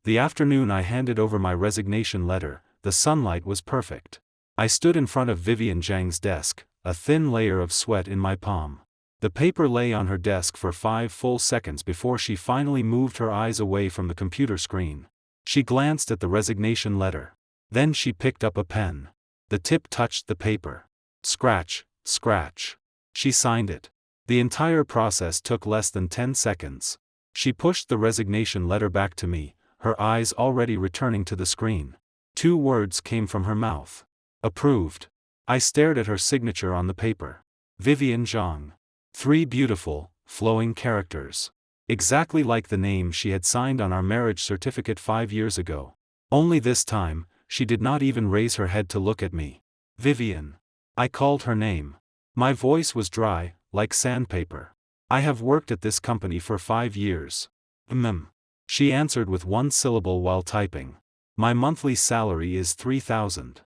The afternoon I handed over my resignation letter, the sunlight was perfect. I stood in front of Vivian Zhang's desk, a thin layer of sweat in my palm. The paper lay on her desk for 5 full seconds before she finally moved her eyes away from the computer screen. She glanced at the resignation letter. Then she picked up a pen. The tip touched the paper. Scratch, scratch. She signed it. The entire process took less than 10 seconds. She pushed the resignation letter back to me, her eyes already returning to the screen. 2 words came from her mouth. Approved. I stared at her signature on the paper. Vivian Zhang. 3 beautiful, flowing characters. Exactly like the name she had signed on our marriage certificate 5 years ago. Only this time, she did not even raise her head to look at me. Vivian. I called her name. My voice was dry, like sandpaper. I have worked at this company for 5 years. She answered with 1 syllable while typing. My monthly salary is 3,000.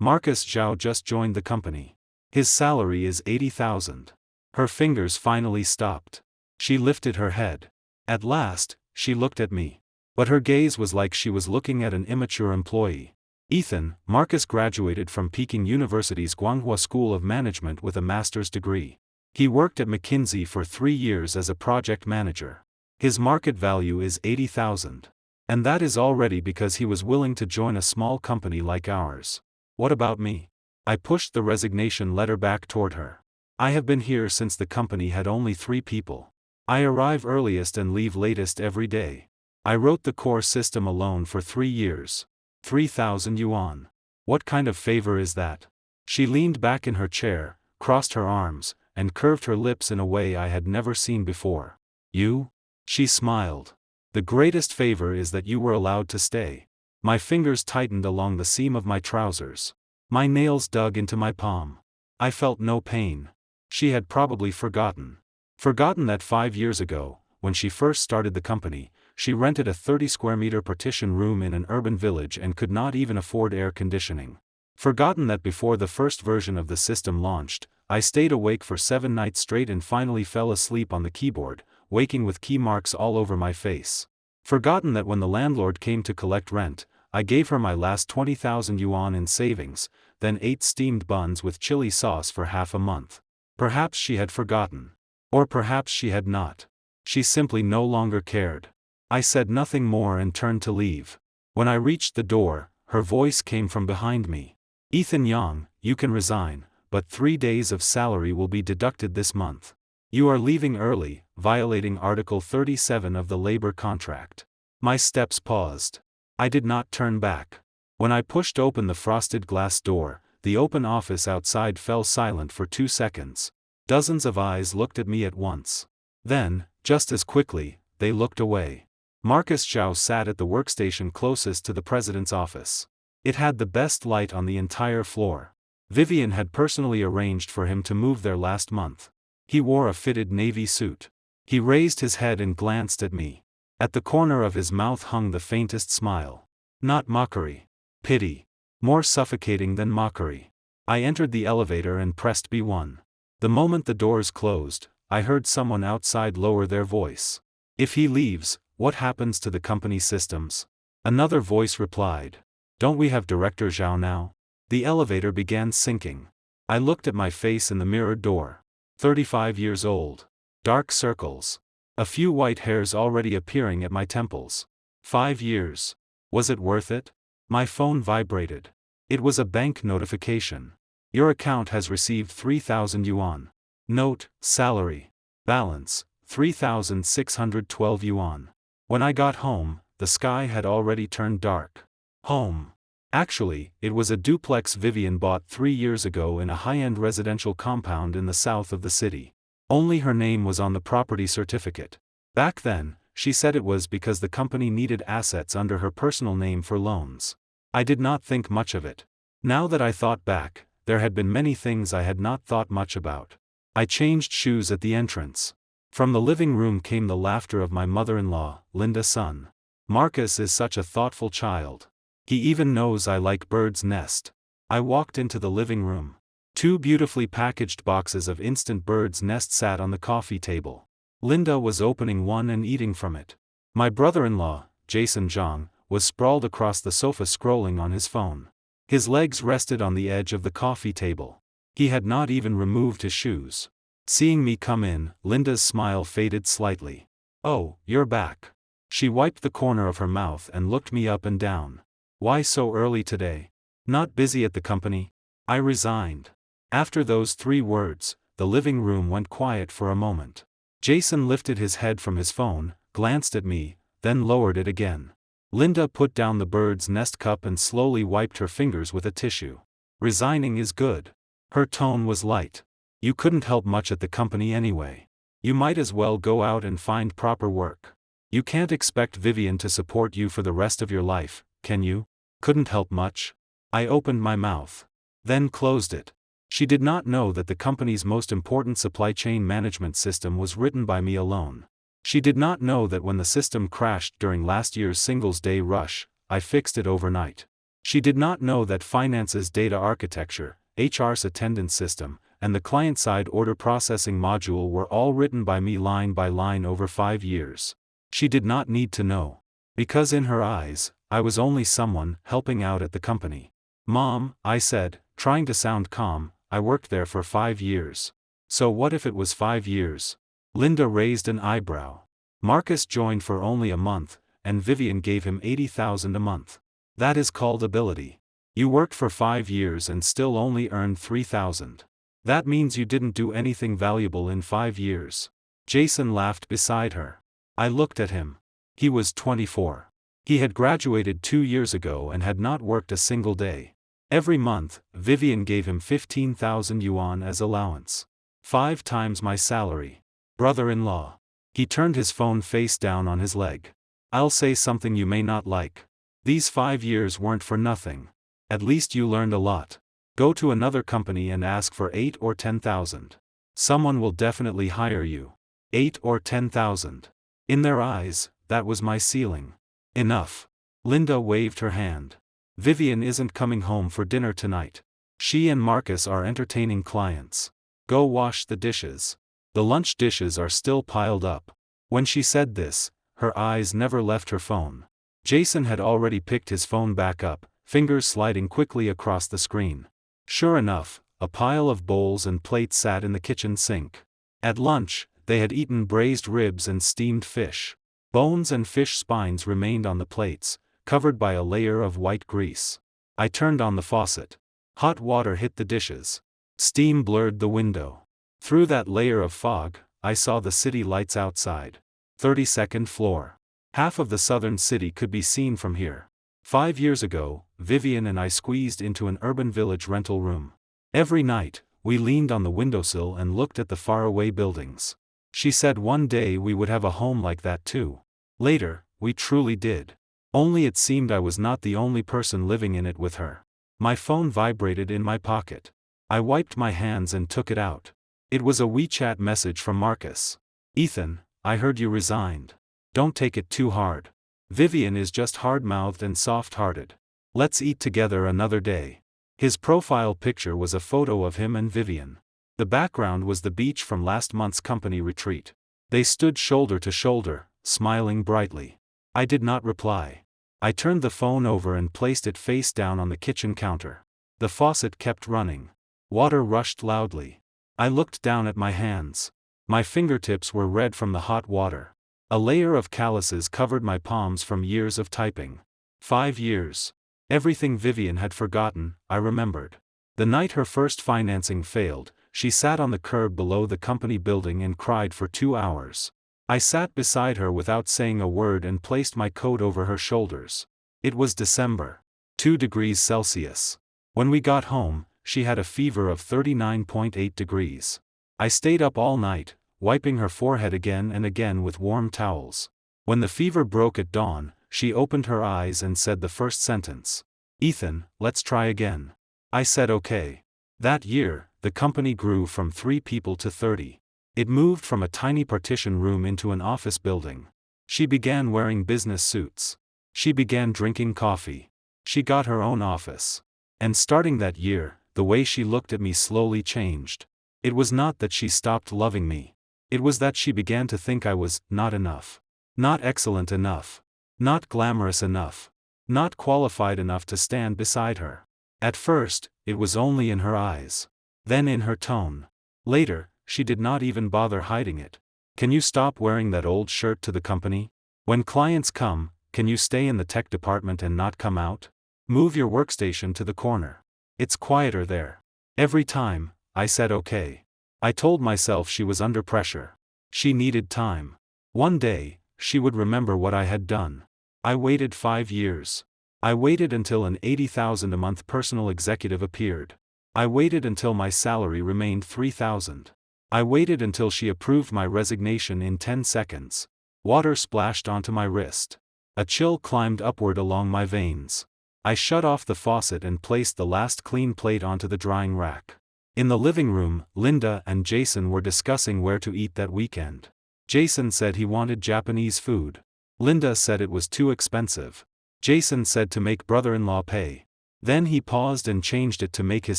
Marcus Zhao just joined the company. His salary is 80,000. Her fingers finally stopped. She lifted her head. At last, she looked at me. But her gaze was like she was looking at an immature employee. Ethan, Marcus graduated from Peking University's Guanghua School of Management with a master's degree. He worked at McKinsey for 3 years as a project manager. His market value is 80,000. And that is already because he was willing to join a small company like ours. What about me? I pushed the resignation letter back toward her. I have been here since the company had only 3 people. I arrive earliest and leave latest every day. I wrote the core system alone for 3 years. 3,000 yuan. What kind of favor is that? She leaned back in her chair, crossed her arms, and curved her lips in a way I had never seen before. You? She smiled. The greatest favor is that you were allowed to stay. My fingers tightened along the seam of my trousers. My nails dug into my palm. I felt no pain. She had probably forgotten. Forgotten that 5 years ago, when she first started the company, she rented a 30-square-meter partition room in an urban village and could not even afford air conditioning. Forgotten that before the first version of the system launched, I stayed awake for 7 nights straight and finally fell asleep on the keyboard, waking with key marks all over my face. Forgotten that when the landlord came to collect rent, I gave her my last 20,000 yuan in savings, then ate steamed buns with chili sauce for half a month. Perhaps she had forgotten. Or perhaps she had not. She simply no longer cared. I said nothing more and turned to leave. When I reached the door, her voice came from behind me. Ethan Yang, you can resign, but 3 days of salary will be deducted this month. You are leaving early, violating Article 37 of the labor contract. My steps paused. I did not turn back. When I pushed open the frosted glass door, the open office outside fell silent for 2 seconds. Dozens of eyes looked at me at once. Then, just as quickly, they looked away. Marcus Zhao sat at the workstation closest to the president's office. It had the best light on the entire floor. Vivian had personally arranged for him to move there last month. He wore a fitted navy suit. He raised his head and glanced at me. At the corner of his mouth hung the faintest smile. Not mockery. Pity. More suffocating than mockery. I entered the elevator and pressed B1. The moment the doors closed, I heard someone outside lower their voice. If he leaves, what happens to the company systems? Another voice replied. Don't we have Director Zhao now? The elevator began sinking. I looked at my face in the mirrored door. 35 years old. Dark circles. A few white hairs already appearing at my temples. 5 years. Was it worth it? My phone vibrated. It was a bank notification. Your account has received 3,000 yuan. Note, salary. Balance, 3,612 yuan. When I got home, the sky had already turned dark. Home. Actually, it was a duplex Vivian bought 3 years ago in a high-end residential compound in the south of the city. Only her name was on the property certificate. Back then, she said it was because the company needed assets under her personal name for loans. I did not think much of it. Now that I thought back, there had been many things I had not thought much about. I changed shoes at the entrance. From the living room came the laughter of my mother-in-law, Linda's son. Marcus is such a thoughtful child. He even knows I like bird's nest. I walked into the living room. 2 beautifully packaged boxes of instant bird's nest sat on the coffee table. Linda was opening one and eating from it. My brother-in-law, Jason Zhang, was sprawled across the sofa scrolling on his phone. His legs rested on the edge of the coffee table. He had not even removed his shoes. Seeing me come in, Linda's smile faded slightly. "Oh, you're back." She wiped the corner of her mouth and looked me up and down. "Why so early today? Not busy at the company?" I resigned. After those 3 words, the living room went quiet for a moment. Jason lifted his head from his phone, glanced at me, then lowered it again. Linda put down the bird's nest cup and slowly wiped her fingers with a tissue. "Resigning is good." Her tone was light. "You couldn't help much at the company anyway. You might as well go out and find proper work. You can't expect Vivian to support you for the rest of your life, can you?" "Couldn't help much?" I opened my mouth. Then closed it. She did not know that the company's most important supply chain management system was written by me alone. She did not know that when the system crashed during last year's Singles Day rush, I fixed it overnight. She did not know that finance's data architecture, HR's attendance system, and the client-side order processing module were all written by me line by line over 5 years. She did not need to know. Because in her eyes, I was only someone helping out at the company. "Mom," I said, trying to sound calm, "I worked there for 5 years. So what if it was 5 years? Linda raised an eyebrow. "Marcus joined for only a month, and Vivian gave him $80,000 a month. That is called ability. You worked for 5 years and still only earned $3,000. That means you didn't do anything valuable in 5 years. Jason laughed beside her. I looked at him. He was 24. He had graduated 2 years ago and had not worked a single day. Every month, Vivian gave him 15,000 yuan as allowance. 5 times my salary. Brother-in-law. He turned his phone face down on his leg. "I'll say something you may not like. These 5 years weren't for nothing. At least you learned a lot. Go to another company and ask for 8 or 10,000. Someone will definitely hire you. 8 or 10,000. In their eyes, that was my ceiling. Enough." Linda waved her hand. "Vivian isn't coming home for dinner tonight. She and Marcus are entertaining clients. Go wash the dishes. The lunch dishes are still piled up." When she said this, her eyes never left her phone. Jason had already picked his phone back up, fingers sliding quickly across the screen. Sure enough, a pile of bowls and plates sat in the kitchen sink. At lunch, they had eaten braised ribs and steamed fish. Bones and fish spines remained on the plates, covered by a layer of white grease. I turned on the faucet. Hot water hit the dishes. Steam blurred the window. Through that layer of fog, I saw the city lights outside. 32nd floor. Half of the southern city could be seen from here. 5 years ago, Vivian and I squeezed into an urban village rental room. Every night, we leaned on the windowsill and looked at the faraway buildings. She said one day we would have a home like that too. Later, we truly did. Only it seemed I was not the only person living in it with her. My phone vibrated in my pocket. I wiped my hands and took it out. It was a WeChat message from Marcus. "Ethan, I heard you resigned. Don't take it too hard. Vivian is just hard-mouthed and soft-hearted. Let's eat together another day." His profile picture was a photo of him and Vivian. The background was the beach from last month's company retreat. They stood shoulder to shoulder, smiling brightly. I did not reply. I turned the phone over and placed it face down on the kitchen counter. The faucet kept running. Water rushed loudly. I looked down at my hands. My fingertips were red from the hot water. A layer of calluses covered my palms from years of typing. 5 years. Everything Vivian had forgotten, I remembered. The night her first financing failed, she sat on the curb below the company building and cried for 2 hours. I sat beside her without saying a word and placed my coat over her shoulders. It was December. 2 degrees Celsius. When we got home, she had a fever of 39.8 degrees. I stayed up all night, wiping her forehead again and again with warm towels. When the fever broke at dawn, she opened her eyes and said the first sentence. "Ethan, let's try again." I said okay. That year, the company grew from 3 people to 30. It moved from a tiny partition room into an office building. She began wearing business suits. She began drinking coffee. She got her own office. And starting that year, the way she looked at me slowly changed. It was not that she stopped loving me. It was that she began to think I was not enough. Not excellent enough. Not glamorous enough. Not qualified enough to stand beside her. At first, it was only in her eyes. Then in her tone. Later, she did not even bother hiding it. Can you stop wearing that old shirt to the company? When clients come, can you stay in the tech department and not come out? Move your workstation to the corner. It's quieter there. Every time, I said okay. I told myself she was under pressure. She needed time. One day, she would remember what I had done. I waited 5 years. I waited until an $80,000 a month personal executive appeared. I waited until my salary remained $3,000. I waited until she approved my resignation in 10 seconds. Water splashed onto my wrist. A chill climbed upward along my veins. I shut off the faucet and placed the last clean plate onto the drying rack. In the living room, Linda and Jason were discussing where to eat that weekend. Jason said he wanted Japanese food. Linda said it was too expensive. Jason said to make brother-in-law pay. Then he paused and changed it to make his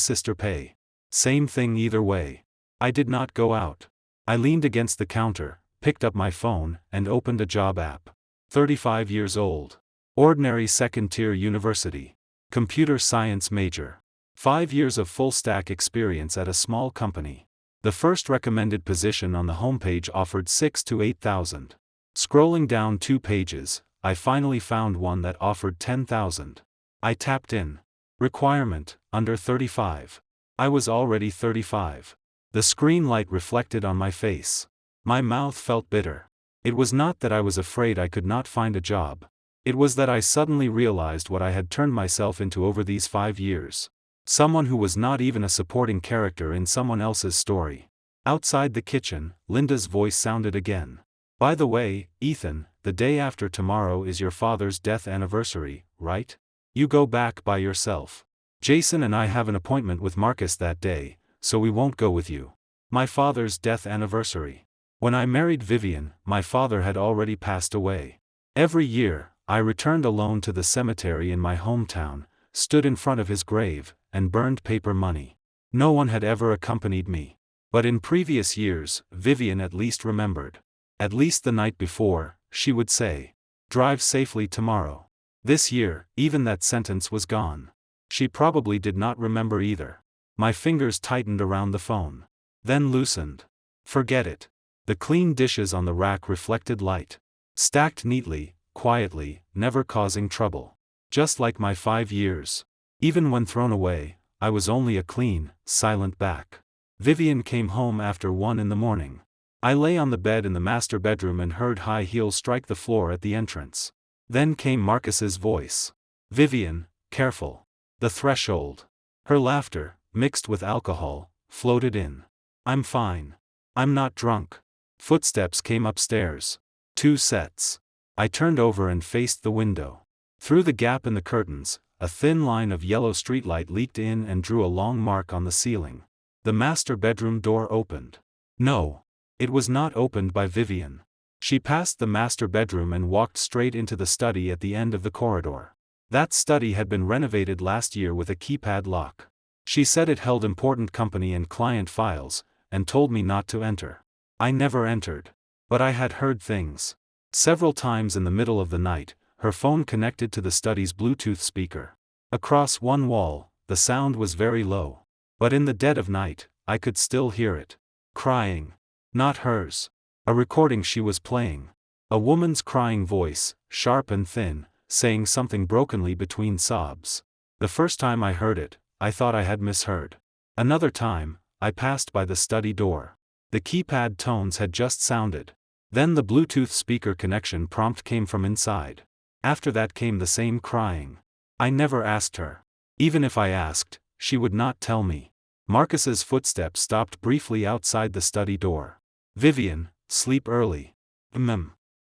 sister pay. Same thing either way. I did not go out. I leaned against the counter, picked up my phone, and opened a job app. 35 years old. Ordinary second-tier university. Computer science major. 5 years of full-stack experience at a small company. The first recommended position on the homepage offered 6 to 8,000. Scrolling down 2 pages, I finally found one that offered 10,000. I tapped in. Requirement, under 35. I was already 35. The screen light reflected on my face. My mouth felt bitter. It was not that I was afraid I could not find a job. It was that I suddenly realized what I had turned myself into over these 5 years. Someone who was not even a supporting character in someone else's story. Outside the kitchen, Linda's voice sounded again. By the way, Ethan, the day after tomorrow is your father's death anniversary, right? You go back by yourself. Jason and I have an appointment with Marcus that day, so we won't go with you. My father's death anniversary. When I married Vivian, my father had already passed away. Every year, I returned alone to the cemetery in my hometown, stood in front of his grave, and burned paper money. No one had ever accompanied me. But in previous years, Vivian at least remembered. At least the night before, she would say, "Drive safely tomorrow." This year, even that sentence was gone. She probably did not remember either. My fingers tightened around the phone. Then loosened. Forget it. The clean dishes on the rack reflected light. Stacked neatly, quietly, never causing trouble. Just like my 5 years. Even when thrown away, I was only a clean, silent back. Vivian came home after 1 in the morning. I lay on the bed in the master bedroom and heard high heels strike the floor at the entrance. Then came Marcus's voice. "Vivian, careful." The threshold. Her laughter, mixed with alcohol, floated in. "I'm fine. I'm not drunk." Footsteps came upstairs. 2 sets. I turned over and faced the window. Through the gap in the curtains, a thin line of yellow streetlight leaked in and drew a long mark on the ceiling. The master bedroom door opened. No. It was not opened by Vivian. She passed the master bedroom and walked straight into the study at the end of the corridor. That study had been renovated last year with a keypad lock. She said it held important company and client files, and told me not to enter. I never entered. But I had heard things. Several times in the middle of the night, her phone connected to the study's Bluetooth speaker. Across one wall, the sound was very low. But in the dead of night, I could still hear it. Crying. Not hers. A recording she was playing. A woman's crying voice, sharp and thin, saying something brokenly between sobs. The first time I heard it, I thought I had misheard. Another time, I passed by the study door. The keypad tones had just sounded. Then the Bluetooth speaker connection prompt came from inside. After that came the same crying. I never asked her. Even if I asked, she would not tell me. Marcus's footsteps stopped briefly outside the study door. "Vivian, sleep early."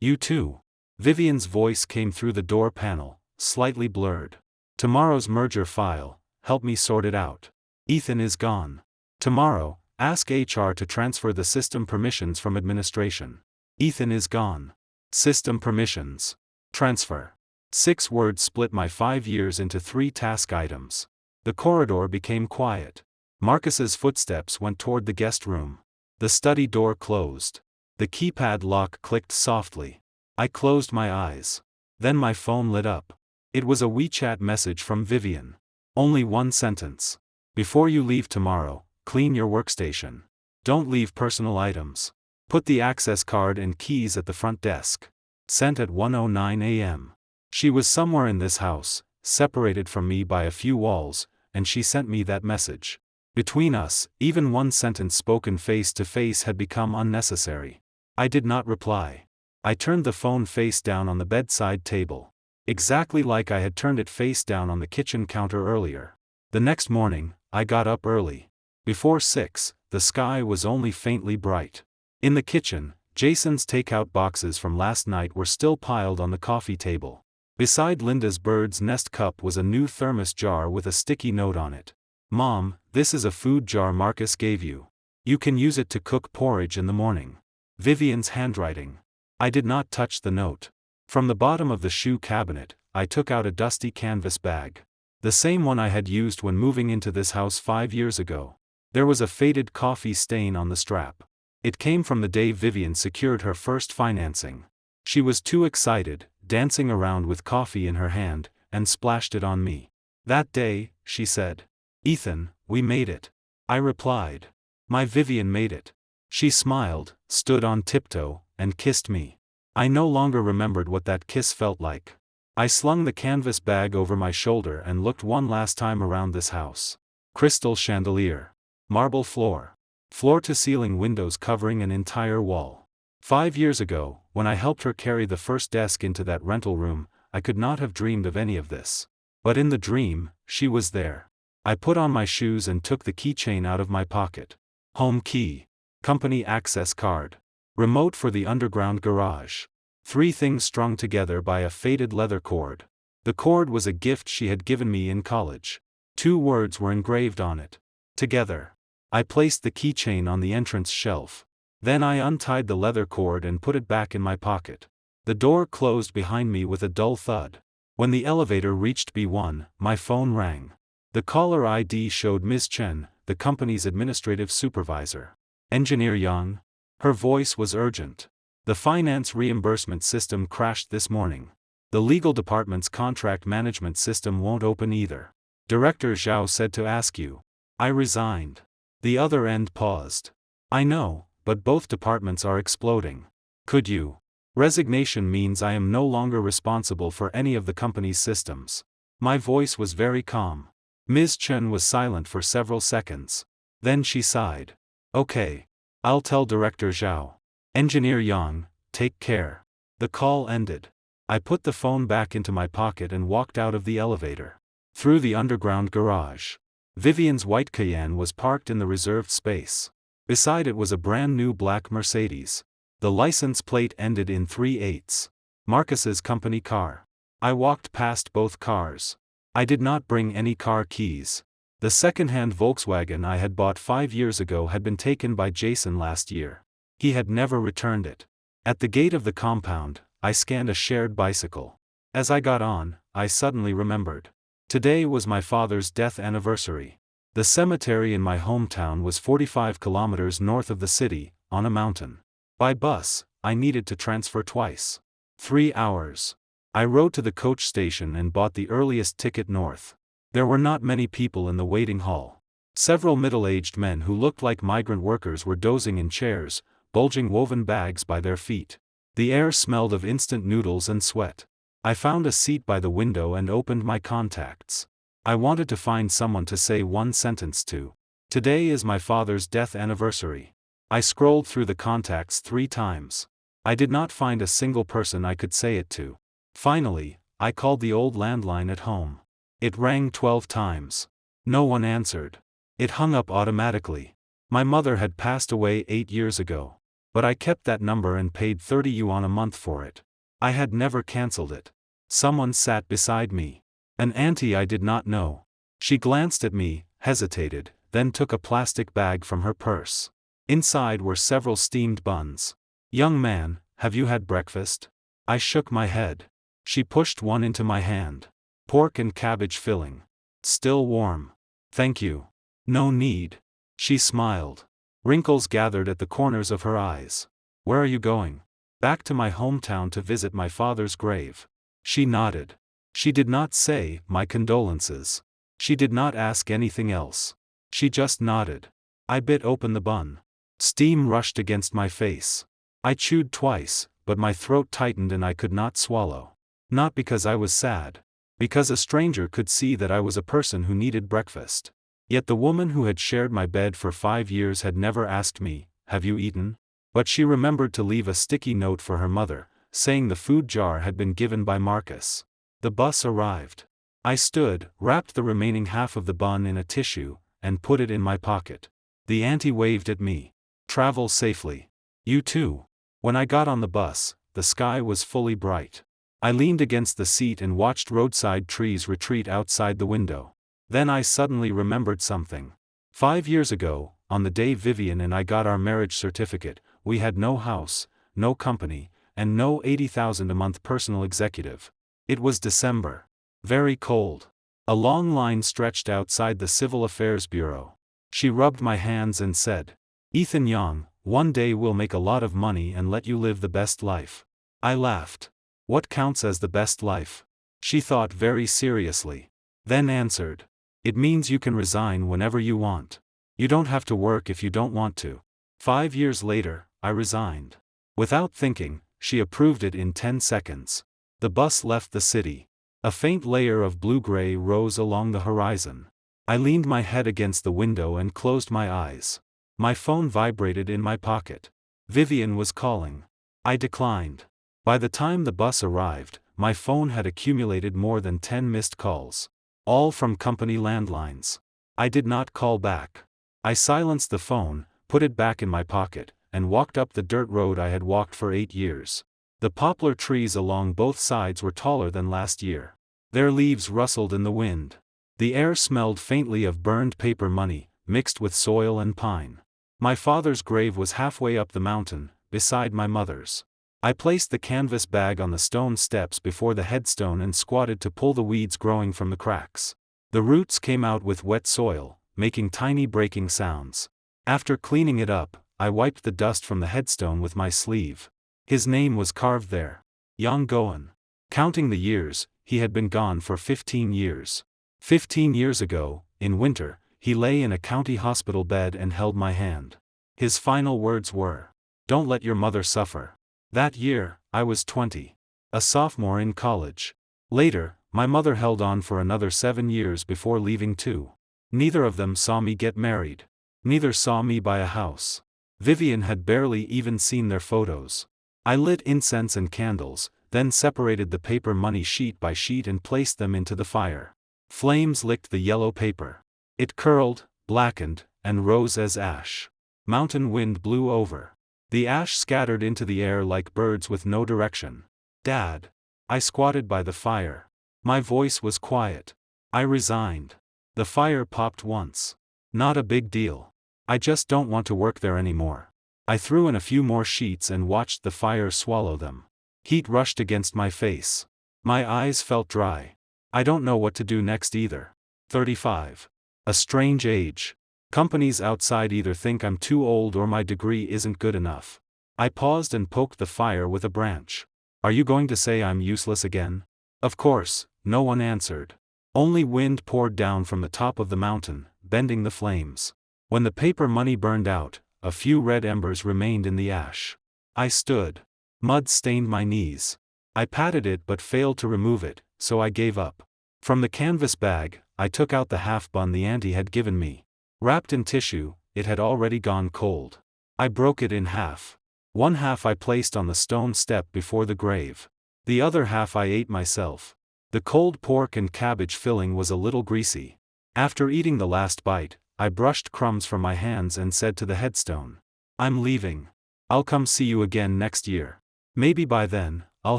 You too." Vivian's voice came through the door panel, slightly blurred. "Tomorrow's merger file, help me sort it out. Ethan is gone. Tomorrow, ask HR to transfer the system permissions from administration. Ethan is gone. System permissions. Transfer." 6 words split my 5 years into 3 task items. The corridor became quiet. Marcus's footsteps went toward the guest room. The study door closed. The keypad lock clicked softly. I closed my eyes. Then my phone lit up. It was a WeChat message from Vivian. Only one sentence. Before you leave tomorrow, clean your workstation. Don't leave personal items. Put the access card and keys at the front desk. Sent at 1:09 a.m. She was somewhere in this house, separated from me by a few walls, and she sent me that message. Between us, even one sentence spoken face to face had become unnecessary. I did not reply. I turned the phone face down on the bedside table. Exactly like I had turned it face down on the kitchen counter earlier. The next morning, I got up early. Before 6, the sky was only faintly bright. In the kitchen, Jason's takeout boxes from last night were still piled on the coffee table. Beside Linda's bird's nest cup was a new thermos jar with a sticky note on it. "Mom, this is a food jar Marcus gave you. You can use it to cook porridge in the morning." Vivian's handwriting. I did not touch the note. From the bottom of the shoe cabinet, I took out a dusty canvas bag. The same one I had used when moving into this house 5 years ago. There was a faded coffee stain on the strap. It came from the day Vivian secured her first financing. She was too excited, dancing around with coffee in her hand, and splashed it on me. "That day," she said. "Ethan, we made it." I replied. "My Vivian made it." She smiled, stood on tiptoe, and kissed me. I no longer remembered what that kiss felt like. I slung the canvas bag over my shoulder and looked one last time around this house. Crystal chandelier. Marble floor. Floor-to-ceiling windows covering an entire wall. 5 years ago, when I helped her carry the first desk into that rental room, I could not have dreamed of any of this. But in the dream, she was there. I put on my shoes and took the keychain out of my pocket. Home key. Company access card. Remote for the underground garage. 3 things strung together by a faded leather cord. The cord was a gift she had given me in college. 2 words were engraved on it. Together. I placed the keychain on the entrance shelf. Then I untied the leather cord and put it back in my pocket. The door closed behind me with a dull thud. When the elevator reached B1, my phone rang. The caller ID showed Ms. Chen, the company's administrative supervisor. "Engineer Yang?" Her voice was urgent. "The finance reimbursement system crashed this morning. The legal department's contract management system won't open either. Director Zhao said to ask you." I resigned. The other end paused. "I know, but both departments are exploding. Could you?" Resignation means I am no longer responsible for any of the company's systems. My voice was very calm. Ms. Chen was silent for several seconds. Then she sighed. "Okay. I'll tell Director Zhao. Engineer Yang, take care." The call ended. I put the phone back into my pocket and walked out of the elevator. Through the underground garage. Vivian's white Cayenne was parked in the reserved space. Beside it was a brand new black Mercedes. The license plate ended in 3/8. Marcus's company car. I walked past both cars. I did not bring any car keys. The second-hand Volkswagen I had bought 5 years ago had been taken by Jason last year. He had never returned it. At the gate of the compound, I scanned a shared bicycle. As I got on, I suddenly remembered. Today was my father's death anniversary. The cemetery in my hometown was 45 kilometers north of the city, on a mountain. By bus, I needed to transfer twice. 3 hours. I rode to the coach station and bought the earliest ticket north. There were not many people in the waiting hall. Several middle-aged men who looked like migrant workers were dozing in chairs, bulging woven bags by their feet. The air smelled of instant noodles and sweat. I found a seat by the window and opened my contacts. I wanted to find someone to say one sentence to. Today is my father's death anniversary. I scrolled through the contacts 3 times. I did not find a single person I could say it to. Finally, I called the old landline at home. It rang 12 times. No one answered. It hung up automatically. My mother had passed away 8 years ago. But I kept that number and paid 30 yuan a month for it. I had never cancelled it. Someone sat beside me. An auntie I did not know. She glanced at me, hesitated, then took a plastic bag from her purse. Inside were several steamed buns. "Young man, have you had breakfast?" I shook my head. She pushed one into my hand. "Pork and cabbage filling. Still warm." "Thank you." "No need." She smiled. Wrinkles gathered at the corners of her eyes. "Where are you going?" "Back to my hometown to visit my father's grave." She nodded. She did not say, "My condolences." She did not ask anything else. She just nodded. I bit open the bun. Steam rushed against my face. I chewed twice, but my throat tightened and I could not swallow. Not because I was sad. Because a stranger could see that I was a person who needed breakfast. Yet the woman who had shared my bed for 5 years had never asked me, "Have you eaten?" But she remembered to leave a sticky note for her mother, saying the food jar had been given by Marcus. The bus arrived. I stood, wrapped the remaining half of the bun in a tissue, and put it in my pocket. The auntie waved at me. "Travel safely. You too." When I got on the bus, the sky was fully bright. I leaned against the seat and watched roadside trees retreat outside the window. Then I suddenly remembered something. 5 years ago, on the day Vivian and I got our marriage certificate, we had no house, no company, and no 80,000 a month personal executive. It was December. Very cold. A long line stretched outside the Civil Affairs Bureau. She rubbed my hands and said, "Ethan Young, one day we'll make a lot of money and let you live the best life." I laughed. "What counts as the best life?" She thought very seriously. Then answered, "It means you can resign whenever you want. You don't have to work if you don't want to." 5 years later, I resigned. Without thinking, she approved it in 10 seconds. The bus left the city. A faint layer of blue-gray rose along the horizon. I leaned my head against the window and closed my eyes. My phone vibrated in my pocket. Vivian was calling. I declined. By the time the bus arrived, my phone had accumulated more than 10 missed calls. All from company landlines. I did not call back. I silenced the phone, put it back in my pocket, and walked up the dirt road I had walked for 8 years. The poplar trees along both sides were taller than last year. Their leaves rustled in the wind. The air smelled faintly of burned paper money, mixed with soil and pine. My father's grave was halfway up the mountain, beside my mother's. I placed the canvas bag on the stone steps before the headstone and squatted to pull the weeds growing from the cracks. The roots came out with wet soil, making tiny breaking sounds. After cleaning it up, I wiped the dust from the headstone with my sleeve. His name was carved there. Young Goen. Counting the years, he had been gone for 15 years. 15 years ago, in winter, he lay in a county hospital bed and held my hand. His final words were, "Don't let your mother suffer." That year, I was 20. A sophomore in college. Later, my mother held on for another 7 years before leaving too. Neither of them saw me get married. Neither saw me buy a house. Vivian had barely even seen their photos. I lit incense and candles, then separated the paper money sheet by sheet and placed them into the fire. Flames licked the yellow paper. It curled, blackened, and rose as ash. Mountain wind blew over. The ash scattered into the air like birds with no direction. "Dad." I squatted by the fire. My voice was quiet. I resigned. The fire popped once. "Not a big deal. I just don't want to work there anymore." I threw in a few more sheets and watched the fire swallow them. Heat rushed against my face. My eyes felt dry. I don't know what to do next either. 35. A strange age. Companies outside either think I'm too old or my degree isn't good enough. I paused and poked the fire with a branch. "Are you going to say I'm useless again?" Of course, no one answered. Only wind poured down from the top of the mountain, bending the flames. When the paper money burned out, a few red embers remained in the ash. I stood. Mud stained my knees. I patted it but failed to remove it, so I gave up. From the canvas bag, I took out the half bun the auntie had given me. Wrapped in tissue, it had already gone cold. I broke it in half. One half I placed on the stone step before the grave. The other half I ate myself. The cold pork and cabbage filling was a little greasy. After eating the last bite, I brushed crumbs from my hands and said to the headstone, "I'm leaving. I'll come see you again next year. Maybe by then, I'll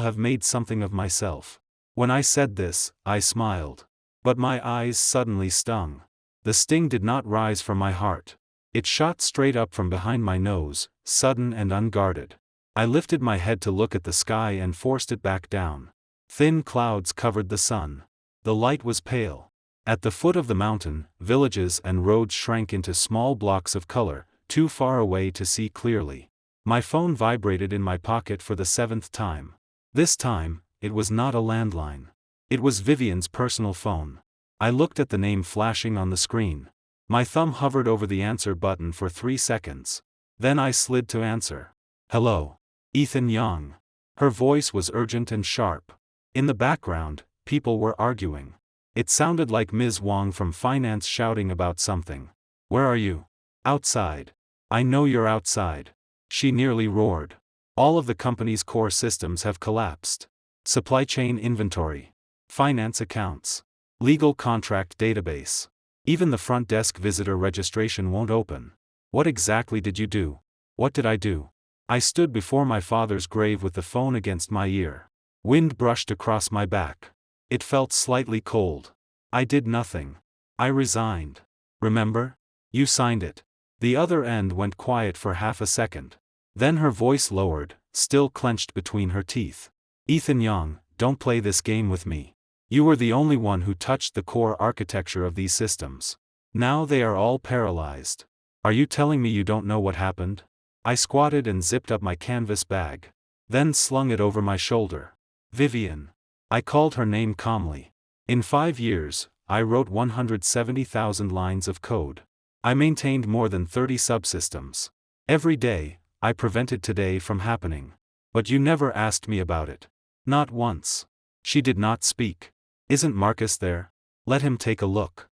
have made something of myself." When I said this, I smiled. But my eyes suddenly stung. The sting did not rise from my heart. It shot straight up from behind my nose, sudden and unguarded. I lifted my head to look at the sky and forced it back down. Thin clouds covered the sun. The light was pale. At the foot of the mountain, villages and roads shrank into small blocks of color, too far away to see clearly. My phone vibrated in my pocket for the 7th time. This time, it was not a landline. It was Vivian's personal phone. I looked at the name flashing on the screen. My thumb hovered over the answer button for 3 seconds. Then I slid to answer. "Hello. Ethan Young." Her voice was urgent and sharp. In the background, people were arguing. It sounded like Ms. Wong from finance shouting about something. "Where are you?" "Outside." "I know you're outside." She nearly roared. "All of the company's core systems have collapsed. Supply chain inventory. Finance accounts. Legal contract database. Even the front desk visitor registration won't open." "What exactly did you do?" "What did I do?" I stood before my father's grave with the phone against my ear. Wind brushed across my back. It felt slightly cold. "I did nothing. I resigned. Remember? You signed it." The other end went quiet for half a second. Then her voice lowered, still clenched between her teeth. "Ethan Young, don't play this game with me. You were the only one who touched the core architecture of these systems. Now they are all paralyzed. Are you telling me you don't know what happened?" I squatted and zipped up my canvas bag. Then slung it over my shoulder. "Vivian." I called her name calmly. In 5 years, I wrote 170,000 lines of code. I maintained more than 30 subsystems. Every day, I prevented today from happening. But you never asked me about it. Not once. She did not speak. "Isn't Marcus there? Let him take a look."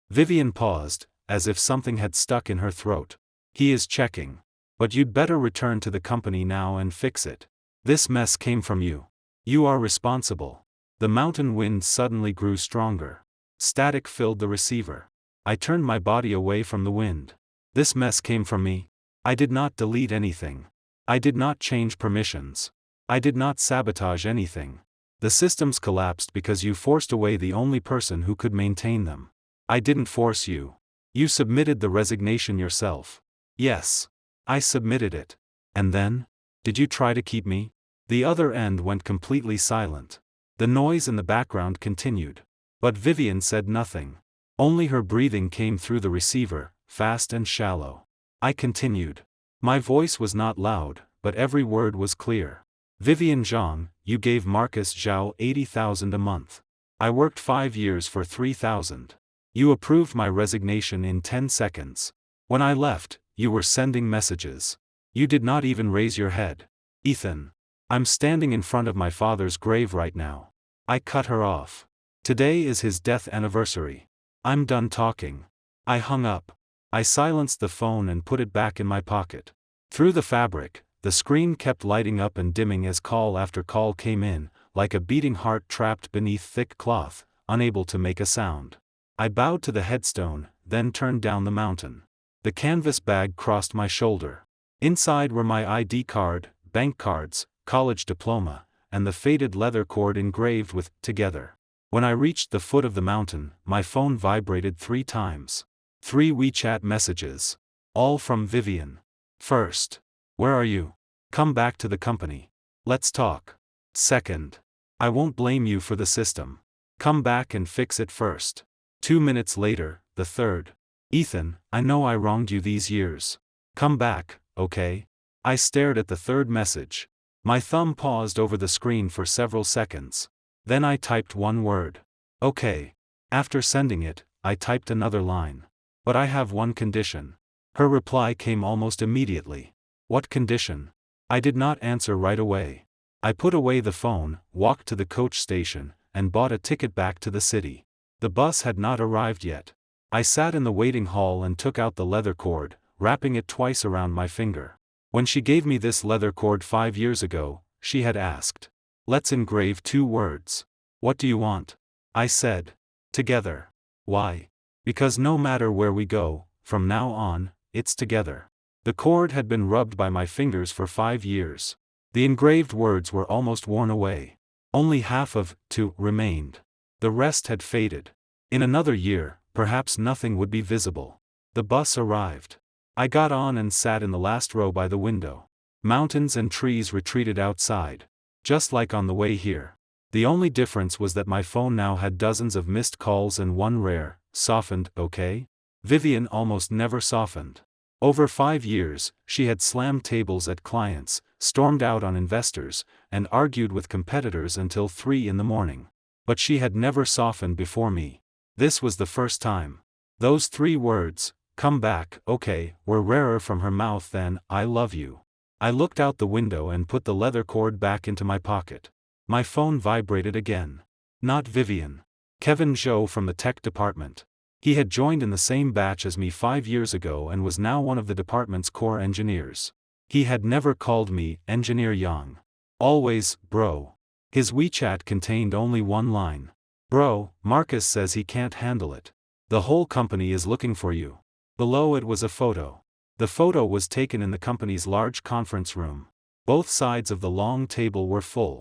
Vivian paused, as if something had stuck in her throat. "He is checking. But you'd better return to the company now and fix it. This mess came from you. You are responsible." The mountain wind suddenly grew stronger. Static filled the receiver. I turned my body away from the wind. "This mess came from me. I did not delete anything. I did not change permissions. I did not sabotage anything. The systems collapsed because you forced away the only person who could maintain them. I didn't force you. You submitted the resignation yourself." "Yes. I submitted it. And then? Did you try to keep me?" The other end went completely silent. The noise in the background continued. But Vivian said nothing. Only her breathing came through the receiver, fast and shallow. I continued. My voice was not loud, but every word was clear. "Vivian Zhang, you gave Marcus Zhao 80,000 a month. I worked 5 years for 3,000. You approved my resignation in 10 seconds. When I left, you were sending messages. You did not even raise your head. Ethan. I'm standing in front of my father's grave right now." I cut her off. "Today is his death anniversary. I'm done talking." I hung up. I silenced the phone and put it back in my pocket. Through the fabric, the screen kept lighting up and dimming as call after call came in, like a beating heart trapped beneath thick cloth, unable to make a sound. I bowed to the headstone, then turned down the mountain. The canvas bag crossed my shoulder. Inside were my ID card, bank cards, college diploma, and the faded leather cord engraved with "Together." When I reached the foot of the mountain, my phone vibrated 3 times. 3 WeChat messages. All from Vivian. First. "Where are you? Come back to the company. Let's talk." Second. "I won't blame you for the system. Come back and fix it first." 2 minutes later, the third. "Ethan, I know I wronged you these years. Come back, okay?" I stared at the third message. My thumb paused over the screen for several seconds. Then I typed one word. "Okay." After sending it, I typed another line. "But I have one condition." Her reply came almost immediately. "What condition?" I did not answer right away. I put away the phone, walked to the coach station, and bought a ticket back to the city. The bus had not arrived yet. I sat in the waiting hall and took out the leather cord, wrapping it twice around my finger. When she gave me this leather cord 5 years ago, she had asked, "Let's engrave 2 words. What do you want?" I said, "Together." Why? Because no matter where we go, from now on, it's together. The cord had been rubbed by my fingers for 5 years. The engraved words were almost worn away. Only half of "to" remained. The rest had faded. In another year, perhaps nothing would be visible. The bus arrived. I got on and sat in the last row by the window. Mountains and trees retreated outside. Just like on the way here. The only difference was that my phone now had dozens of missed calls and one rare, softened "okay?" Vivian almost never softened. Over 5 years, she had slammed tables at clients, stormed out on investors, and argued with competitors until 3 in the morning. But she had never softened before me. This was the first time. Those 3 words, "Come back, okay," were rarer from her mouth than "I love you." I looked out the window and put the leather cord back into my pocket. My phone vibrated again. Not Vivian. Kevin Zhou from the tech department. He had joined in the same batch as me 5 years ago and was now one of the department's core engineers. He had never called me Engineer Yang. Always, bro. His WeChat contained only one line. "Bro, Marcus says he can't handle it. The whole company is looking for you." Below it was a photo. The photo was taken in the company's large conference room. Both sides of the long table were full.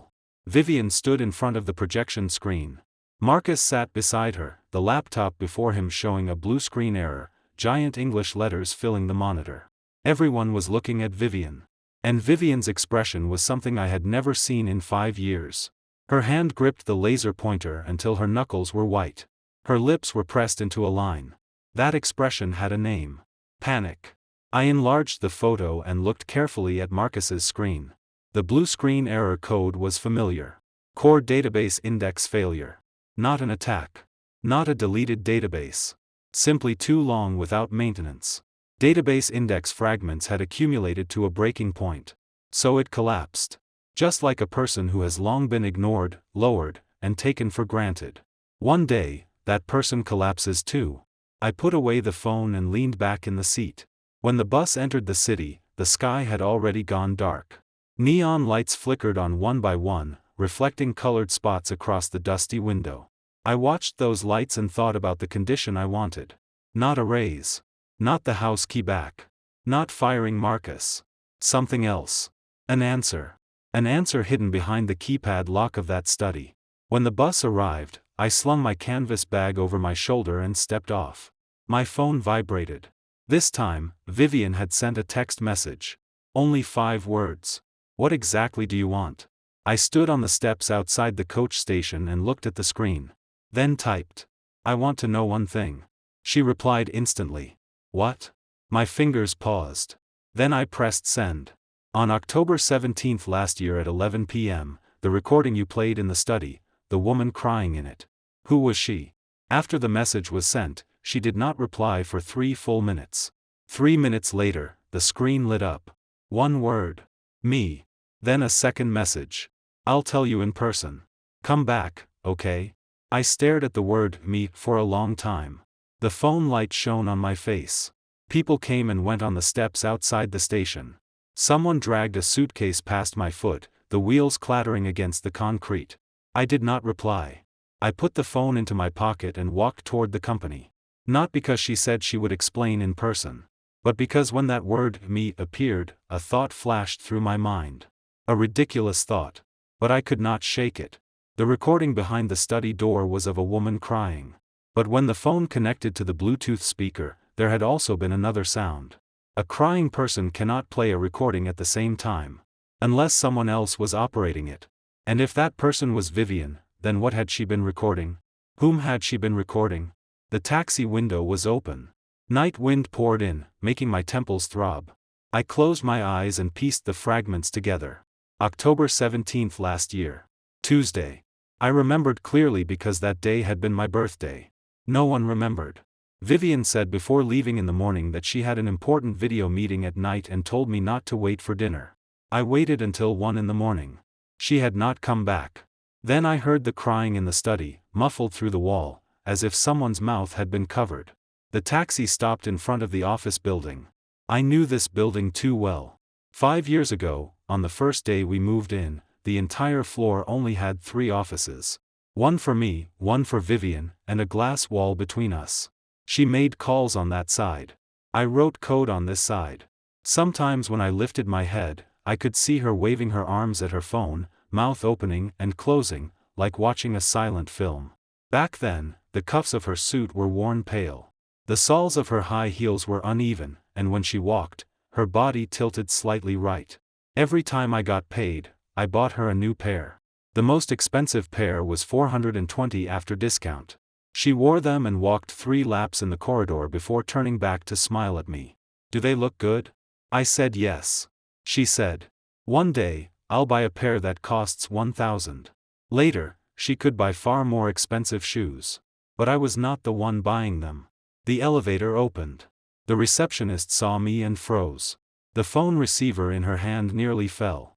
Vivian stood in front of the projection screen. Marcus sat beside her, the laptop before him showing a blue screen error, giant English letters filling the monitor. Everyone was looking at Vivian. And Vivian's expression was something I had never seen in 5 years. Her hand gripped the laser pointer until her knuckles were white. Her lips were pressed into a line. That expression had a name. Panic. I enlarged the photo and looked carefully at Marcus's screen. The blue screen error code was familiar. Core database index failure. Not an attack. Not a deleted database. Simply too long without maintenance. Database index fragments had accumulated to a breaking point. So it collapsed. Just like a person who has long been ignored, lowered, and taken for granted. One day, that person collapses too. I put away the phone and leaned back in the seat. When the bus entered the city, the sky had already gone dark. Neon lights flickered on one by one, reflecting colored spots across the dusty window. I watched those lights and thought about the condition I wanted. Not a raise. Not the house key back. Not firing Marcus. Something else. An answer. An answer hidden behind the keypad lock of that study. When the bus arrived, I slung my canvas bag over my shoulder and stepped off. My phone vibrated. This time, Vivian had sent a text message. Only 5 words. "What exactly do you want?" I stood on the steps outside the coach station and looked at the screen. Then typed. "I want to know one thing." She replied instantly. "What?" My fingers paused. Then I pressed send. "On October 17th last year at 11 p.m., the recording you played in the study, the woman crying in it. Who was she?" After the message was sent, she did not reply for 3 full minutes. 3 minutes later, the screen lit up. One word. Me. Then a second message. "I'll tell you in person. Come back, okay?" I stared at the word me for a long time. The phone light shone on my face. People came and went on the steps outside the station. Someone dragged a suitcase past my foot, the wheels clattering against the concrete. I did not reply. I put the phone into my pocket and walked toward the company. Not because she said she would explain in person. But because when that word me appeared, a thought flashed through my mind. A ridiculous thought. But I could not shake it. The recording behind the study door was of a woman crying. But when the phone connected to the Bluetooth speaker, there had also been another sound. A crying person cannot play a recording at the same time. Unless someone else was operating it. And if that person was Vivian, then what had she been recording? Whom had she been recording? The taxi window was open. Night wind poured in, making my temples throb. I closed my eyes and pieced the fragments together. October 17th last year. Tuesday. I remembered clearly because that day had been my birthday. No one remembered. Vivian said before leaving in the morning that she had an important video meeting at night and told me not to wait for dinner. I waited until 1 in the morning. She had not come back. Then I heard the crying in the study, muffled through the wall, as if someone's mouth had been covered. The taxi stopped in front of the office building. I knew this building too well. 5 years ago, on the first day we moved in, the entire floor only had 3 offices. One for me, one for Vivian, and a glass wall between us. She made calls on that side. I wrote code on this side. Sometimes when I lifted my head, I could see her waving her arms at her phone, mouth opening and closing, like watching a silent film. Back then, the cuffs of her suit were worn pale. The soles of her high heels were uneven, and when she walked, her body tilted slightly right. Every time I got paid, I bought her a new pair. The most expensive pair was $420 after discount. She wore them and walked 3 laps in the corridor before turning back to smile at me. "Do they look good?" I said yes. She said, "One day, I'll buy a pair that costs 1,000. Later, she could buy far more expensive shoes. But I was not the one buying them. The elevator opened. The receptionist saw me and froze. The phone receiver in her hand nearly fell.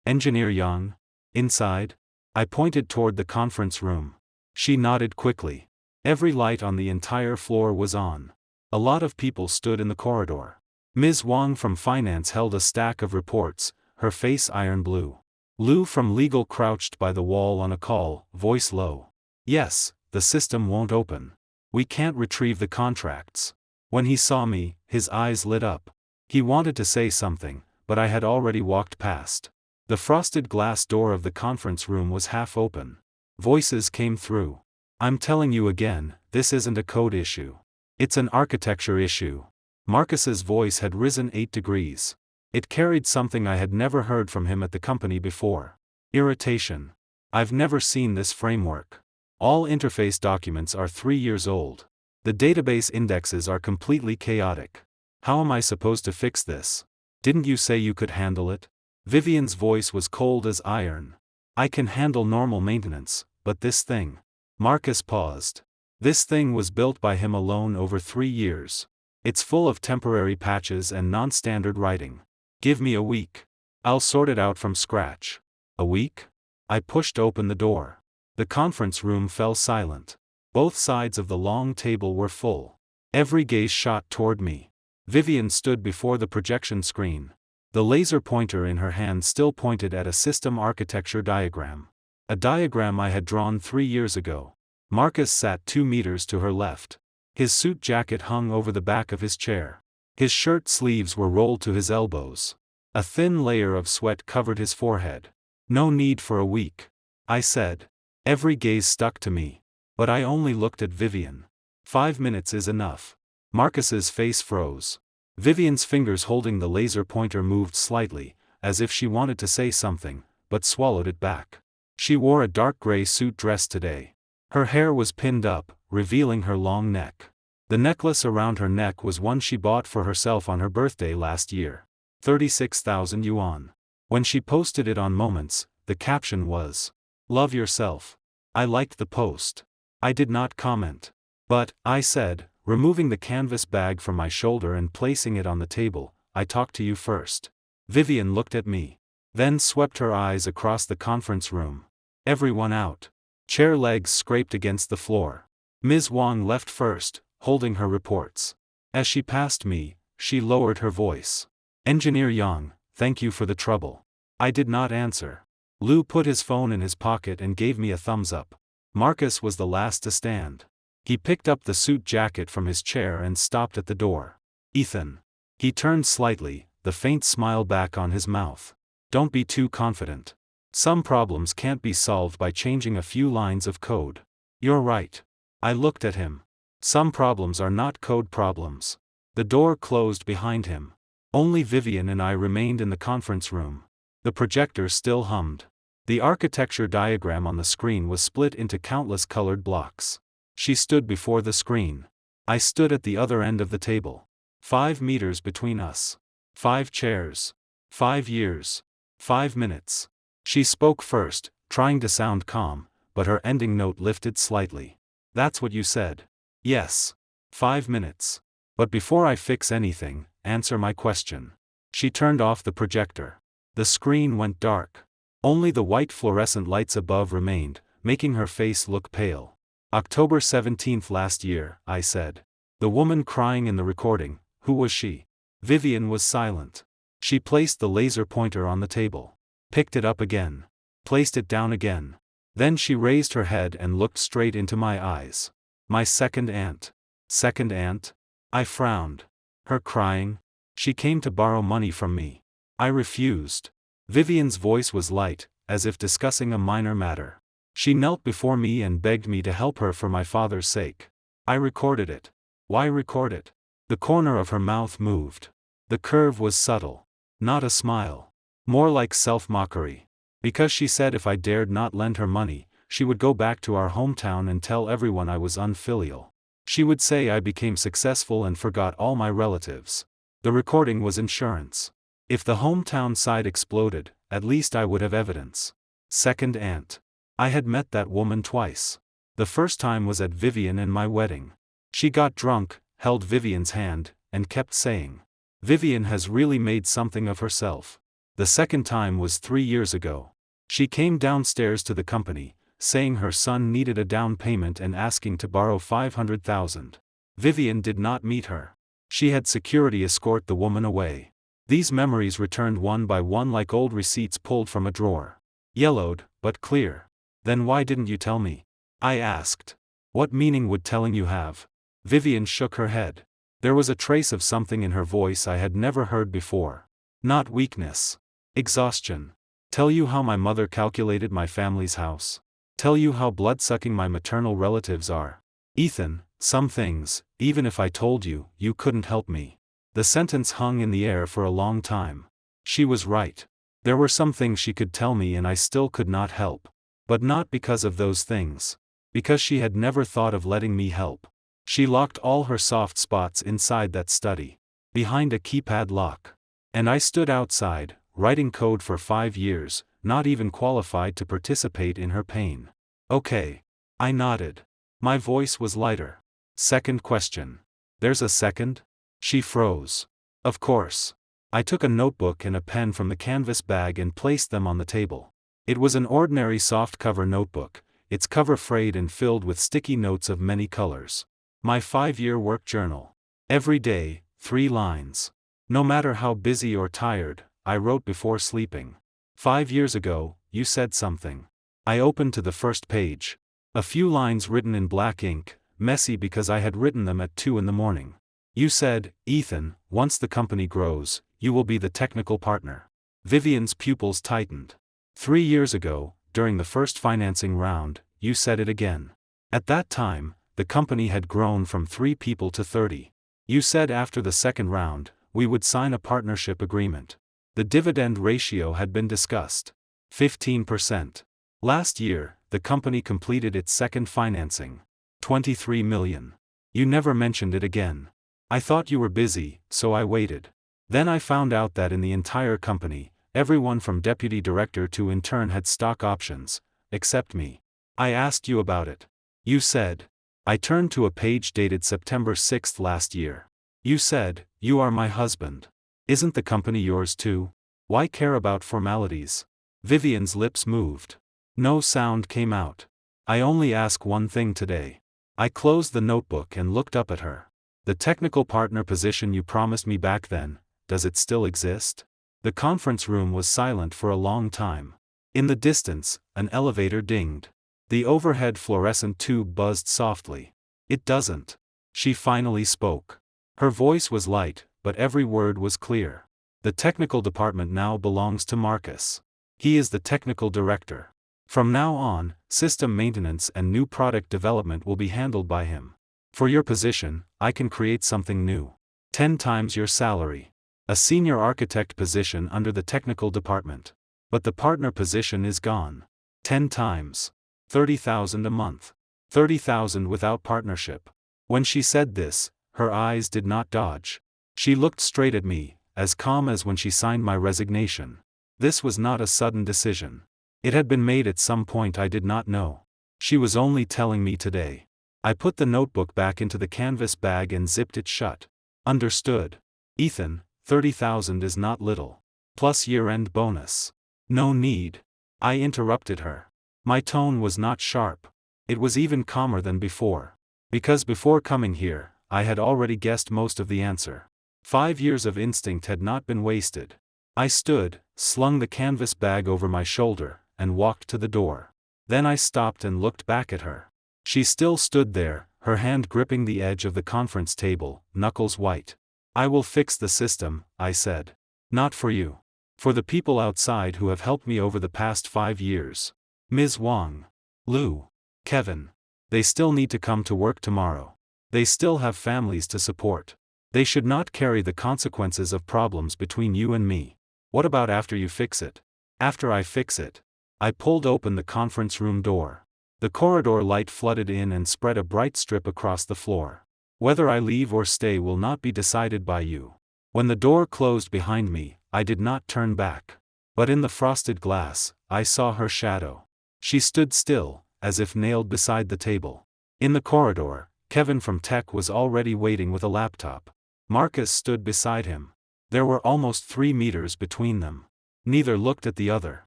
Engineer Yang? Inside? I pointed toward the conference room. She nodded quickly. Every light on the entire floor was on. A lot of people stood in the corridor. Ms. Wang from finance held a stack of reports, her face iron blue. Lu from legal crouched by the wall on a call, voice low. Yes, the system won't open. We can't retrieve the contracts. When he saw me, his eyes lit up. He wanted to say something, but I had already walked past. The frosted glass door of the conference room was half open. Voices came through. I'm telling you again, this isn't a code issue. It's an architecture issue. Marcus's voice had risen 8 degrees. It carried something I had never heard from him at the company before. Irritation. I've never seen this framework. All interface documents are 3 years old. The database indexes are completely chaotic. How am I supposed to fix this? Didn't you say you could handle it? Vivian's voice was cold as iron. I can handle normal maintenance, but this thing. Marcus paused. This thing was built by him alone over 3 years. It's full of temporary patches and non-standard writing. Give me a week. I'll sort it out from scratch. A week? I pushed open the door. The conference room fell silent. Both sides of the long table were full. Every gaze shot toward me. Vivian stood before the projection screen. The laser pointer in her hand still pointed at a system architecture diagram. A diagram I had drawn 3 years ago. Marcus sat 2 meters to her left. His suit jacket hung over the back of his chair. His shirt sleeves were rolled to his elbows. A thin layer of sweat covered his forehead. No need for a week, I said. Every gaze stuck to me. But I only looked at Vivian. 5 minutes is enough. Marcus's face froze. Vivian's fingers holding the laser pointer moved slightly, as if she wanted to say something, but swallowed it back. She wore a dark gray suit dress today. Her hair was pinned up, revealing her long neck. The necklace around her neck was one she bought for herself on her birthday last year. 36,000 yuan. When she posted it on Moments, the caption was, "Love yourself." I liked the post. I did not comment. But, I said, removing the canvas bag from my shoulder and placing it on the table, I talk to you first. Vivian looked at me. Then swept her eyes across the conference room. Everyone out. Chair legs scraped against the floor. Ms. Wang left first, holding her reports. As she passed me, she lowered her voice. Engineer Yang, thank you for the trouble. I did not answer. Lu put his phone in his pocket and gave me a thumbs up. Marcus was the last to stand. He picked up the suit jacket from his chair and stopped at the door. Ethan. He turned slightly, the faint smile back on his mouth. Don't be too confident. Some problems can't be solved by changing a few lines of code. You're right. I looked at him. Some problems are not code problems. The door closed behind him. Only Vivian and I remained in the conference room. The projector still hummed. The architecture diagram on the screen was split into countless colored blocks. She stood before the screen. I stood at the other end of the table. 5 meters between us. 5 chairs. 5 years. 5 minutes. She spoke first, trying to sound calm, but her ending note lifted slightly. That's what you said. Yes. 5 minutes. But before I fix anything, answer my question. She turned off the projector. The screen went dark. Only the white fluorescent lights above remained, making her face look pale. October 17th last year, I said. The woman crying in the recording, who was she? Vivian was silent. She placed the laser pointer on the table. Picked it up again. Placed it down again. Then she raised her head and looked straight into my eyes. My second aunt. Second aunt? I frowned. Her crying? She came to borrow money from me. I refused. Vivian's voice was light, as if discussing a minor matter. She knelt before me and begged me to help her for my father's sake. I recorded it. Why record it? The corner of her mouth moved. The curve was subtle. Not a smile. More like self-mockery. Because she said if I dared not lend her money, she would go back to our hometown and tell everyone I was unfilial. She would say I became successful and forgot all my relatives. The recording was insurance. If the hometown side exploded, at least I would have evidence. Second aunt. I had met that woman twice. The first time was at Vivian and my wedding. She got drunk, held Vivian's hand, and kept saying, "Vivian has really made something of herself." The second time was 3 years ago. She came downstairs to the company, saying her son needed a down payment and asking to borrow 500,000. Vivian did not meet her. She had security escort the woman away. These memories returned one by one like old receipts pulled from a drawer. Yellowed, but clear. "Then why didn't you tell me?" I asked. "What meaning would telling you have?" Vivian shook her head. There was a trace of something in her voice I had never heard before. Not weakness. Exhaustion. "Tell you how my mother calculated my family's house? Tell you how blood-sucking my maternal relatives are? Ethan, some things, even if I told you, you couldn't help me." The sentence hung in the air for a long time. She was right. There were some things she could tell me and I still could not help. But not because of those things. Because she had never thought of letting me help. She locked all her soft spots inside that study. Behind a keypad lock. And I stood outside, writing code for 5 years, not even qualified to participate in her pain. "Okay." I nodded. My voice was lighter. "Second question." "There's a second?" She froze. "Of course." I took a notebook and a pen from the canvas bag and placed them on the table. It was an ordinary softcover notebook, its cover frayed and filled with sticky notes of many colors. My 5-year work journal. Every day, 3 lines. No matter how busy or tired, I wrote before sleeping. 5 years ago, you said something. I opened to the first page. A few lines written in black ink, messy because I had written them at 2 in the morning. You said, "Ethan, once the company grows, you will be the technical partner." Vivian's pupils tightened. 3 years ago, during the first financing round, you said it again. At that time, the company had grown from 3 people to 30. You said after the second round, we would sign a partnership agreement. The dividend ratio had been discussed. 15%. Last year, the company completed its second financing. 23 million. You never mentioned it again. I thought you were busy, so I waited. Then I found out that in the entire company, everyone from deputy director to intern had stock options, except me. I asked you about it. You said. I turned to a page dated September 6 last year. You said, "You are my husband. Isn't the company yours too? Why care about formalities?" Vivian's lips moved. No sound came out. "I only ask one thing today." I closed the notebook and looked up at her. "The technical partner position you promised me back then, does it still exist?" The conference room was silent for a long time. In the distance, an elevator dinged. The overhead fluorescent tube buzzed softly. "It doesn't." She finally spoke. Her voice was light, but every word was clear. "The technical department now belongs to Marcus. He is the technical director. From now on, system maintenance and new product development will be handled by him. For your position, I can create something new. 10 times your salary. A senior architect position under the technical department. But the partner position is gone. 10 times. 30,000 a month. 30,000 without partnership." When she said this, her eyes did not dodge. She looked straight at me, as calm as when she signed my resignation. This was not a sudden decision. It had been made at some point I did not know. She was only telling me today. I put the notebook back into the canvas bag and zipped it shut. "Understood. Ethan, 30,000 is not little. Plus year-end bonus." "No need." I interrupted her. My tone was not sharp. It was even calmer than before. Because before coming here, I had already guessed most of the answer. 5 years of instinct had not been wasted. I stood, slung the canvas bag over my shoulder, and walked to the door. Then I stopped and looked back at her. She still stood there, her hand gripping the edge of the conference table, knuckles white. "I will fix the system," I said. "Not for you. For the people outside who have helped me over the past 5 years. Ms. Wang. Lou. Kevin. They still need to come to work tomorrow. They still have families to support. They should not carry the consequences of problems between you and me. What about after you fix it?" "After I fix it." I pulled open the conference room door. The corridor light flooded in and spread a bright strip across the floor. "Whether I leave or stay will not be decided by you." When the door closed behind me, I did not turn back. But in the frosted glass, I saw her shadow. She stood still, as if nailed beside the table. In the corridor, Kevin from tech was already waiting with a laptop. Marcus stood beside him. There were almost 3 meters between them. Neither looked at the other.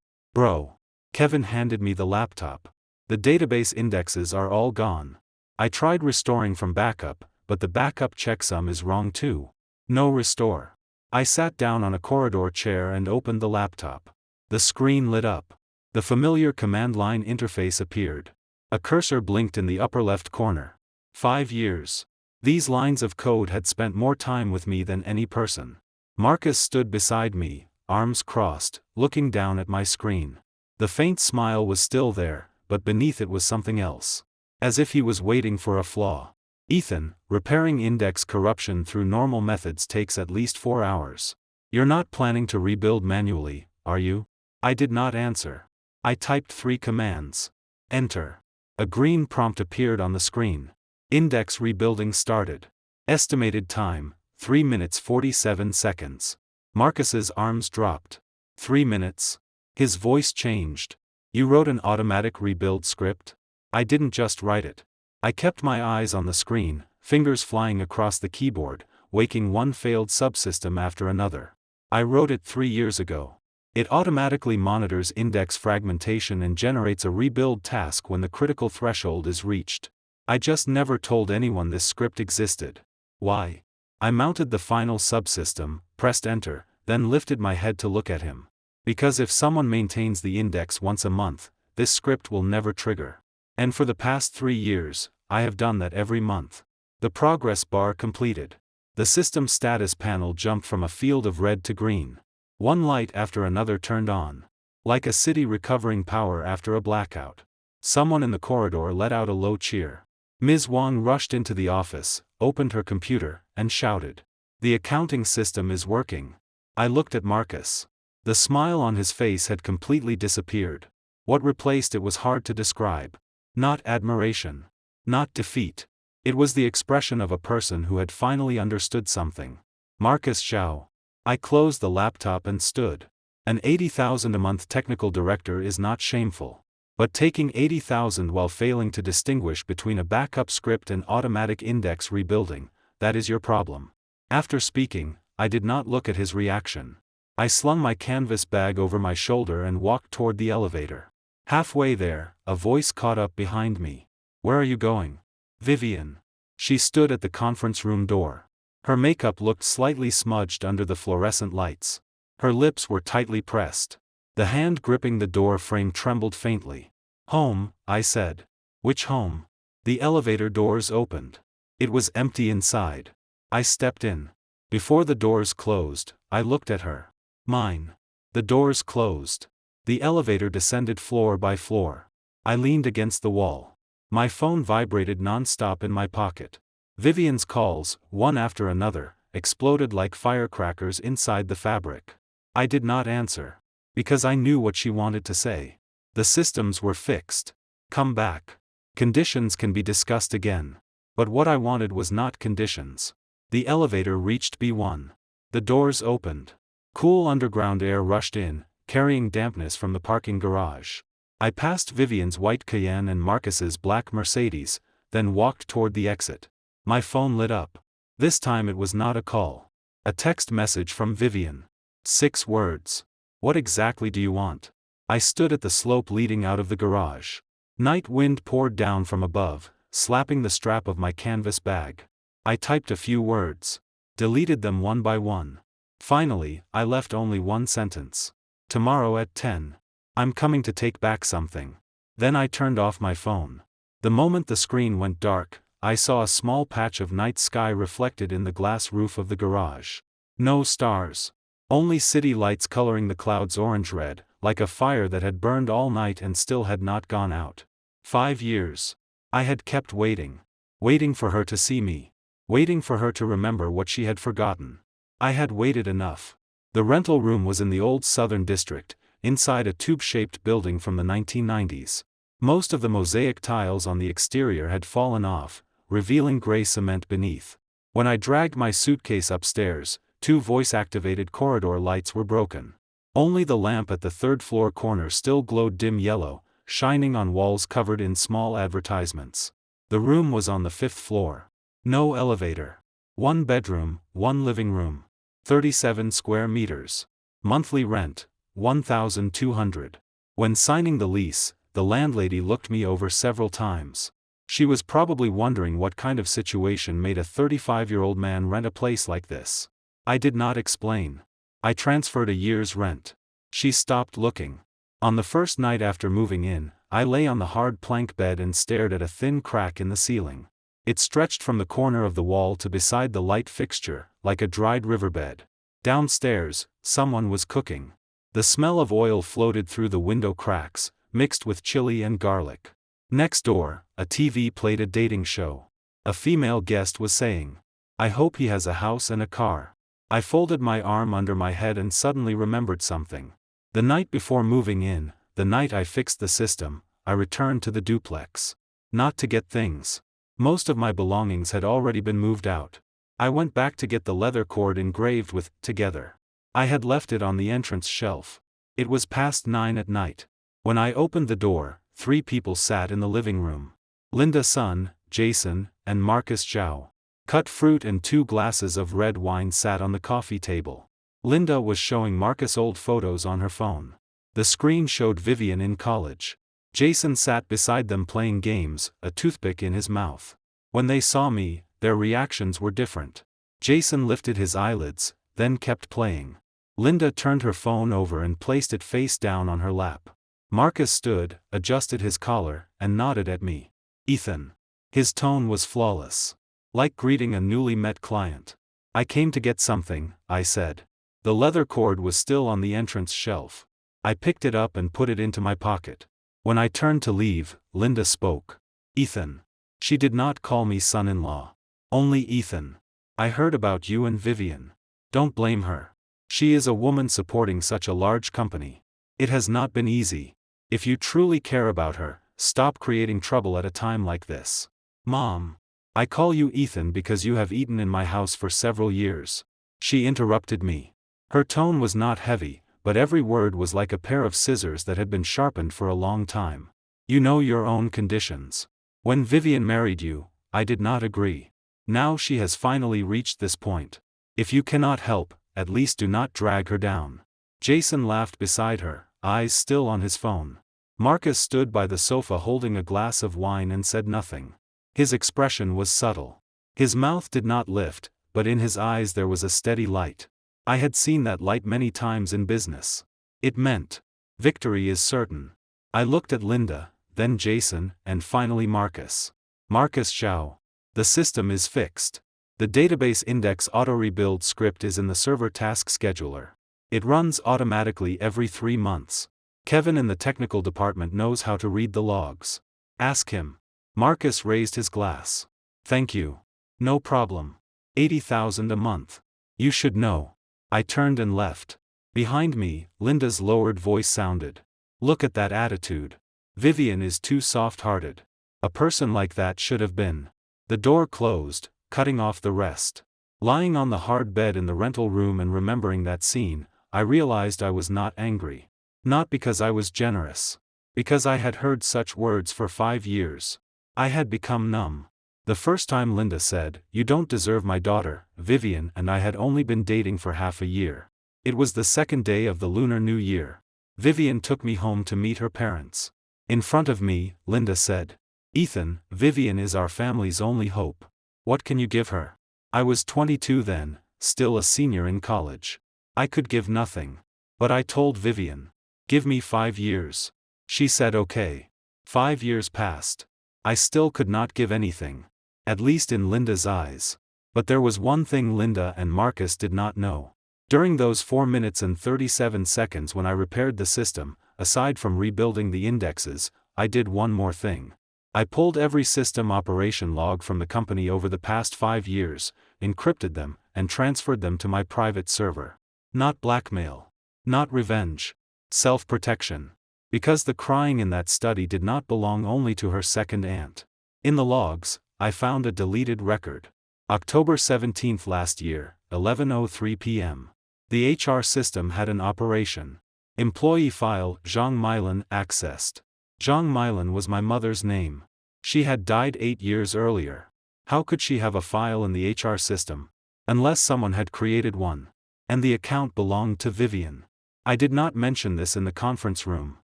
Bro. Kevin handed me the laptop. The database indexes are all gone. I tried restoring from backup, but the backup checksum is wrong too. No restore. I sat down on a corridor chair and opened the laptop. The screen lit up. The familiar command line interface appeared. A cursor blinked in the upper left corner. 5 years. These lines of code had spent more time with me than any person. Marcus stood beside me, arms crossed, looking down at my screen. The faint smile was still there, but beneath it was something else. As if he was waiting for a flaw. Ethan, repairing index corruption through normal methods takes at least 4 hours. You're not planning to rebuild manually, are you? I did not answer. I typed 3 commands. Enter. A green prompt appeared on the screen. Index rebuilding started. Estimated time, 3 minutes 47 seconds. Marcus's arms dropped. 3 minutes. His voice changed. You wrote an automatic rebuild script? I didn't just write it. I kept my eyes on the screen, fingers flying across the keyboard, waking one failed subsystem after another. I wrote it 3 years ago. It automatically monitors index fragmentation and generates a rebuild task when the critical threshold is reached. I just never told anyone this script existed. Why? I mounted the final subsystem, pressed enter, then lifted my head to look at him. Because if someone maintains the index once a month, this script will never trigger. And for the past 3 years, I have done that every month. The progress bar completed. The system status panel jumped from a field of red to green. One light after another turned on. Like a city recovering power after a blackout. Someone in the corridor let out a low cheer. Ms. Wang rushed into the office, opened her computer, and shouted. The accounting system is working. I looked at Marcus. The smile on his face had completely disappeared. What replaced it was hard to describe. Not admiration. Not defeat. It was the expression of a person who had finally understood something. Marcus Zhao. I closed the laptop and stood. An 80,000 a month technical director is not shameful. But taking 80,000 while failing to distinguish between a backup script and automatic index rebuilding, that is your problem. After speaking, I did not look at his reaction. I slung my canvas bag over my shoulder and walked toward the elevator. Halfway there, a voice caught up behind me. Where are you going? Vivian. She stood at the conference room door. Her makeup looked slightly smudged under the fluorescent lights. Her lips were tightly pressed. The hand gripping the door frame trembled faintly. Home, I said. Which home? The elevator doors opened. It was empty inside. I stepped in. Before the doors closed, I looked at her. Mine. The doors closed. The elevator descended floor by floor. I leaned against the wall. My phone vibrated non-stop in my pocket. Vivian's calls, one after another, exploded like firecrackers inside the fabric. I did not answer. Because I knew what she wanted to say. The systems were fixed. Come back. Conditions can be discussed again. But what I wanted was not conditions. The elevator reached B1. The doors opened. Cool underground air rushed in, carrying dampness from the parking garage. I passed Vivian's white Cayenne and Marcus's black Mercedes, then walked toward the exit. My phone lit up. This time it was not a call. A text message from Vivian. 6 words. What exactly do you want? I stood at the slope leading out of the garage. Night wind poured down from above, slapping the strap of my canvas bag. I typed a few words. Deleted them one by one. Finally, I left only one sentence. Tomorrow at 10. I'm coming to take back something. Then I turned off my phone. The moment the screen went dark, I saw a small patch of night sky reflected in the glass roof of the garage. No stars. Only city lights coloring the clouds orange-red, like a fire that had burned all night and still had not gone out. 5 years. I had kept waiting. Waiting for her to see me. Waiting for her to remember what she had forgotten. I had waited enough. The rental room was in the old Southern District, inside a tube-shaped building from the 1990s. Most of the mosaic tiles on the exterior had fallen off, revealing gray cement beneath. When I dragged my suitcase upstairs, 2 voice-activated corridor lights were broken. Only the lamp at the third-floor corner still glowed dim yellow, shining on walls covered in small advertisements. The room was on the 5th floor. No elevator. 1 bedroom, 1 living room. 37 square meters. Monthly rent, $1,200. When signing the lease, the landlady looked me over several times. She was probably wondering what kind of situation made a 35-year-old man rent a place like this. I did not explain. I transferred a year's rent. She stopped looking. On the first night after moving in, I lay on the hard plank bed and stared at a thin crack in the ceiling. It stretched from the corner of the wall to beside the light fixture, like a dried riverbed. Downstairs, someone was cooking. The smell of oil floated through the window cracks, mixed with chili and garlic. Next door, a TV played a dating show. A female guest was saying, "I hope he has a house and a car." I folded my arm under my head and suddenly remembered something. The night before moving in, the night I fixed the system, I returned to the duplex. Not to get things. Most of my belongings had already been moved out. I went back to get the leather cord engraved with "Together." I had left it on the entrance shelf. It was past 9 at night. When I opened the door, 3 people sat in the living room. Linda's son, Jason, and Marcus Zhao. Cut fruit and 2 glasses of red wine sat on the coffee table. Linda was showing Marcus old photos on her phone. The screen showed Vivian in college. Jason sat beside them playing games, a toothpick in his mouth. When they saw me, their reactions were different. Jason lifted his eyelids, then kept playing. Linda turned her phone over and placed it face down on her lap. Marcus stood, adjusted his collar, and nodded at me. "Ethan." His tone was flawless. Like greeting a newly met client. "I came to get something," I said. The leather cord was still on the entrance shelf. I picked it up and put it into my pocket. When I turned to leave, Linda spoke. "Ethan." She did not call me son-in-law. Only Ethan. "I heard about you and Vivian. Don't blame her. She is a woman supporting such a large company. It has not been easy. If you truly care about her, stop creating trouble at a time like this." "Mom. I call you Ethan because you have eaten in my house for several years." She interrupted me. Her tone was not heavy, but every word was like a pair of scissors that had been sharpened for a long time. "You know your own conditions. When Vivian married you, I did not agree. Now she has finally reached this point. If you cannot help, at least do not drag her down." Jason laughed beside her, eyes still on his phone. Marcus stood by the sofa holding a glass of wine and said nothing. His expression was subtle. His mouth did not lift, but in his eyes there was a steady light. I had seen that light many times in business. It meant, victory is certain. I looked at Linda, then Jason, and finally Marcus. "Marcus Zhao. The system is fixed. The database index auto-rebuild script is in the server task scheduler. It runs automatically every 3 months. Kevin in the technical department knows how to read the logs. Ask him." Marcus raised his glass. "Thank you. No problem. 80,000 a month. You should know." I turned and left. Behind me, Linda's lowered voice sounded. "Look at that attitude. Vivian is too soft-hearted. A person like that should have been." The door closed, cutting off the rest. Lying on the hard bed in the rental room and remembering that scene, I realized I was not angry. Not because I was generous. Because I had heard such words for 5 years. I had become numb. The first time Linda said, "You don't deserve my daughter," Vivian and I had only been dating for half a year. It was the second day of the Lunar New Year. Vivian took me home to meet her parents. In front of me, Linda said, "Ethan, Vivian is our family's only hope. What can you give her?" I was 22 then, still a senior in college. I could give nothing. But I told Vivian, "Give me 5 years." She said okay. 5 years passed. I still could not give anything. At least in Linda's eyes. But there was one thing Linda and Marcus did not know. During those 4 minutes and 37 seconds when I repaired the system, aside from rebuilding the indexes, I did one more thing. I pulled every system operation log from the company over the past 5 years, encrypted them, and transferred them to my private server. Not blackmail. Not revenge. Self-protection. Because the crying in that study did not belong only to her second aunt. In the logs, I found a deleted record. October 17 last year, 11:03 p.m. The HR system had an operation. Employee file, Zhang Milan, accessed. Zhang Milan was my mother's name. She had died 8 years earlier. How could she have a file in the HR system? Unless someone had created one. And the account belonged to Vivian. I did not mention this in the conference room.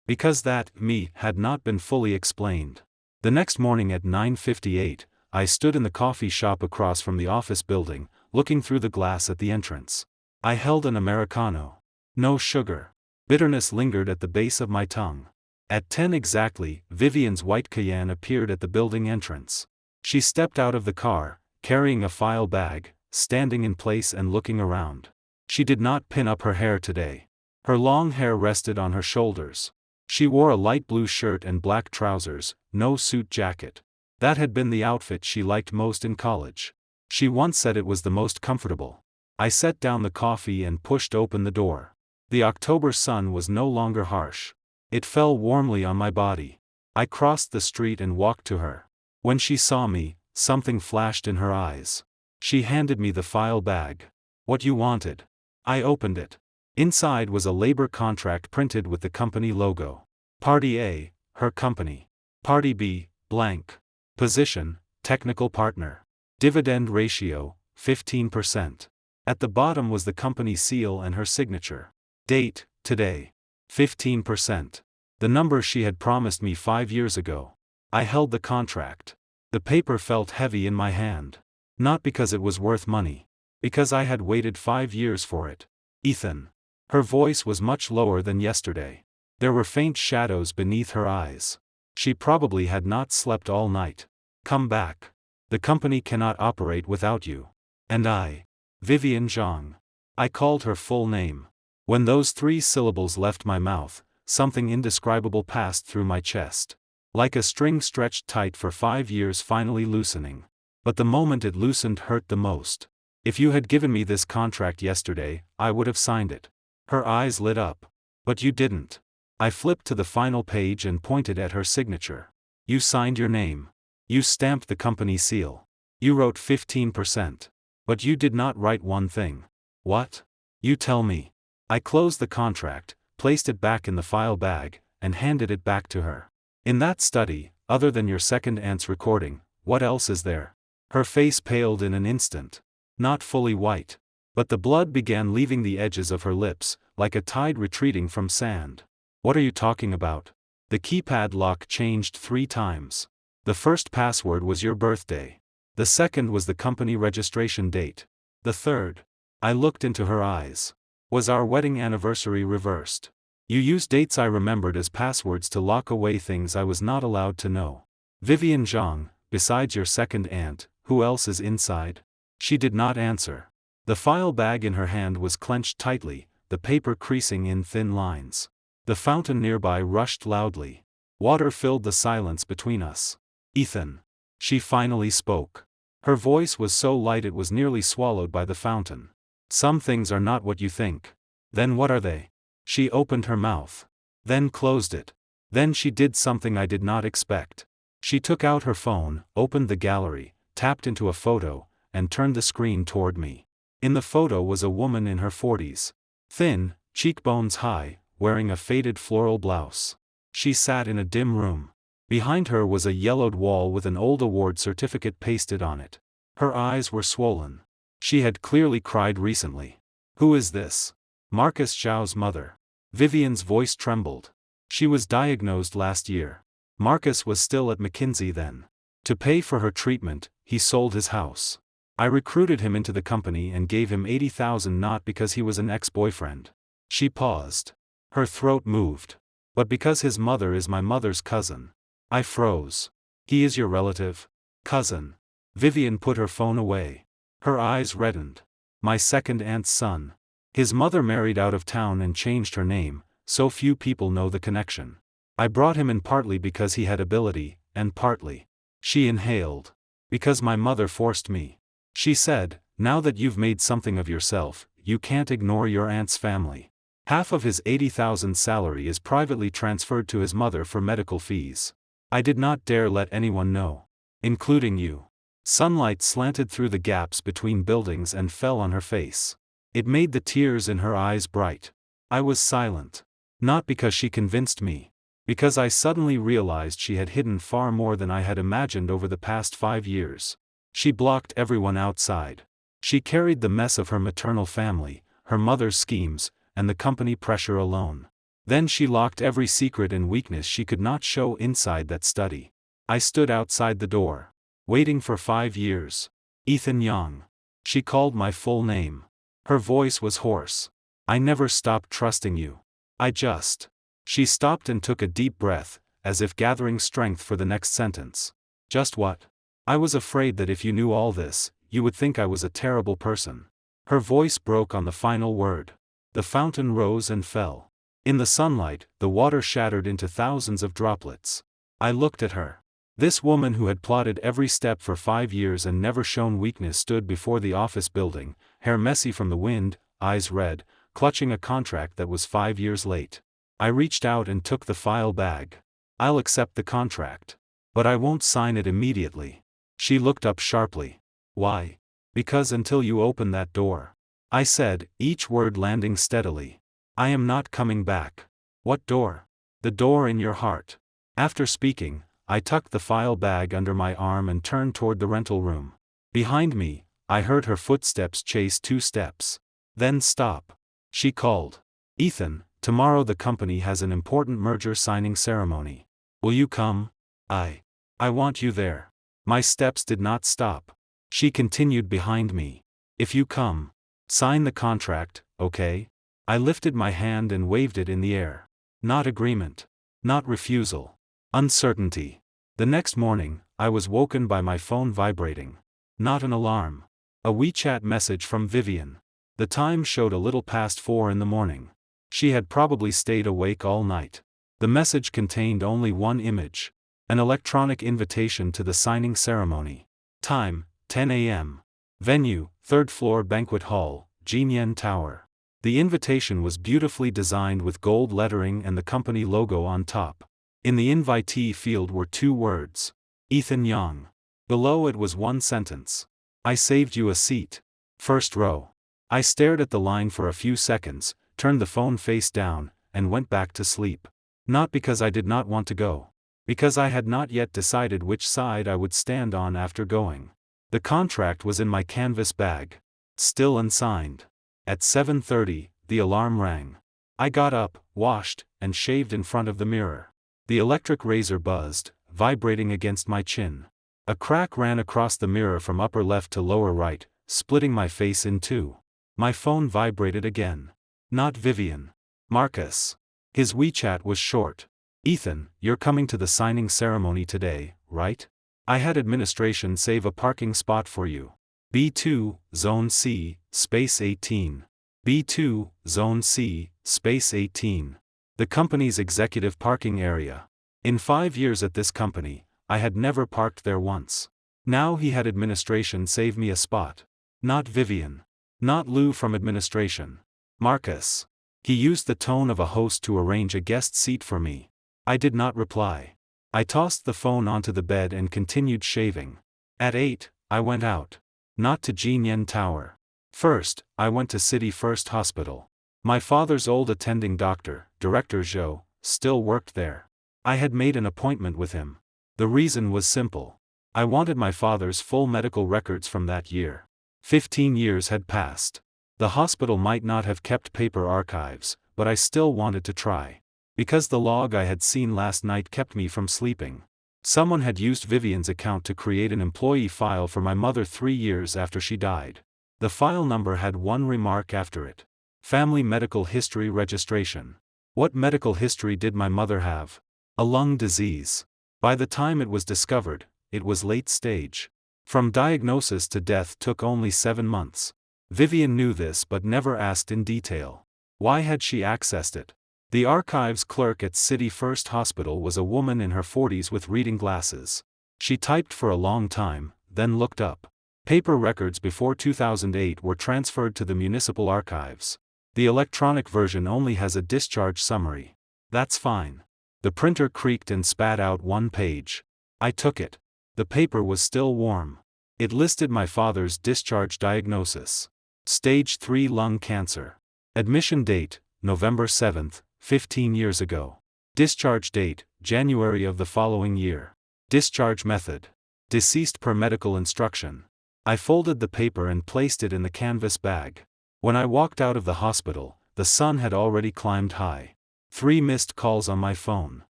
Because that, had not been fully explained. The next morning at 9:58, I stood in the coffee shop across from the office building, looking through the glass at the entrance. I held an Americano. No sugar. Bitterness lingered at the base of my tongue. At 10 exactly, Vivian's white Cayenne appeared at the building entrance. She stepped out of the car, carrying a file bag, standing in place and looking around. She did not pin up her hair today. Her long hair rested on her shoulders. She wore a light blue shirt and black trousers, no suit jacket. That had been the outfit she liked most in college. She once said it was the most comfortable. I set down the coffee and pushed open the door. The October sun was no longer harsh. It fell warmly on my body. I crossed the street and walked to her. When she saw me, something flashed in her eyes. She handed me the file bag. What you wanted? I opened it. Inside was a labor contract printed with the company logo. Party A, her company. Party B, blank. Position, technical partner. Dividend ratio, 15%. At the bottom was the company seal and her signature. Date, today. 15%. The number she had promised me 5 years ago. I held the contract. The paper felt heavy in my hand. Not because it was worth money. Because I had waited 5 years for it. Ethan. Her voice was much lower than yesterday. There were faint shadows beneath her eyes. She probably had not slept all night. Come back. The company cannot operate without you. And I. Vivian Zhang. I called her full name. When those 3 syllables left my mouth, something indescribable passed through my chest. Like a string stretched tight for 5 years finally loosening. But the moment it loosened hurt the most. If you had given me this contract yesterday, I would have signed it. Her eyes lit up. But you didn't. I flipped to the final page and pointed at her signature. You signed your name. You stamped the company seal. You wrote 15%. But you did not write one thing. What? You tell me. I closed the contract, placed it back in the file bag, and handed it back to her. In that study, other than your second aunt's recording, what else is there? Her face paled in an instant. Not fully white. But the blood began leaving the edges of her lips, like a tide retreating from sand. What are you talking about? The keypad lock changed 3 times. The first password was your birthday. The second was the company registration date. The third. I looked into her eyes. Was our wedding anniversary reversed? You used dates I remembered as passwords to lock away things I was not allowed to know. Vivian Zhang, besides your second aunt, who else is inside? She did not answer. The file bag in her hand was clenched tightly, the paper creasing in thin lines. The fountain nearby rushed loudly. Water filled the silence between us. Ethan. She finally spoke. Her voice was so light it was nearly swallowed by the fountain. Some things are not what you think. Then what are they? She opened her mouth. Then closed it. Then she did something I did not expect. She took out her phone, opened the gallery, tapped into a photo, and turned the screen toward me. In the photo was a woman in her 40s. Thin, cheekbones high, wearing a faded floral blouse. She sat in a dim room. Behind her was a yellowed wall with an old award certificate pasted on it. Her eyes were swollen. She had clearly cried recently. Who is this? Marcus Zhao's mother. Vivian's voice trembled. She was diagnosed last year. Marcus was still at McKinsey then. To pay for her treatment, he sold his house. I recruited him into the company and gave him 80,000 not because he was an ex-boyfriend. She paused. Her throat moved. But because his mother is my mother's cousin. I froze. He is your relative? Cousin. Vivian put her phone away. Her eyes reddened. My second aunt's son. His mother married out of town and changed her name, so few people know the connection. I brought him in partly because he had ability, and partly. She inhaled. Because my mother forced me. She said, now that you've made something of yourself, you can't ignore your aunt's family. Half of his 80,000 salary is privately transferred to his mother for medical fees. I did not dare let anyone know. Including you. Sunlight slanted through the gaps between buildings and fell on her face. It made the tears in her eyes bright. I was silent. Not because she convinced me. Because I suddenly realized she had hidden far more than I had imagined over the past 5 years. She blocked everyone outside. She carried the mess of her maternal family, her mother's schemes, and the company pressure alone. Then she locked every secret and weakness she could not show inside that study. I stood outside the door. Waiting for 5 years. Ethan Young. She called my full name. Her voice was hoarse. I never stopped trusting you. I just. She stopped and took a deep breath, as if gathering strength for the next sentence. Just what? I was afraid that if you knew all this, you would think I was a terrible person. Her voice broke on the final word. The fountain rose and fell. In the sunlight, the water shattered into thousands of droplets. I looked at her. This woman who had plotted every step for 5 years and never shown weakness stood before the office building, hair messy from the wind, eyes red, clutching a contract that was 5 years late. I reached out and took the file bag. I'll accept the contract. But I won't sign it immediately. She looked up sharply. Why? Because until you open that door. I said, each word landing steadily. I am not coming back. What door? The door in your heart. After speaking, I tucked the file bag under my arm and turned toward the rental room. Behind me, I heard her footsteps chase 2 steps. Then stop. She called. Ethan, tomorrow the company has an important merger signing ceremony. Will you come? I want you there. My steps did not stop. She continued behind me. If you come, sign the contract, okay? I lifted my hand and waved it in the air. Not agreement. Not refusal. Uncertainty. The next morning, I was woken by my phone vibrating. Not an alarm. A WeChat message from Vivian. The time showed a little past 4 in the morning. She had probably stayed awake all night. The message contained only one image. An electronic invitation to the signing ceremony. Time, 10 a.m. Venue, 3rd floor banquet hall, Jinyan Tower. The invitation was beautifully designed with gold lettering and the company logo on top. In the invitee field were 2 words. Ethan Young. Below it was 1 sentence. I saved you a seat. 1st row. I stared at the line for a few seconds, turned the phone face down, and went back to sleep. Not because I did not want to go. Because I had not yet decided which side I would stand on after going. The contract was in my canvas bag. Still unsigned. At 7:30, the alarm rang. I got up, washed, and shaved in front of the mirror. The electric razor buzzed, vibrating against my chin. A crack ran across the mirror from upper left to lower right, splitting my face in 2. My phone vibrated again. Not Vivian. Marcus. His WeChat was short. Ethan, you're coming to the signing ceremony today, right? I had administration save a parking spot for you. B2, Zone C, Space 18. B2, Zone C, Space 18. The company's executive parking area. In 5 years at this company, I had never parked there once. Now he had administration save me a spot. Not Vivian. Not Lou from administration. Marcus. He used the tone of a host to arrange a guest seat for me. I did not reply. I tossed the phone onto the bed and continued shaving. At 8, I went out. Not to Jinyan Tower. First, I went to City First Hospital. My father's old attending doctor, Director Zhou, still worked there. I had made an appointment with him. The reason was simple. I wanted my father's full medical records from that year. 15 years had passed. The hospital might not have kept paper archives, but I still wanted to try. Because the log I had seen last night kept me from sleeping. Someone had used Vivian's account to create an employee file for my mother 3 years after she died. The file number had one remark after it. Family medical history registration. What medical history did my mother have? A lung disease. By the time it was discovered, it was late stage. From diagnosis to death took only 7 months. Vivian knew this but never asked in detail. Why had she accessed it? The archives clerk at City First Hospital was a woman in her 40s with reading glasses. She typed for a long time, then looked up. Paper records before 2008 were transferred to the municipal archives. The electronic version only has a discharge summary. That's fine. The printer creaked and spat out 1 page. I took it. The paper was still warm. It listed my father's discharge diagnosis. Stage 3 lung cancer. Admission date, November 7, 15 years ago. Discharge date, January of the following year. Discharge method. Deceased per medical instruction. I folded the paper and placed it in the canvas bag. When I walked out of the hospital, the sun had already climbed high. 3 missed calls on my phone.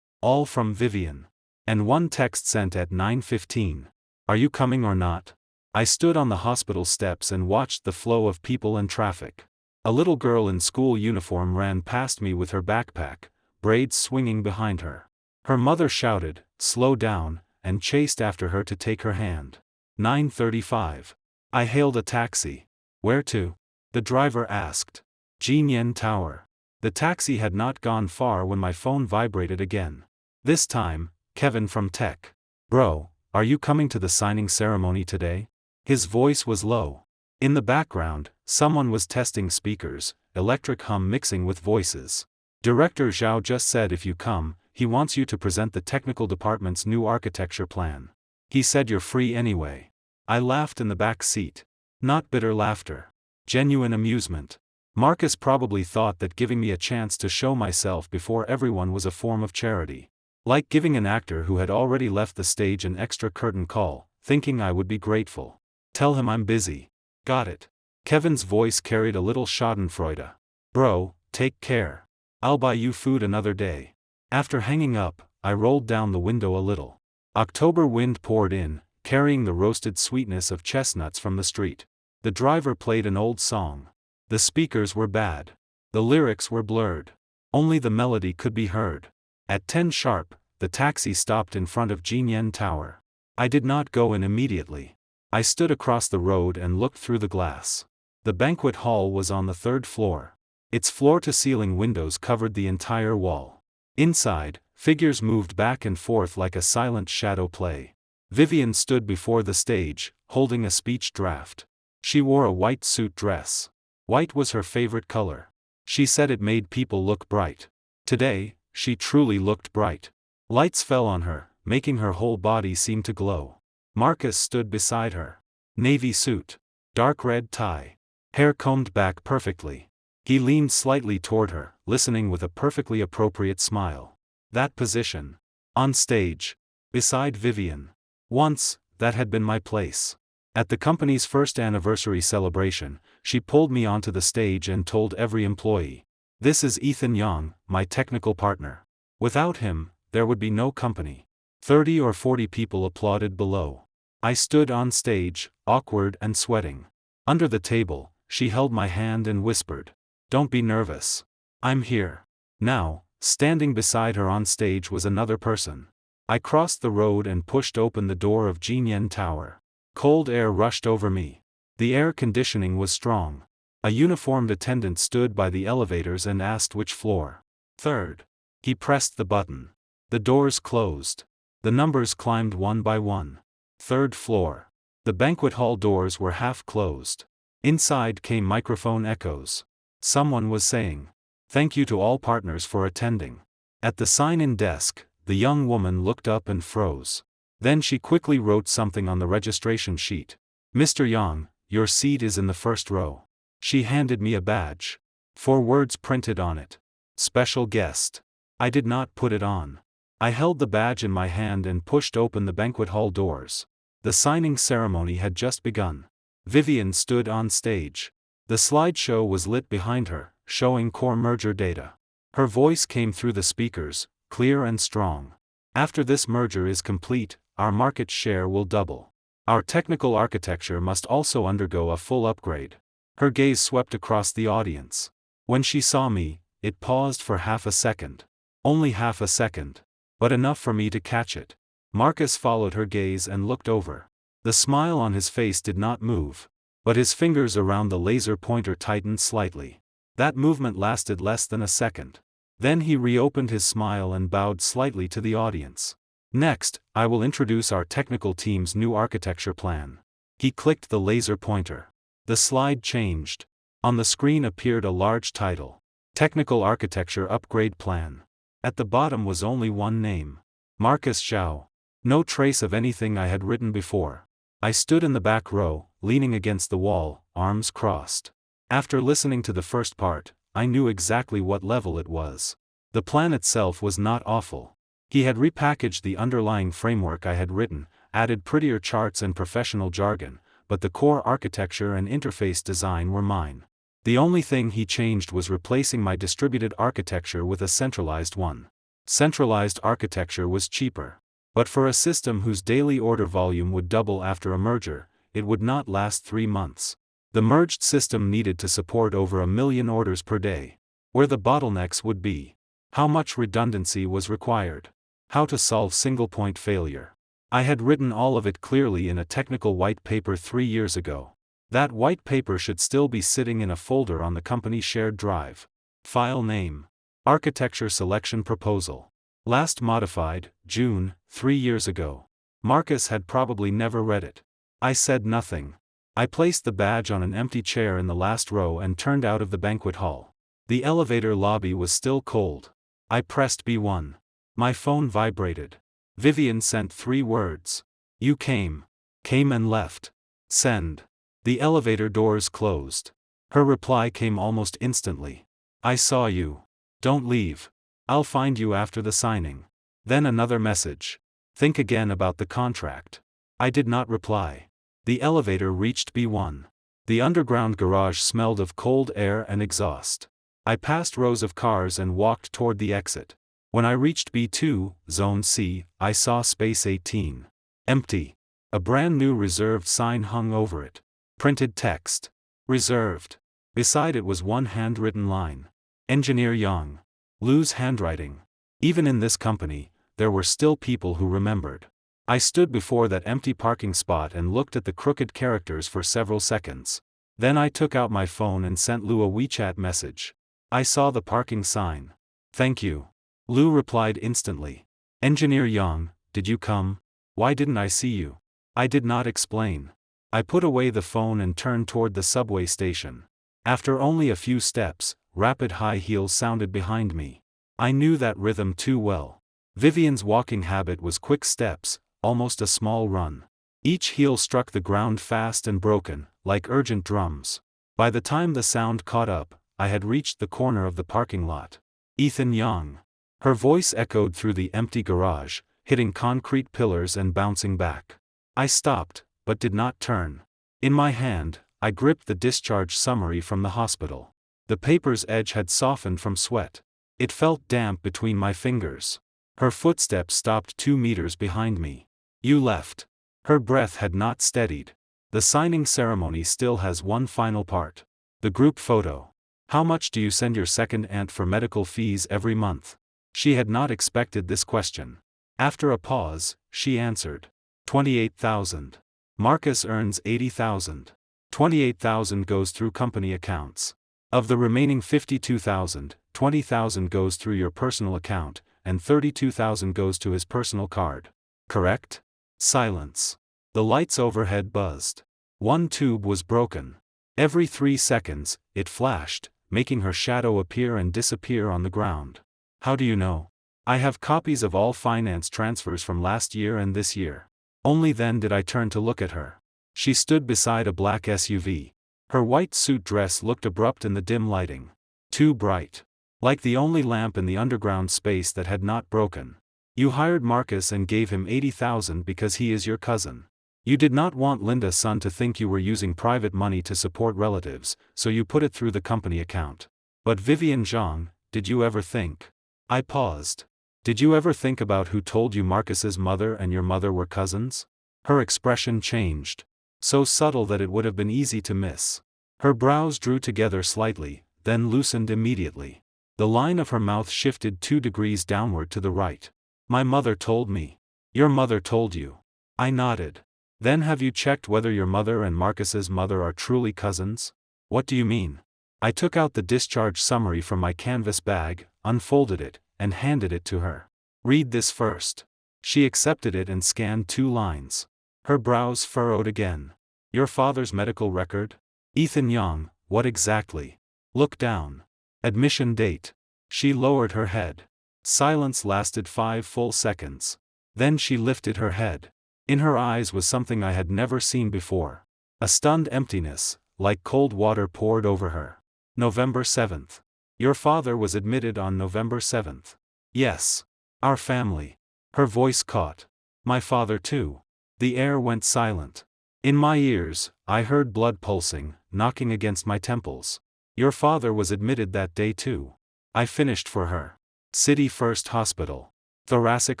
All from Vivian. And 1 text sent at 9:15. Are you coming or not? I stood on the hospital steps and watched the flow of people and traffic. A little girl in school uniform ran past me with her backpack, braids swinging behind her. Her mother shouted, "Slow down," and chased after her to take her hand. 9:35. I hailed a taxi. Where to? The driver asked. Jinyan Tower. The taxi had not gone far when my phone vibrated again. This time, Kevin from Tech. Bro, are you coming to the signing ceremony today? His voice was low. In the background, someone was testing speakers, electric hum mixing with voices. Director Zhao just said if you come, he wants you to present the technical department's new architecture plan. He said you're free anyway. I laughed in the back seat. Not bitter laughter. Genuine amusement. Marcus probably thought that giving me a chance to show myself before everyone was a form of charity. Like giving an actor who had already left the stage an extra curtain call, thinking I would be grateful. Tell him I'm busy. Got it. Kevin's voice carried a little schadenfreude. Bro, take care. I'll buy you food another day. After hanging up, I rolled down the window a little. October wind poured in, carrying the roasted sweetness of chestnuts from the street. The driver played an old song. The speakers were bad. The lyrics were blurred. Only the melody could be heard. At 10 sharp, the taxi stopped in front of Jinyan Tower. I did not go in immediately. I stood across the road and looked through the glass. The banquet hall was on the 3rd floor. Its floor-to-ceiling windows covered the entire wall. Inside, figures moved back and forth like a silent shadow play. Vivian stood before the stage, holding a speech draft. She wore a white suit dress. White was her favorite color. She said it made people look bright. Today, she truly looked bright. Lights fell on her, making her whole body seem to glow. Marcus stood beside her. Navy suit. Dark red tie. Hair combed back perfectly. He leaned slightly toward her, listening with a perfectly appropriate smile. That position. On stage. Beside Vivian. Once, that had been my place. At the company's first anniversary celebration, she pulled me onto the stage and told every employee. This is Ethan Young, my technical partner. Without him, there would be no company. 30 or 40 people applauded below. I stood on stage, awkward and sweating. Under the table, she held my hand and whispered, "Don't be nervous. I'm here." Now, standing beside her on stage was another person. I crossed the road and pushed open the door of Jinyan Tower. Cold air rushed over me. The air conditioning was strong. A uniformed attendant stood by the elevators and asked which floor. 3rd. He pressed the button. The doors closed. The numbers climbed one by one. 3rd floor. The banquet hall doors were half closed. Inside came microphone echoes. Someone was saying, "Thank you to all partners for attending." At the sign-in desk, the young woman looked up and froze. Then she quickly wrote something on the registration sheet. "Mr. Yang, your seat is in the 1st row." She handed me a badge. 4 words printed on it. Special guest. I did not put it on. I held the badge in my hand and pushed open the banquet hall doors. The signing ceremony had just begun. Vivian stood on stage. The slideshow was lit behind her, showing core merger data. Her voice came through the speakers, clear and strong. After this merger is complete, our market share will double. Our technical architecture must also undergo a full upgrade. Her gaze swept across the audience. When she saw me, it paused for half a second. Only half a second. But enough for me to catch it. Marcus followed her gaze and looked over. The smile on his face did not move. But his fingers around the laser pointer tightened slightly. That movement lasted less than a second. Then he reopened his smile and bowed slightly to the audience. "Next, I will introduce our technical team's new architecture plan." He clicked the laser pointer. The slide changed. On the screen appeared a large title. Technical Architecture Upgrade Plan. At the bottom was only one name. Marcus Zhao. No trace of anything I had written before. I stood in the back row, leaning against the wall, arms crossed. After listening to the first part, I knew exactly what level it was. The plan itself was not awful. He had repackaged the underlying framework I had written, added prettier charts and professional jargon, but the core architecture and interface design were mine. The only thing he changed was replacing my distributed architecture with a centralized one. Centralized architecture was cheaper. But for a system whose daily order volume would double after a merger, it would not last 3 months. The merged system needed to support over 1 million orders per day. Where the bottlenecks would be. How much redundancy was required. How to solve single-point failure. I had written all of it clearly in a technical white paper 3 years ago. That white paper should still be sitting in a folder on the company shared drive. File name. Architecture Selection Proposal. Last modified, June, 3 years ago. Marcus had probably never read it. I said nothing. I placed the badge on an empty chair in the last row and turned out of the banquet hall. The elevator lobby was still cold. I pressed B1. My phone vibrated. Vivian sent 3 words. You came. Came and left. Send. The elevator doors closed. Her reply came almost instantly. I saw you. Don't leave. I'll find you after the signing. Then another message. Think again about the contract. I did not reply. The elevator reached B1. The underground garage smelled of cold air and exhaust. I passed rows of cars and walked toward the exit. When I reached B2, Zone C, I saw Space 18. Empty. A brand new reserved sign hung over it. Printed text. Reserved. Beside it was one handwritten line. Engineer Young. Lou's handwriting. Even in this company, there were still people who remembered. I stood before that empty parking spot and looked at the crooked characters for several seconds. Then I took out my phone and sent Lou a WeChat message. I saw the parking sign. Thank you. Lou replied instantly. Engineer Young, did you come? Why didn't I see you? I did not explain. I put away the phone and turned toward the subway station. After only a few steps, rapid high heels sounded behind me. I knew that rhythm too well. Vivian's walking habit was quick steps, almost a small run. Each heel struck the ground fast and broken, like urgent drums. By the time the sound caught up, I had reached the corner of the parking lot. Ethan Young. Her voice echoed through the empty garage, hitting concrete pillars and bouncing back. I stopped, but did not turn. In my hand, I gripped the discharge summary from the hospital. The paper's edge had softened from sweat. It felt damp between my fingers. Her footsteps stopped 2 meters behind me. You left. Her breath had not steadied. The signing ceremony still has one final part. The group photo. How much do you send your second aunt for medical fees every month? She had not expected this question. After a pause, she answered. 28,000. Marcus earns 80,000. 28,000 goes through company accounts. Of the remaining 52,000, 20,000 goes through your personal account, and 32,000 goes to his personal card. Correct? Silence. The lights overhead buzzed. One tube was broken. Every 3 seconds, it flashed, making her shadow appear and disappear on the ground. How do you know? I have copies of all finance transfers from last year and this year. Only then did I turn to look at her. She stood beside a black SUV. Her white suit dress looked abrupt in the dim lighting. Too bright. Like the only lamp in the underground space that had not broken. You hired Marcus and gave him 80,000 because he is your cousin. You did not want Linda's son to think you were using private money to support relatives, so you put it through the company account. But Vivian Zhang, did you ever think? I paused. Did you ever think about who told you Marcus's mother and your mother were cousins? Her expression changed. So subtle that it would have been easy to miss. Her brows drew together slightly, then loosened immediately. The line of her mouth shifted 2 degrees downward to the right. My mother told me. Your mother told you. I nodded. Then have you checked whether your mother and Marcus's mother are truly cousins? What do you mean? I took out the discharge summary from my canvas bag, unfolded it, and handed it to her. Read this first. She accepted it and scanned 2 lines. Her brows furrowed again. Your father's medical record? Ethan Young, what exactly? Look down. Admission date. She lowered her head. Silence lasted 5 full seconds. Then she lifted her head. In her eyes was something I had never seen before. A stunned emptiness, like cold water poured over her. November 7th. Your father was admitted on November 7th. Yes. Our family. Her voice caught. My father too. The air went silent. In my ears, I heard blood pulsing, knocking against my temples. Your father was admitted that day too. I finished for her. City First Hospital. Thoracic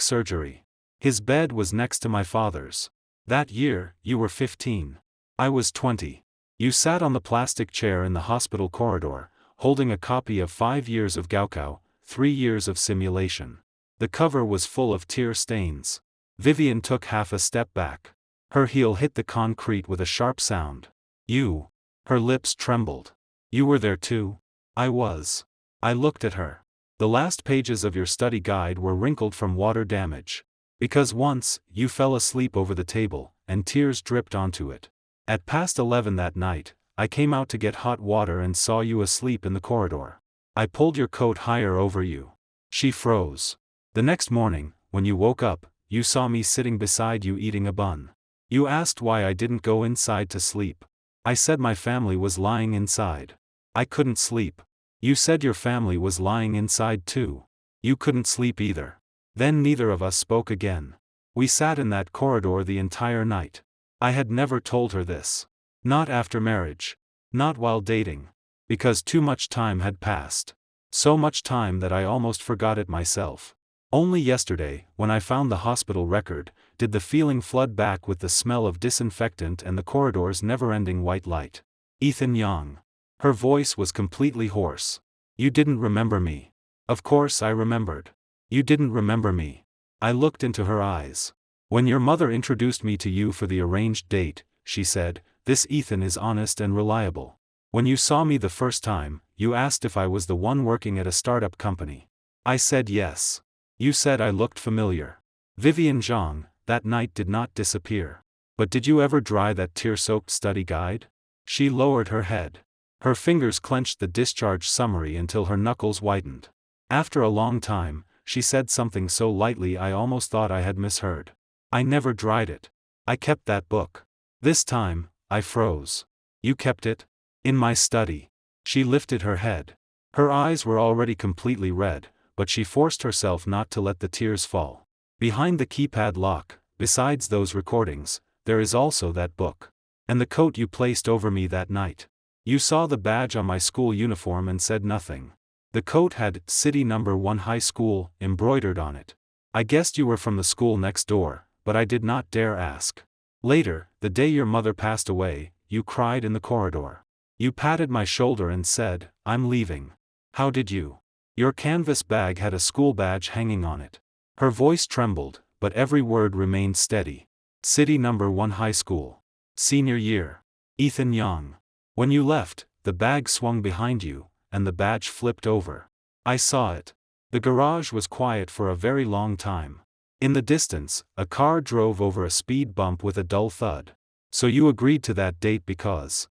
surgery. His bed was next to my father's. That year, you were 15. I was 20. You sat on the plastic chair in the hospital corridor, holding a copy of 5 Years of Gaokao, 3 Years of Simulation. The cover was full of tear stains. Vivian took half a step back. Her heel hit the concrete with a sharp sound. You. Her lips trembled. You were there too? I was. I looked at her. The last pages of your study guide were wrinkled from water damage. Because once, you fell asleep over the table, and tears dripped onto it. At past 11 that night, I came out to get hot water and saw you asleep in the corridor. I pulled your coat higher over you. She froze. The next morning, when you woke up, you saw me sitting beside you eating a bun. You asked why I didn't go inside to sleep. I said my family was lying inside. I couldn't sleep. You said your family was lying inside too. You couldn't sleep either. Then neither of us spoke again. We sat in that corridor the entire night. I had never told her this. Not after marriage. Not while dating. Because too much time had passed. So much time that I almost forgot it myself. Only yesterday, when I found the hospital record, did the feeling flood back with the smell of disinfectant and the corridor's never-ending white light. Ethan Young. Her voice was completely hoarse. You didn't remember me. Of course I remembered. You didn't remember me. I looked into her eyes. When your mother introduced me to you for the arranged date, she said, "This Ethan is honest and reliable." When you saw me the first time, you asked if I was the one working at a startup company. I said yes. You said I looked familiar. Vivian Zhang, that night did not disappear. But did you ever dry that tear-soaked study guide? She lowered her head. Her fingers clenched the discharge summary until her knuckles widened. After a long time, she said something so lightly I almost thought I had misheard. I never dried it. I kept that book. This time, I froze. You kept it? In my study. She lifted her head. Her eyes were already completely red, but she forced herself not to let the tears fall. Behind the keypad lock, besides those recordings, there is also that book. And the coat you placed over me that night. You saw the badge on my school uniform and said nothing. The coat had City No. 1 High School embroidered on it. I guessed you were from the school next door, but I did not dare ask. Later, the day your mother passed away, you cried in the corridor. You patted my shoulder and said, "I'm leaving." How did you? Your canvas bag had a school badge hanging on it. Her voice trembled, but every word remained steady. City No. 1 High School. Senior year. Ethan Young. When you left, the bag swung behind you, and the badge flipped over. I saw it. The garage was quiet for a very long time. In the distance, a car drove over a speed bump with a dull thud. So you agreed to that date because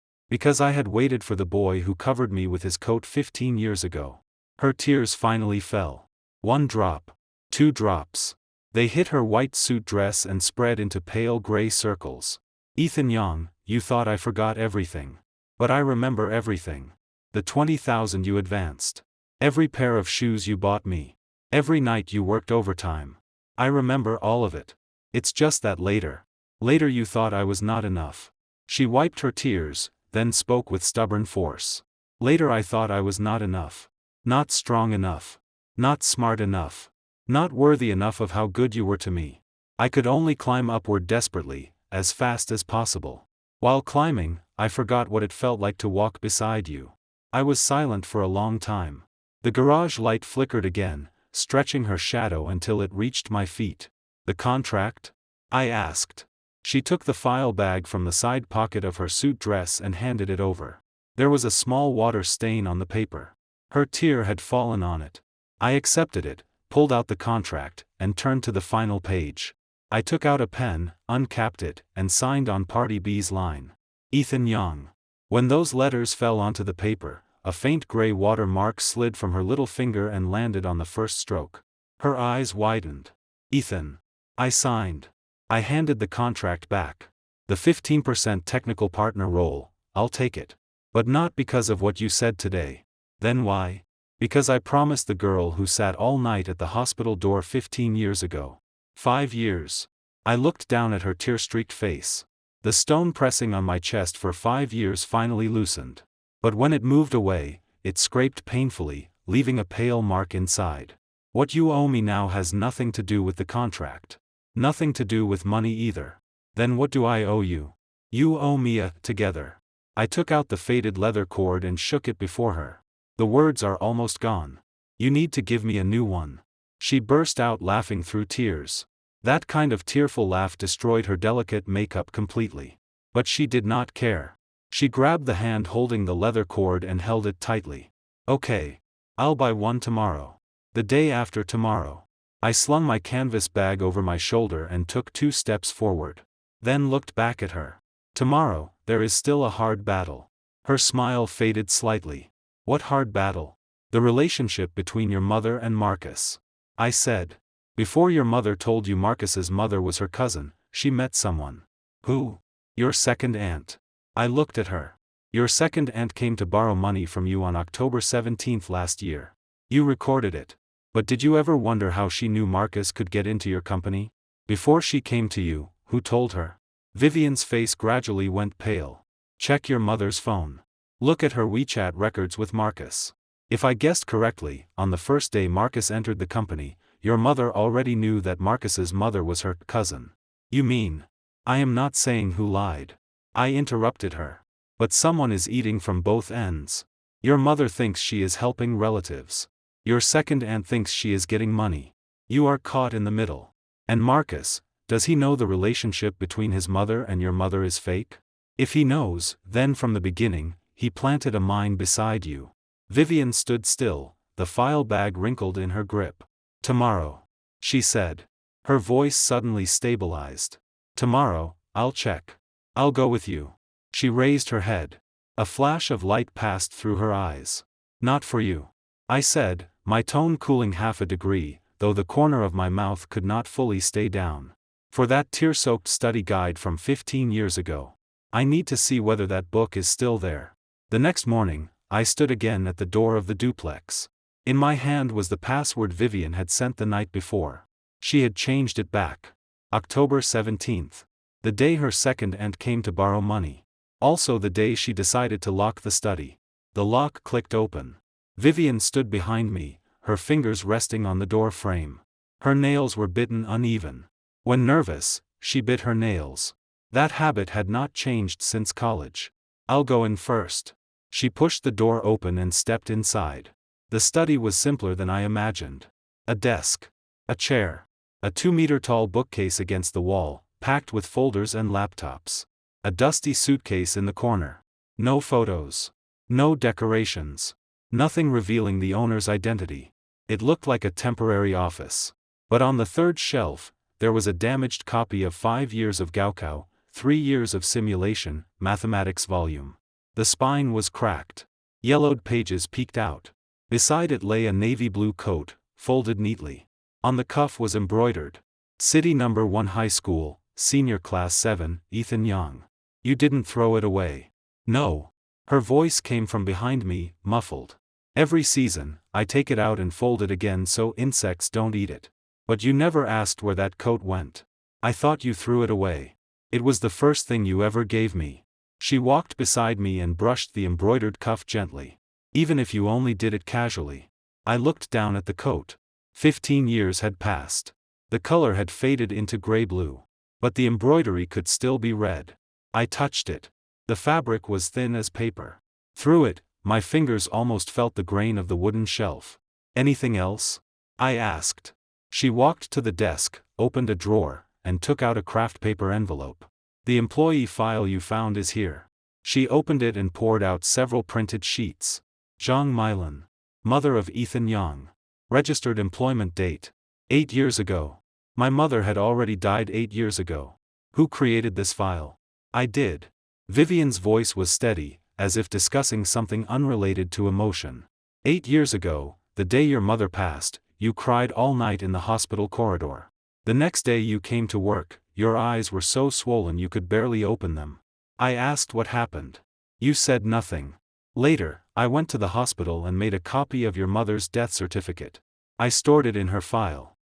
I had waited for the boy who covered me with his coat 15 years ago. Her tears finally fell. 1 drop. 2 drops. They hit her white suit dress and spread into pale gray circles. Ethan Young, you thought I forgot everything. But I remember everything. The 20,000 you advanced. Every pair of shoes you bought me. Every night you worked overtime. I remember all of it. It's just that later you thought I was not enough. She wiped her tears, then spoke with stubborn force. Later I thought I was not enough. Not strong enough. Not smart enough. Not worthy enough of how good you were to me. I could only climb upward desperately, as fast as possible. While climbing, I forgot what it felt like to walk beside you. I was silent for a long time. The garage light flickered again, stretching her shadow until it reached my feet. The contract? I asked. She took the file bag from the side pocket of her suit dress and handed it over. There was a small water stain on the paper. Her tear had fallen on it. I accepted it, pulled out the contract, and turned to the final page. I took out a pen, uncapped it, and signed on Party B's line. Ethan Young. When those letters fell onto the paper, a faint gray water mark slid from her little finger and landed on the first stroke. Her eyes widened. Ethan. I signed. I handed the contract back. The 15% technical partner role, I'll take it. But not because of what you said today. Then why? Because I promised the girl who sat all night at the hospital door 15 years ago. 5 years. I looked down at her tear-streaked face. The stone pressing on my chest for 5 years finally loosened. But when it moved away, it scraped painfully, leaving a pale mark inside. What you owe me now has nothing to do with the contract. Nothing to do with money either. Then what do I owe you? You owe me a together. I took out the faded leather cord and shook it before her. The words are almost gone. You need to give me a new one. She burst out laughing through tears. That kind of tearful laugh destroyed her delicate makeup completely. But she did not care. She grabbed the hand holding the leather cord and held it tightly. Okay. I'll buy one tomorrow. The day after tomorrow. I slung my canvas bag over my shoulder and took 2 steps forward. Then looked back at her. Tomorrow, there is still a hard battle. Her smile faded slightly. What hard battle? The relationship between your mother and Marcus. I said. Before your mother told you Marcus's mother was her cousin, she met someone. Who? Your second aunt. I looked at her. Your second aunt came to borrow money from you on October 17th last year. You recorded it. But did you ever wonder how she knew Marcus could get into your company? Before she came to you, who told her? Vivian's face gradually went pale. Check your mother's phone. Look at her WeChat records with Marcus. If I guessed correctly, on the first day Marcus entered the company, your mother already knew that Marcus's mother was her cousin. You mean? I am not saying who lied. I interrupted her. But someone is eating from both ends. Your mother thinks she is helping relatives. Your second aunt thinks she is getting money. You are caught in the middle. And Marcus, does he know the relationship between his mother and your mother is fake? If he knows, then from the beginning, he planted a mine beside you. Vivian stood still, the file bag wrinkled in her grip. Tomorrow. She said. Her voice suddenly stabilized. Tomorrow, I'll check. I'll go with you. She raised her head. A flash of light passed through her eyes. Not for you. I said, my tone cooling half a degree, though the corner of my mouth could not fully stay down. For that tear-soaked study guide from 15 years ago. I need to see whether that book is still there. The next morning, I stood again at the door of the duplex. In my hand was the password Vivian had sent the night before. She had changed it back. October 17th. The day her second aunt came to borrow money. Also the day she decided to lock the study. The lock clicked open. Vivian stood behind me, her fingers resting on the door frame. Her nails were bitten uneven. When nervous, she bit her nails. That habit had not changed since college. I'll go in first. She pushed the door open and stepped inside. The study was simpler than I imagined. A desk. A chair. A 2-meter-tall bookcase against the wall, packed with folders and laptops. A dusty suitcase in the corner. No photos. No decorations. Nothing revealing the owner's identity. It looked like a temporary office. But on the third shelf, there was a damaged copy of 5 years of Gaokao, 3 years of simulation, mathematics volume. The spine was cracked. Yellowed pages peeked out. Beside it lay a navy blue coat, folded neatly. On the cuff was embroidered. City number 1 High School, Senior Class 7, Ethan Young. You didn't throw it away. No. Her voice came from behind me, muffled. Every season, I take it out and fold it again so insects don't eat it. But you never asked where that coat went. I thought you threw it away. It was the first thing you ever gave me. She walked beside me and brushed the embroidered cuff gently. Even if you only did it casually. I looked down at the coat. 15 years had passed. The color had faded into gray-blue. But the embroidery could still be read. I touched it. The fabric was thin as paper. Through it, my fingers almost felt the grain of the wooden shelf. Anything else? I asked. She walked to the desk, opened a drawer, and took out a craft paper envelope. The employee file you found is here. She opened it and poured out several printed sheets. Zhang Milan. Mother of Ethan Young. Registered employment date. 8 years ago. My mother had already died 8 years ago. Who created this file? I did. Vivian's voice was steady, as if discussing something unrelated to emotion. 8 years ago, the day your mother passed, you cried all night in the hospital corridor. The next day you came to work, your eyes were so swollen you could barely open them. I asked what happened. You said nothing. Later, I went to the hospital and made a copy of your mother's death certificate. I stored it in her file.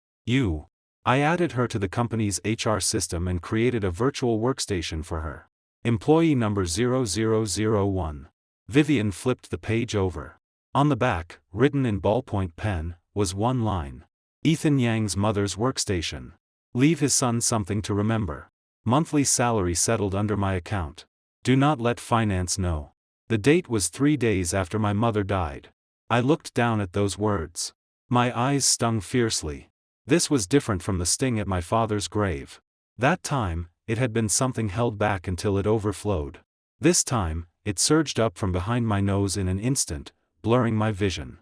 I added her to the company's HR system and created a virtual workstation for her. Employee number 0001. Vivian flipped the page over. On the back, written in ballpoint pen, was one line. Ethan Yang's mother's workstation. Leave his son something to remember. Monthly salary settled under my account. Do not let finance know. The date was 3 days after my mother died. I looked down at those words. My eyes stung fiercely. This was different from the sting at my father's grave. That time, it had been something held back until it overflowed. This time, it surged up from behind my nose in an instant, blurring my vision.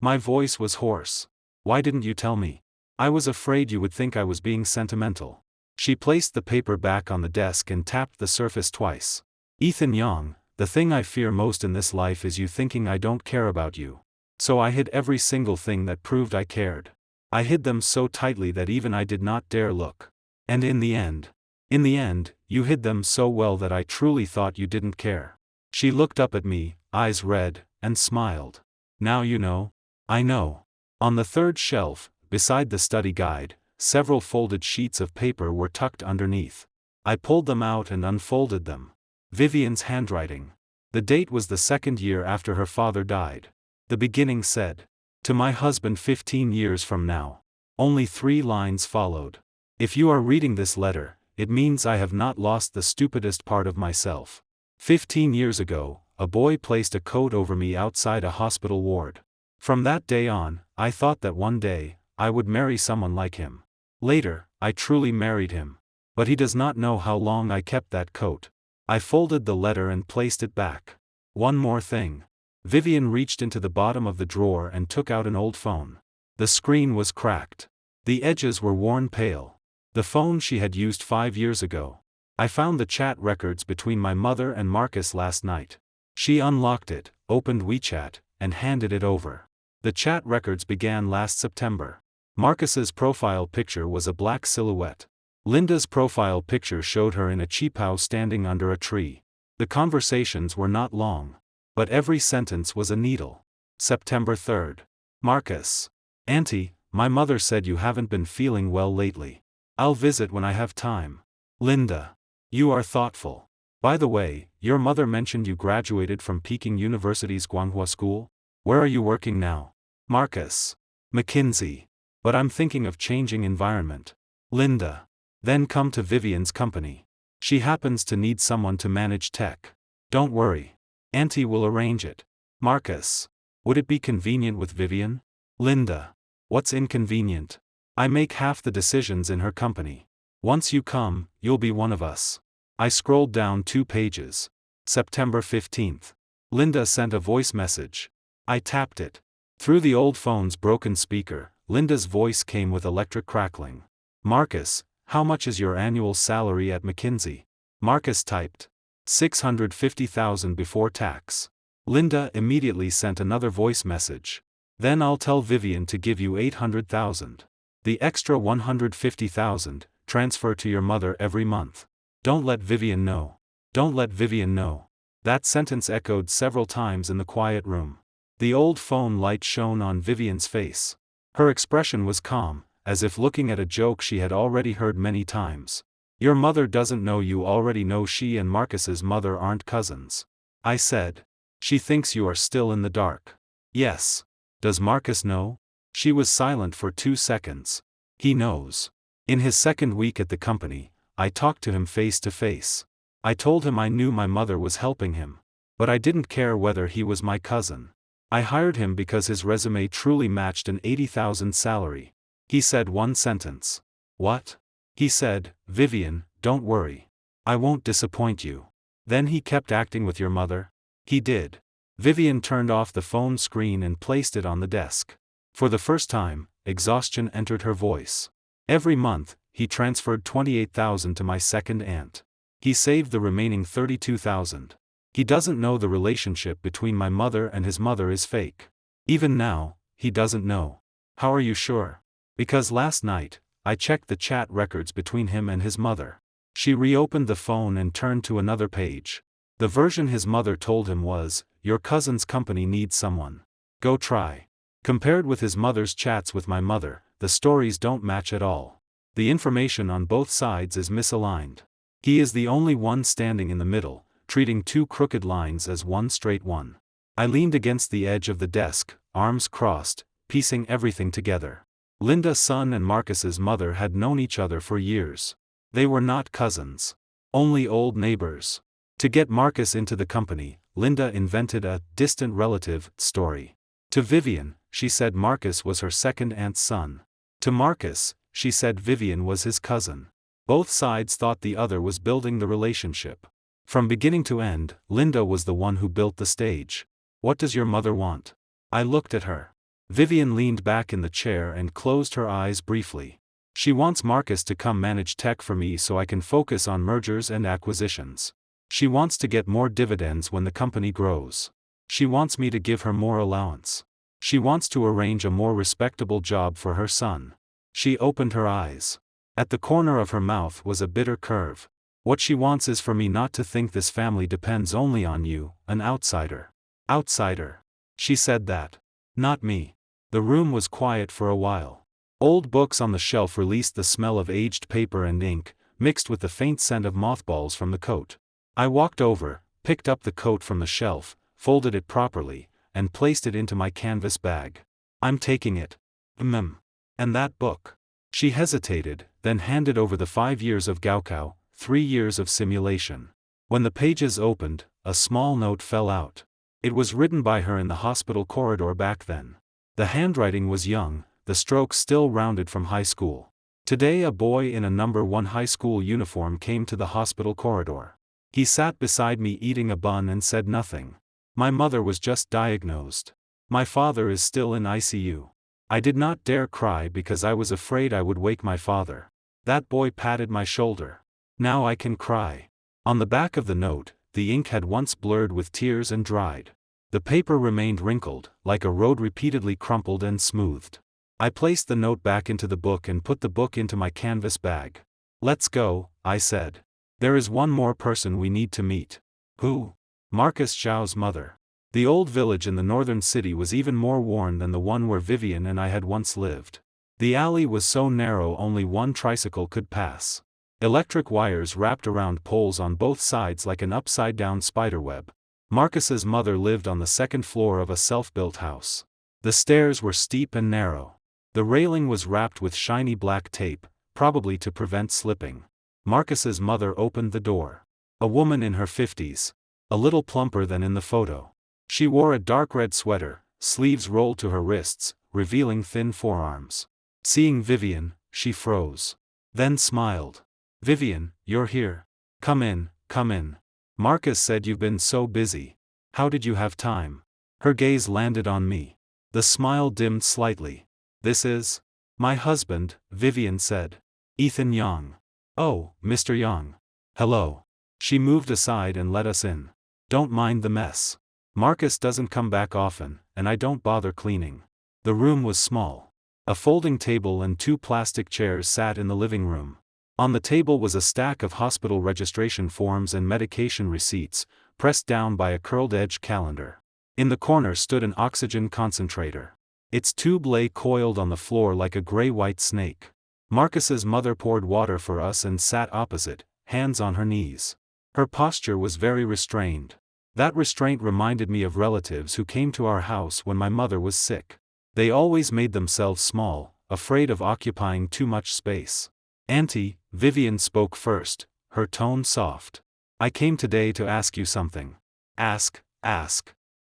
My voice was hoarse. Why didn't you tell me? I was afraid you would think I was being sentimental. She placed the paper back on the desk and tapped the surface twice. Ethan Yang, the thing I fear most in this life is you thinking I don't care about you. So I hid every single thing that proved I cared. I hid them so tightly that even I did not dare look. And in the end, you hid them so well that I truly thought you didn't care. She looked up at me, eyes red, and smiled. Now you know? I know. On the third shelf, beside the study guide, several folded sheets of paper were tucked underneath. I pulled them out and unfolded them. Vivian's handwriting. The date was the 2nd year after her father died. The beginning said, "To my husband 15 years from now." Only 3 lines followed. If you are reading this letter, it means I have not lost the stupidest part of myself. 15 years ago, a boy placed a coat over me outside a hospital ward. From that day on, I thought that one day, I would marry someone like him. Later, I truly married him. But he does not know how long I kept that coat. I folded the letter and placed it back. One more thing. Vivian reached into the bottom of the drawer and took out an old phone. The screen was cracked. The edges were worn pale. The phone she had used 5 years ago. I found the chat records between my mother and Marcus last night. She unlocked it, opened WeChat, and handed it over. The chat records began last September. Marcus's profile picture was a black silhouette. Linda's profile picture showed her in a cheap house standing under a tree. The conversations were not long. But every sentence was a needle. September 3rd. Marcus. Auntie, my mother said you haven't been feeling well lately. I'll visit when I have time. Linda. You are thoughtful. By the way, your mother mentioned you graduated from Peking University's Guanghua School? Where are you working now? Marcus. McKinsey. But I'm thinking of changing environment. Linda. Then come to Vivian's company. She happens to need someone to manage tech. Don't worry. Auntie will arrange it. Marcus. Would it be convenient with Vivian? Linda. What's inconvenient? I make half the decisions in her company. Once you come, you'll be one of us. I scrolled down 2 pages. September 15th. Linda sent a voice message. I tapped it. Through the old phone's broken speaker, Linda's voice came with electric crackling. Marcus, how much is your annual salary at McKinsey? Marcus typed. 650,000 before tax. Linda immediately sent another voice message. Then I'll tell Vivian to give you 800,000. The extra 150,000, transfer to your mother every month. Don't let Vivian know. Don't let Vivian know. That sentence echoed several times in the quiet room. The old phone light shone on Vivian's face. Her expression was calm, as if looking at a joke she had already heard many times. Your mother doesn't know you already know she and Marcus's mother aren't cousins. I said. She thinks you are still in the dark. Yes. Does Marcus know? She was silent for 2 seconds. He knows. In his 2nd week at the company, I talked to him face to face. I told him I knew my mother was helping him. But I didn't care whether he was my cousin. I hired him because his resume truly matched an 80,000 salary. He said one sentence. What? He said, Vivian, don't worry. I won't disappoint you. Then he kept acting with your mother? He did. Vivian turned off the phone screen and placed it on the desk. For the first time, exhaustion entered her voice. Every month, he transferred 28,000 to my second aunt. He saved the remaining 32,000. He doesn't know the relationship between my mother and his mother is fake. Even now, he doesn't know. How are you sure? Because last night, I checked the chat records between him and his mother. She reopened the phone and turned to another page. The version his mother told him was, "Your cousin's company needs someone. Go try." Compared with his mother's chats with my mother, the stories don't match at all. The information on both sides is misaligned. He is the only one standing in the middle, treating two crooked lines as one straight one. I leaned against the edge of the desk, arms crossed, piecing everything together. Linda's son and Marcus's mother had known each other for years. They were not cousins. Only old neighbors. To get Marcus into the company, Linda invented a distant relative story. To Vivian, she said Marcus was her second aunt's son. To Marcus, she said Vivian was his cousin. Both sides thought the other was building the relationship. From beginning to end, Linda was the one who built the stage. "What does your mother want?" I looked at her. Vivian leaned back in the chair and closed her eyes briefly. "She wants Marcus to come manage tech for me so I can focus on mergers and acquisitions. She wants to get more dividends when the company grows. She wants me to give her more allowance. She wants to arrange a more respectable job for her son." She opened her eyes. At the corner of her mouth was a bitter curve. "What she wants is for me not to think this family depends only on you, an outsider." Outsider. She said that. Not me. The room was quiet for a while. Old books on the shelf released the smell of aged paper and ink, mixed with the faint scent of mothballs from the coat. I walked over, picked up the coat from the shelf, folded it properly, and placed it into my canvas bag. "I'm taking it." And that book?" She hesitated, then handed over the 5 years of Gaokao, 3 years of simulation. When the pages opened, a small note fell out. It was written by her in the hospital corridor back then. The handwriting was young, the strokes still rounded from high school. Today a boy in a number 1 high school uniform came to the hospital corridor. He sat beside me eating a bun and said nothing. My mother was just diagnosed. My father is still in ICU. I did not dare cry because I was afraid I would wake my father. That boy patted my shoulder. Now I can cry. On the back of the note, the ink had once blurred with tears and dried. The paper remained wrinkled, like a road repeatedly crumpled and smoothed. I placed the note back into the book and put the book into my canvas bag. "Let's go," I said. "There is one more person we need to meet." "Who?" "Marcus Zhao's mother." The old village in the northern city was even more worn than the one where Vivian and I had once lived. The alley was so narrow only one tricycle could pass. Electric wires wrapped around poles on both sides like an upside-down spiderweb. Marcus's mother lived on the second floor of a self-built house. The stairs were steep and narrow. The railing was wrapped with shiny black tape, probably to prevent slipping. Marcus's mother opened the door. A woman in her 50s. A little plumper than in the photo. She wore a dark red sweater, sleeves rolled to her wrists, revealing thin forearms. Seeing Vivian, she froze. Then smiled. "Vivian, you're here. Come in, come in. Marcus said you've been so busy. How did you have time?" Her gaze landed on me. The smile dimmed slightly. "This is my husband," Vivian said. "Ethan Yang." "Oh, Mr. Yang. Hello." She moved aside and let us in. "Don't mind the mess. Marcus doesn't come back often, and I don't bother cleaning." The room was small. A folding table and 2 plastic chairs sat in the living room. On the table was a stack of hospital registration forms and medication receipts, pressed down by a curled-edge calendar. In the corner stood an oxygen concentrator. Its tube lay coiled on the floor like a gray-white snake. Marcus's mother poured water for us and sat opposite, hands on her knees. Her posture was very restrained. That restraint reminded me of relatives who came to our house when my mother was sick. They always made themselves small, afraid of occupying too much space. "Auntie," Vivian spoke first, her tone soft. "I came today to ask you something." Ask.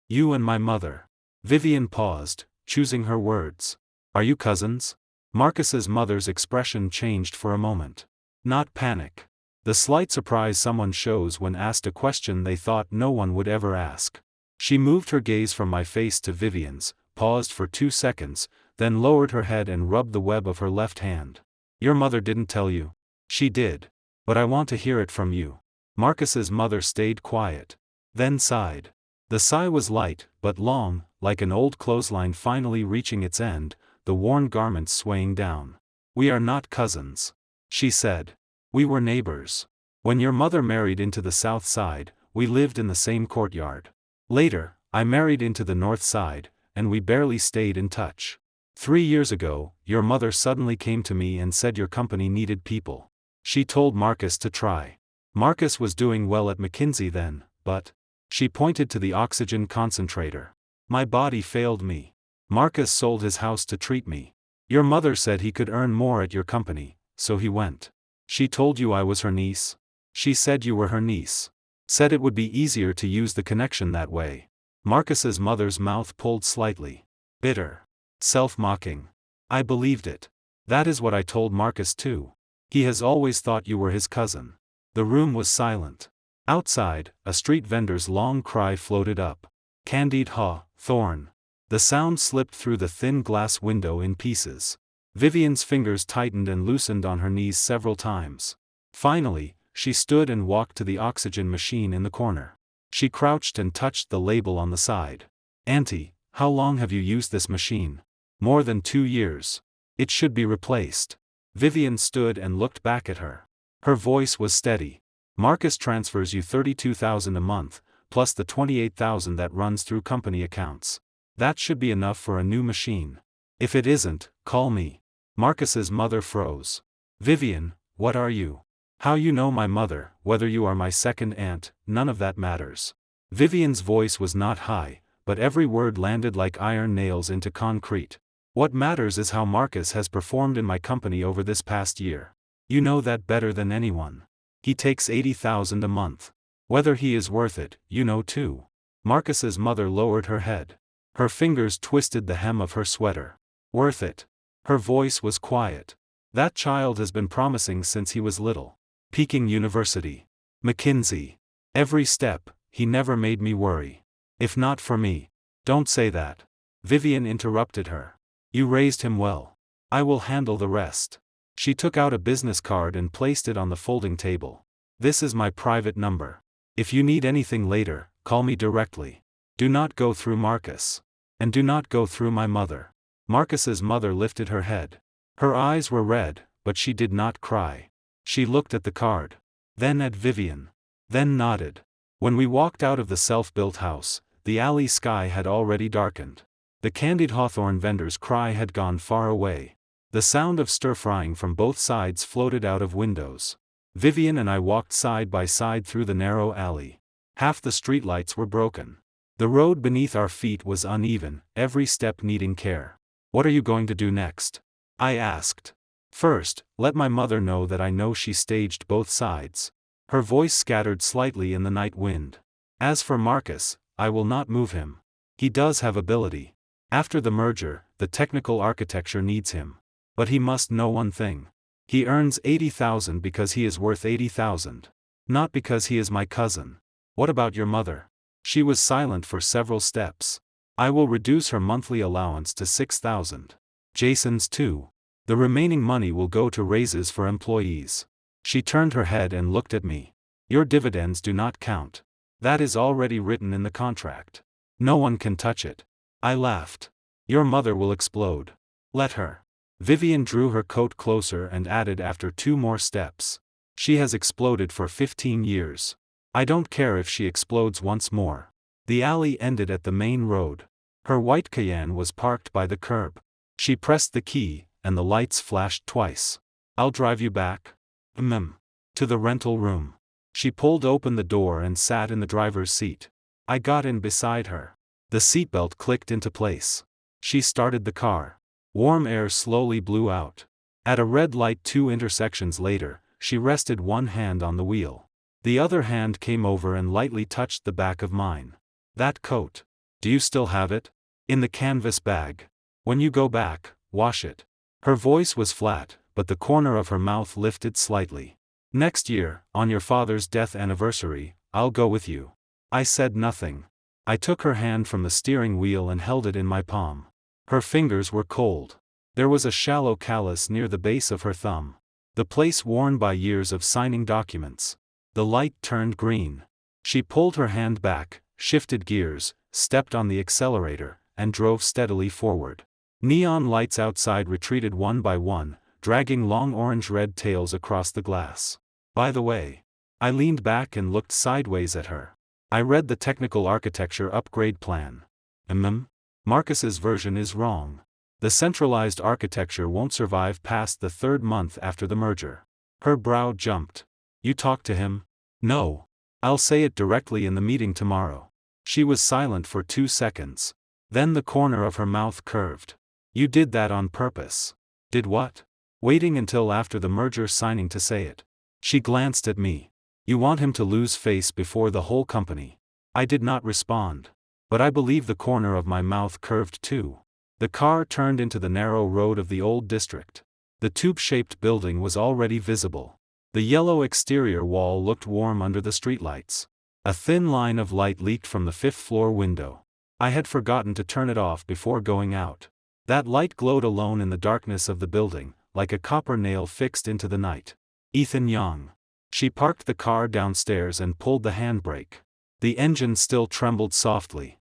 "You and my mother." Vivian paused, choosing her words. "Are you cousins?" Marcus's mother's expression changed for a moment. Not panic. The slight surprise someone shows when asked a question they thought no one would ever ask. She moved her gaze from my face to Vivian's, paused for 2 seconds, then lowered her head and rubbed the web of her left hand. "Your mother didn't tell you?" "She did. But I want to hear it from you." Marcus's mother stayed quiet. Then sighed. The sigh was light, but long, like an old clothesline finally reaching its end, the worn garments swaying down. "We are not cousins," she said. "We were neighbors. When your mother married into the south side, We lived in the same courtyard. Later, I married into the north side, and we barely stayed in touch. 3 years ago, your mother suddenly came to me and said your company needed people. She told Marcus to try. Marcus was doing well at McKinsey then, but she pointed to the oxygen concentrator. My body failed me. Marcus sold his house to treat me. Your mother said he could earn more at your company, so he went. She told you I was her niece? She said you were her niece. Said it would be easier to use the connection that way. Marcus's mother's mouth pulled slightly. Bitter. Self-mocking. I believed it. That is what I told Marcus too. He has always thought you were his cousin. The room was silent. Outside, a street vendor's long cry floated up. Candied Thorn. The sound slipped through the thin glass window in pieces. Vivian's fingers tightened and loosened on her knees several times. Finally, she stood and walked to the oxygen machine in the corner. She crouched and touched the label on the side. Auntie, how long have you used this machine? More than 2 years. It should be replaced. Vivian stood and looked back at her. Her voice was steady. Marcus transfers you $32,000 a month, plus the $28,000 that runs through company accounts. That should be enough for a new machine. If it isn't, call me. Marcus's mother froze. Vivian, what are you? How you know my mother, whether you are my second aunt, none of that matters. Vivian's voice was not high, but every word landed like iron nails into concrete. What matters is how Marcus has performed in my company over this past year. You know that better than anyone. He takes $80,000 a month. Whether he is worth it, you know too. Marcus's mother lowered her head. Her fingers twisted the hem of her sweater. Worth it. Her voice was quiet. That child has been promising since he was little. Peking University. McKinsey. Every step, he never made me worry. If not for me. Don't say that. Vivian interrupted her. You raised him well. I will handle the rest. She took out a business card and placed it on the folding table. This is my private number. If you need anything later, call me directly. Do not go through Marcus. And do not go through my mother. Marcus's mother lifted her head. Her eyes were red, but she did not cry. She looked at the card. Then at Vivian. Then nodded. When we walked out of the self-built house, the alley sky had already darkened. The candied hawthorn vendor's cry had gone far away. The sound of stir-frying from both sides floated out of windows. Vivian and I walked side by side through the narrow alley. Half the streetlights were broken. The road beneath our feet was uneven, every step needing care. What are you going to do next? I asked. First, let my mother know that I know she staged both sides. Her voice scattered slightly in the night wind. As for Marcus, I will not move him. He does have ability. After the merger, the technical architecture needs him. But he must know one thing. He earns $80,000 because he is worth $80,000. Not because he is my cousin. What about your mother? She was silent for several steps. I will reduce her monthly allowance to $6,000. Jason's too. The remaining money will go to raises for employees. She turned her head and looked at me. Your dividends do not count. That is already written in the contract. No one can touch it. I laughed. Your mother will explode. Let her. Vivian drew her coat closer and added after 2 more steps. She has exploded for 15 years. I don't care if she explodes once more. The alley ended at the main road. Her white Cayenne was parked by the curb. She pressed the key, and the lights flashed twice. I'll drive you back. To the rental room. She pulled open the door and sat in the driver's seat. I got in beside her. The seatbelt clicked into place. She started the car. Warm air slowly blew out. At a red light 2 intersections later, she rested one hand on the wheel. The other hand came over and lightly touched the back of mine. That coat. Do you still have it? In the canvas bag. When you go back, wash it. Her voice was flat, but the corner of her mouth lifted slightly. Next year, on your father's death anniversary, I'll go with you. I said nothing. I took her hand from the steering wheel and held it in my palm. Her fingers were cold. There was a shallow callus near the base of her thumb. The place worn by years of signing documents. The light turned green. She pulled her hand back, shifted gears, stepped on the accelerator, and drove steadily forward. Neon lights outside retreated one by one, dragging long orange-red tails across the glass. By the way. I leaned back and looked sideways at her. I read the technical architecture upgrade plan. Marcus's version is wrong. The centralized architecture won't survive past the 3rd month after the merger. Her brow jumped. You talked to him? No. I'll say it directly in the meeting tomorrow. She was silent for 2 seconds. Then the corner of her mouth curved. You did that on purpose. Did what? Waiting until after the merger signing to say it. She glanced at me. You want him to lose face before the whole company. I did not respond. But I believe the corner of my mouth curved too. The car turned into the narrow road of the old district. The tube-shaped building was already visible. The yellow exterior wall looked warm under the streetlights. A thin line of light leaked from the 5th-floor window. I had forgotten to turn it off before going out. That light glowed alone in the darkness of the building, like a copper nail fixed into the night. Ethan Young. She parked the car downstairs and pulled the handbrake. The engine still trembled softly.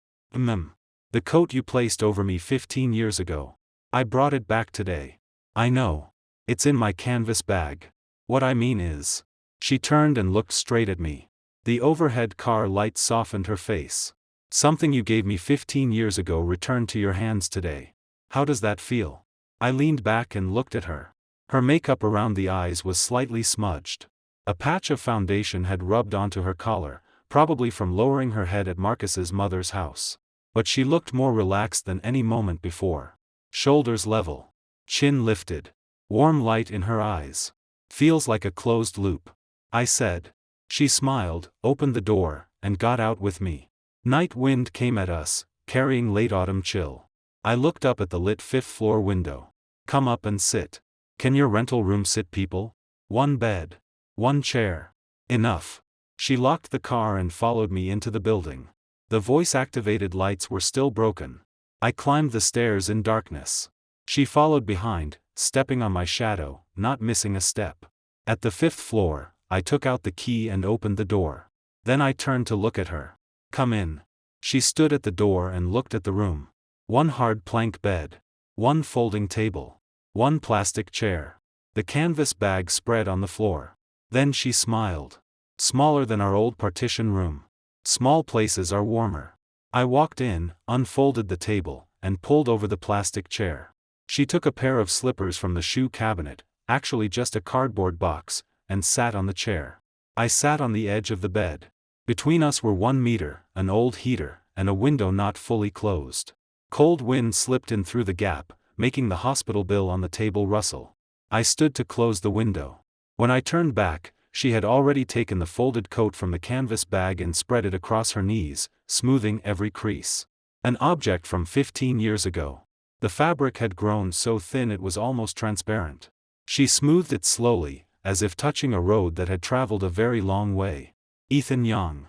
The coat you placed over me 15 years ago. I brought it back today. I know. It's in my canvas bag. What I mean is. She turned and looked straight at me. The overhead car light softened her face. Something you gave me 15 years ago returned to your hands today. How does that feel? I leaned back and looked at her. Her makeup around the eyes was slightly smudged. A patch of foundation had rubbed onto her collar, probably from lowering her head at Marcus's mother's house. But she looked more relaxed than any moment before. Shoulders level. Chin lifted. Warm light in her eyes. Feels like a closed loop. I said. She smiled, opened the door, and got out with me. Night wind came at us, carrying late autumn chill. I looked up at the lit 5th-floor window. Come up and sit. Can your rental room sit people? 1 bed. 1 chair. Enough. She locked the car and followed me into the building. The voice-activated lights were still broken. I climbed the stairs in darkness. She followed behind, stepping on my shadow, not missing a step. At the 5th floor, I took out the key and opened the door. Then I turned to look at her. Come in. She stood at the door and looked at the room. 1 hard plank bed. 1 folding table. 1 plastic chair. The canvas bag spread on the floor. Then she smiled. Smaller than our old partition room. Small places are warmer. I walked in, unfolded the table, and pulled over the plastic chair. She took a pair of slippers from the shoe cabinet, actually just a cardboard box, and sat on the chair. I sat on the edge of the bed. Between us were 1 meter, an old heater, and a window not fully closed. Cold wind slipped in through the gap, making the hospital bill on the table rustle. I stood to close the window. When I turned back, she had already taken the folded coat from the canvas bag and spread it across her knees, smoothing every crease. An object from 15 years ago. The fabric had grown so thin it was almost transparent. She smoothed it slowly, as if touching a road that had traveled a very long way. Ethan Young.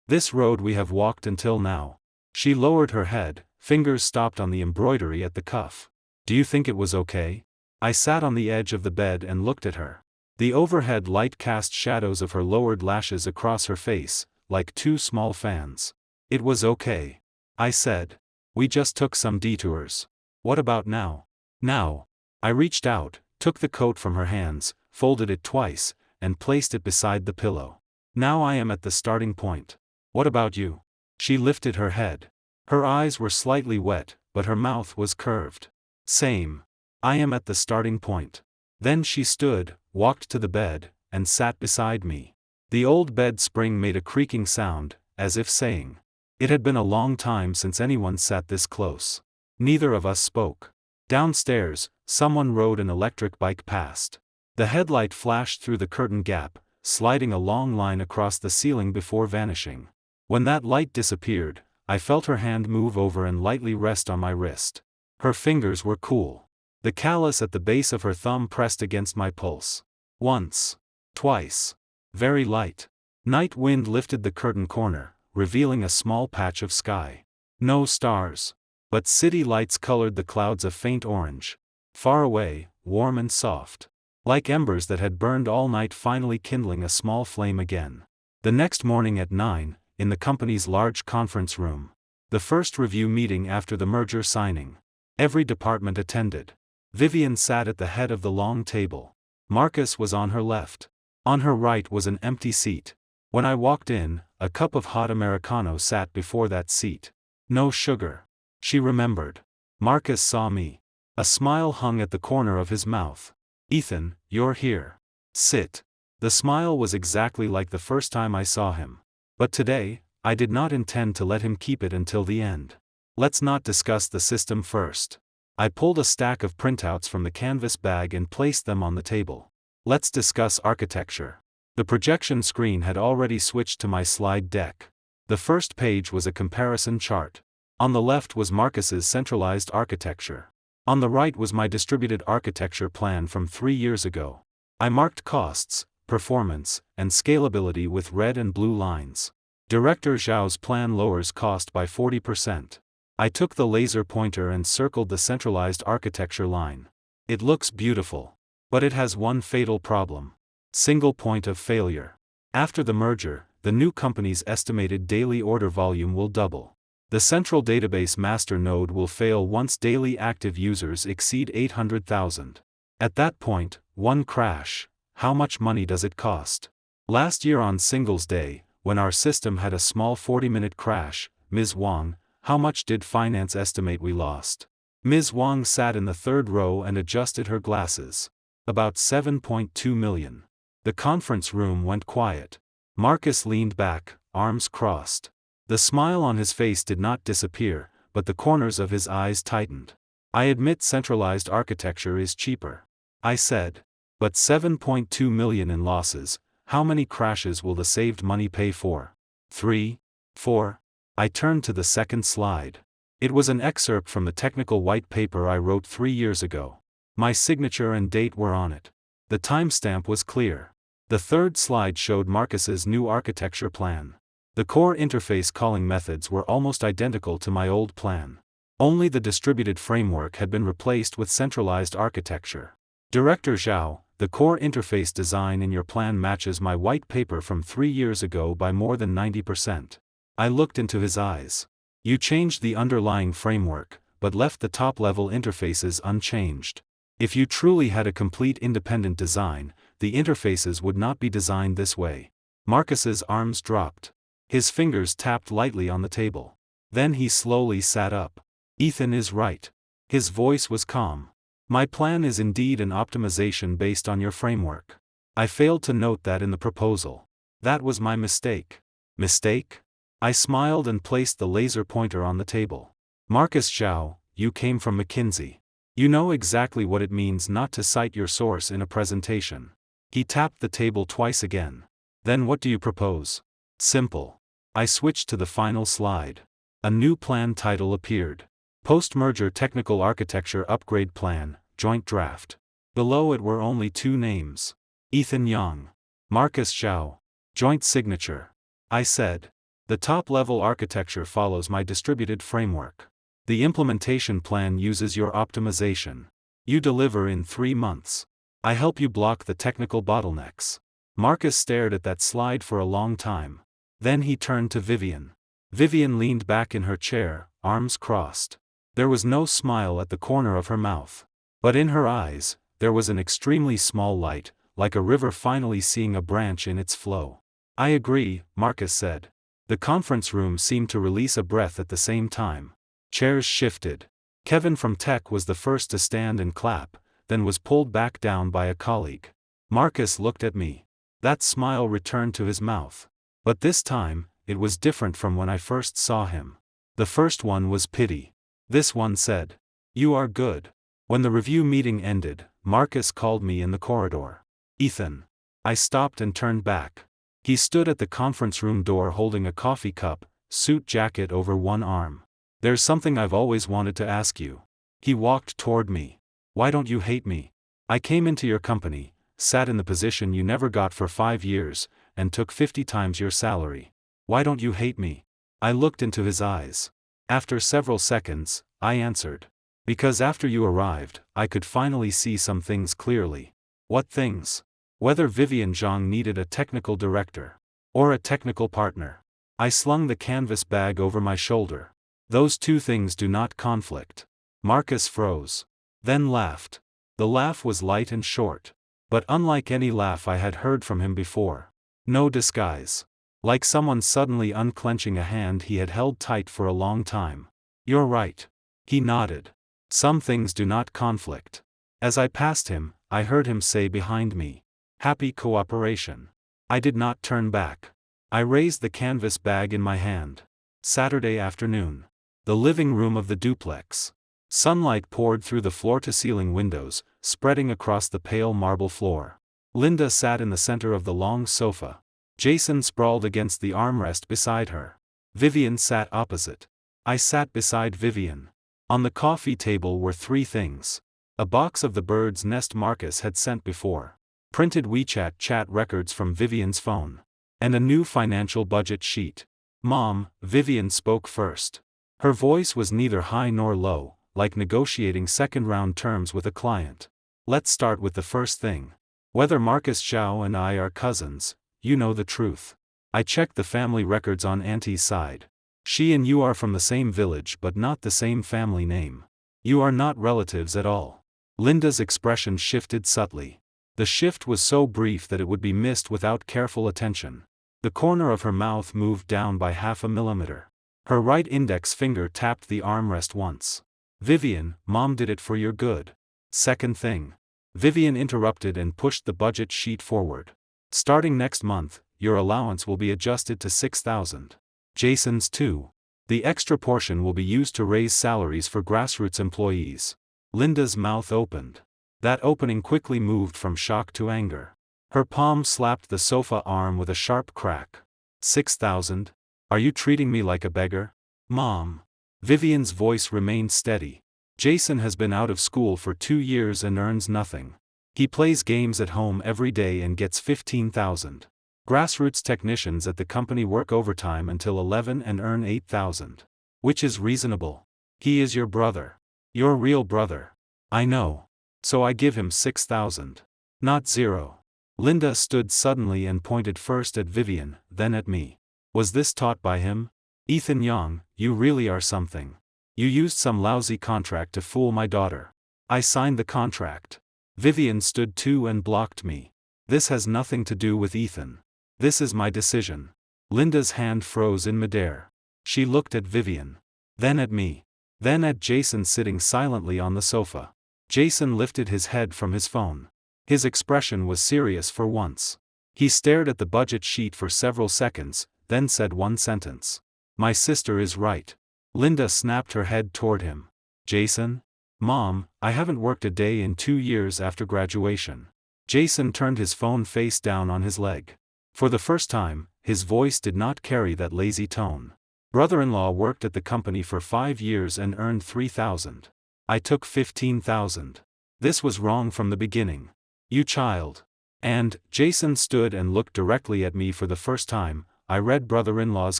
This road we have walked until now. She lowered her head, fingers stopped on the embroidery at the cuff. Do you think it was okay? I sat on the edge of the bed and looked at her. The overhead light cast shadows of her lowered lashes across her face, like 2 small fans. It was okay. I said. We just took some detours. What about now? Now. I reached out, took the coat from her hands, folded it twice, and placed it beside the pillow. Now I am at the starting point. What about you? She lifted her head. Her eyes were slightly wet, but her mouth was curved. Same. I am at the starting point. Then she stood, walked to the bed, and sat beside me. The old bed spring made a creaking sound, as if saying. It had been a long time since anyone sat this close. Neither of us spoke. Downstairs, someone rode an electric bike past. The headlight flashed through the curtain gap, sliding a long line across the ceiling before vanishing. When that light disappeared, I felt her hand move over and lightly rest on my wrist. Her fingers were cool. The callus at the base of her thumb pressed against my pulse. Once. Twice. Very light. Night wind lifted the curtain corner, revealing a small patch of sky. No stars. But city lights colored the clouds a faint orange. Far away, warm and soft. Like embers that had burned all night finally kindling a small flame again. The next morning at 9, in the company's large conference room. The first review meeting after the merger signing. Every department attended. Vivian sat at the head of the long table. Marcus was on her left. On her right was an empty seat. When I walked in, a cup of hot Americano sat before that seat. No sugar. She remembered. Marcus saw me. A smile hung at the corner of his mouth. Ethan, you're here. Sit. The smile was exactly like the first time I saw him. But today, I did not intend to let him keep it until the end. Let's not discuss the system first. I pulled a stack of printouts from the canvas bag and placed them on the table. Let's discuss architecture. The projection screen had already switched to my slide deck. The first page was a comparison chart. On the left was Marcus's centralized architecture. On the right was my distributed architecture plan from 3 years ago. I marked costs, performance, and scalability with red and blue lines. Director Zhao's plan lowers cost by 40%. I took the laser pointer and circled the centralized architecture line. It looks beautiful. But it has one fatal problem. Single point of failure. After the merger, the new company's estimated daily order volume will double. The central database master node will fail once daily active users exceed 800,000. At that point, one crash. How much money does it cost? Last year on Singles Day, when our system had a small 40-minute crash, Ms. Wang, how much did finance estimate we lost? Ms. Wang sat in the third row and adjusted her glasses. About 7.2 million. The conference room went quiet. Marcus leaned back, arms crossed. The smile on his face did not disappear, but the corners of his eyes tightened. I admit centralized architecture is cheaper. I said. But 7.2 million in losses, how many crashes will the saved money pay for? 3? 4? I turned to the second slide. It was an excerpt from the technical white paper I wrote 3 years ago. My signature and date were on it. The timestamp was clear. The third slide showed Marcus's new architecture plan. The core interface calling methods were almost identical to my old plan. Only the distributed framework had been replaced with centralized architecture. Director Zhao, the core interface design in your plan matches my white paper from 3 years ago by more than 90%. I looked into his eyes. You changed the underlying framework, but left the top-level interfaces unchanged. If you truly had a complete independent design, the interfaces would not be designed this way. Marcus's arms dropped. His fingers tapped lightly on the table. Then he slowly sat up. Ethan is right. His voice was calm. My plan is indeed an optimization based on your framework. I failed to note that in the proposal. That was my mistake. Mistake? I smiled and placed the laser pointer on the table. Marcus Zhao, you came from McKinsey. You know exactly what it means not to cite your source in a presentation. He tapped the table twice again. Then what do you propose? Simple. I switched to the final slide. A new plan title appeared. Post-merger technical architecture upgrade plan, joint draft. Below it were only 2 names. Ethan Yang. Marcus Zhao. Joint signature. I said. The top-level architecture follows my distributed framework. The implementation plan uses your optimization. You deliver in 3 months. I help you block the technical bottlenecks. Marcus stared at that slide for a long time. Then he turned to Vivian. Vivian leaned back in her chair, arms crossed. There was no smile at the corner of her mouth. But in her eyes, there was an extremely small light, like a river finally seeing a branch in its flow. I agree, Marcus said. The conference room seemed to release a breath at the same time. Chairs shifted. Kevin from Tech was the first to stand and clap, then was pulled back down by a colleague. Marcus looked at me. That smile returned to his mouth. But this time, it was different from when I first saw him. The first one was pity. This one said, "You are good." When the review meeting ended, Marcus called me in the corridor. Ethan. I stopped and turned back. He stood at the conference room door holding a coffee cup, suit jacket over one arm. There's something I've always wanted to ask you. He walked toward me. Why don't you hate me? I came into your company, sat in the position you never got for 5 years, and took 50 times your salary. Why don't you hate me? I looked into his eyes. After several seconds, I answered. Because after you arrived, I could finally see some things clearly. What things? Whether Vivian Zhang needed a technical director. Or a technical partner. I slung the canvas bag over my shoulder. Those 2 things do not conflict. Marcus froze. Then laughed. The laugh was light and short. But unlike any laugh I had heard from him before. No disguise. Like someone suddenly unclenching a hand he had held tight for a long time. "You're right." He nodded. "Some things do not conflict." As I passed him, I heard him say behind me, "Happy cooperation." I did not turn back. I raised the canvas bag in my hand. Saturday afternoon. The living room of the duplex. Sunlight poured through the floor-to-ceiling windows, spreading across the pale marble floor. Linda sat in the center of the long sofa. Jason sprawled against the armrest beside her. Vivian sat opposite. I sat beside Vivian. On the coffee table were three things. A box of the bird's nest Marcus had sent before. Printed WeChat chat records from Vivian's phone. And a new financial budget sheet. "Mom," Vivian spoke first. Her voice was neither high nor low, like negotiating second-round terms with a client. "Let's start with the first thing. Whether Marcus Zhao and I are cousins, you know the truth. I checked the family records on Auntie's side. She and you are from the same village but not the same family name. You are not relatives at all." Linda's expression shifted subtly. The shift was so brief that it would be missed without careful attention. The corner of her mouth moved down by 0.5 millimeter. Her right index finger tapped the armrest once. "Vivian, Mom did it for your good." "Second thing." Vivian interrupted and pushed the budget sheet forward. "Starting next month, your allowance will be adjusted to 6,000. Jason's too. The extra portion will be used to raise salaries for grassroots employees." Linda's mouth opened. That opening quickly moved from shock to anger. Her palm slapped the sofa arm with a sharp crack. 6,000? Are you treating me like a beggar? Mom. Vivian's voice remained steady. Jason has been out of school for 2 years and earns nothing. He plays games at home every day and gets 15,000. Grassroots technicians at the company work overtime until 11 and earn 8,000. Which is reasonable. He is your brother. Your real brother. I know. So I give him 6,000. Not 0. Linda stood suddenly and pointed first at Vivian, then at me. Was this taught by him? Ethan Young, you really are something. You used some lousy contract to fool my daughter. I signed the contract. Vivian stood too and blocked me. This has nothing to do with Ethan. This is my decision. Linda's hand froze in midair. She looked at Vivian. Then at me. Then at Jason sitting silently on the sofa. Jason lifted his head from his phone. His expression was serious for once. He stared at the budget sheet for several seconds, then said one sentence. My sister is right. Linda snapped her head toward him. Jason? Mom, I haven't worked a day in 2 years after graduation. Jason turned his phone face down on his leg. For the first time, his voice did not carry that lazy tone. Brother-in-law worked at the company for 5 years and earned 3,000. I took 15,000. This was wrong from the beginning. You child. And, Jason stood and looked directly at me for the first time. I read brother-in-law's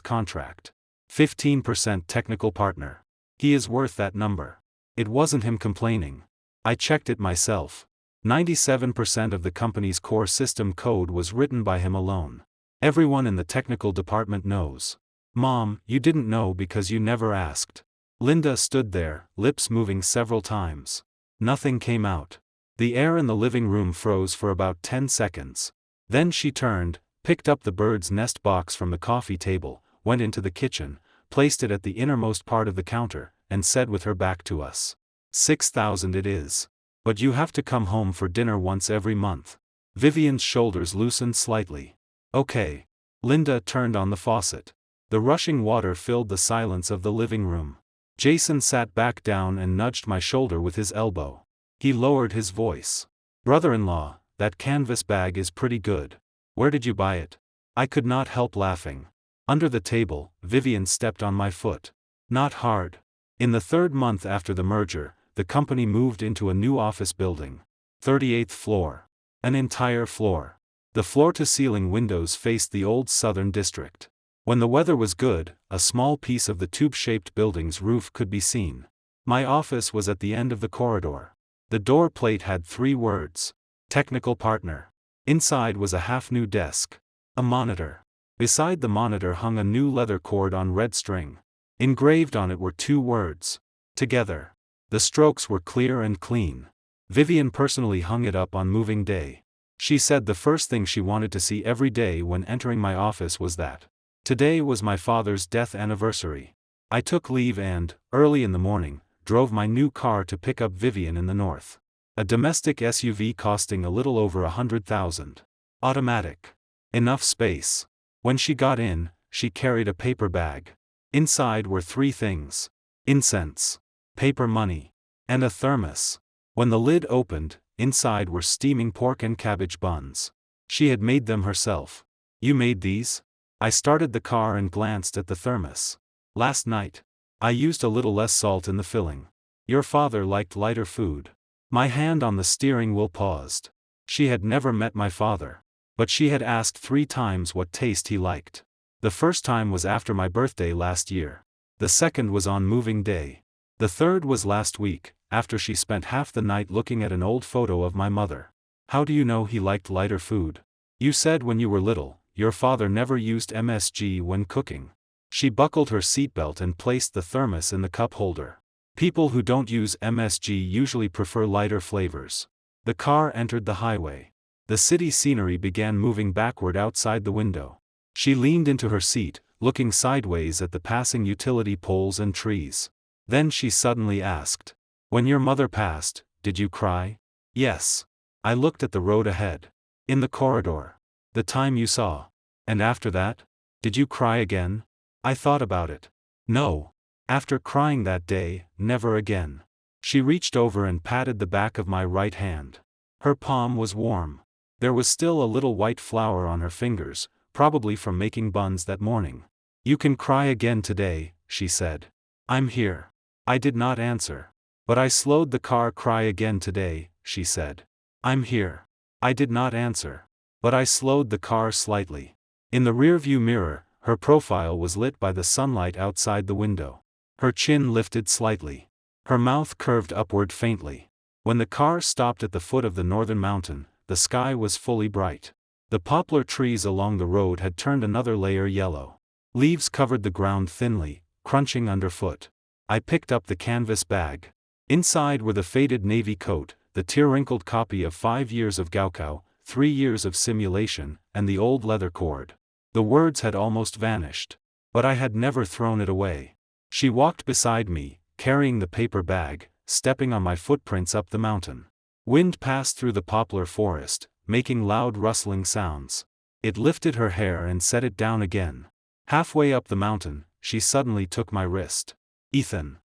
contract. 15% technical partner. He is worth that number. It wasn't him complaining. I checked it myself. 97% of the company's core system code was written by him alone. Everyone in the technical department knows. Mom, you didn't know because you never asked. Linda stood there, lips moving several times. Nothing came out. The air in the living room froze for about 10 seconds. Then she turned, picked up the bird's nest box from the coffee table, went into the kitchen, placed it at the innermost part of the counter, and said with her back to us. 6,000 it is. But you have to come home for dinner once every month. Vivian's shoulders loosened slightly. Okay. Linda turned on the faucet. The rushing water filled the silence of the living room. Jason sat back down and nudged my shoulder with his elbow. He lowered his voice. Brother-in-law, that canvas bag is pretty good. Where did you buy it? I could not help laughing. Under the table, Vivian stepped on my foot. Not hard. In the 3rd month after the merger, the company moved into a new office building. 38th floor. An entire floor. The floor-to-ceiling windows faced the old southern district. When the weather was good, a small piece of the tube-shaped building's roof could be seen. My office was at the end of the corridor. The door plate had 3 words. Technical partner. Inside was a half-new desk. A monitor. Beside the monitor hung a new leather cord on red string. Engraved on it were 2 words. Together. The strokes were clear and clean. Vivian personally hung it up on moving day. She said the first thing she wanted to see every day when entering my office was that. Today was my father's death anniversary. I took leave and, early in the morning, drove my new car to pick up Vivian in the north. A domestic SUV costing a little over 100,000. Automatic. Enough space. When she got in, she carried a paper bag. Inside were three things: incense, paper money, and a thermos. When the lid opened, inside were steaming pork and cabbage buns. She had made them herself. "You made these?" I started the car and glanced at the thermos. "Last night. I used a little less salt in the filling. Your father liked lighter food." My hand on the steering wheel paused. She had never met my father. But she had asked 3 times what taste he liked. The first time was after my birthday last year. The second was on moving day. The third was last week, after she spent half the night looking at an old photo of my mother. "How do you know he liked lighter food? You said when you were little, your father never used MSG when cooking." She buckled her seatbelt and placed the thermos in the cup holder. "People who don't use MSG usually prefer lighter flavors." The car entered the highway. The city scenery began moving backward outside the window. She leaned into her seat, looking sideways at the passing utility poles and trees. Then she suddenly asked, "When your mother passed, did you cry?" "Yes." I looked at the road ahead. "In the corridor. The time you saw. And after that? Did you cry again?" I thought about it. "No. After crying that day, never again." She reached over and patted the back of my right hand. Her palm was warm. There was still a little white flour on her fingers, probably from making buns that morning. "You can cry again today," she said. "I'm here." I did not answer. "But I slowed the car. Cry again today," she said. "I'm here." I did not answer. "But I slowed the car slightly." In the rearview mirror, her profile was lit by the sunlight outside the window. Her chin lifted slightly. Her mouth curved upward faintly. When the car stopped at the foot of the northern mountain, the sky was fully bright. The poplar trees along the road had turned another layer yellow. Leaves covered the ground thinly, crunching underfoot. I picked up the canvas bag. Inside were the faded navy coat, the tear-wrinkled copy of 5 years of Gaokao, 3 years of simulation, and the old leather cord. The words had almost vanished. But I had never thrown it away. She walked beside me, carrying the paper bag, stepping on my footprints up the mountain. Wind passed through the poplar forest, making loud rustling sounds. It lifted her hair and set it down again. Halfway up the mountain, she suddenly took my wrist. "Ethan.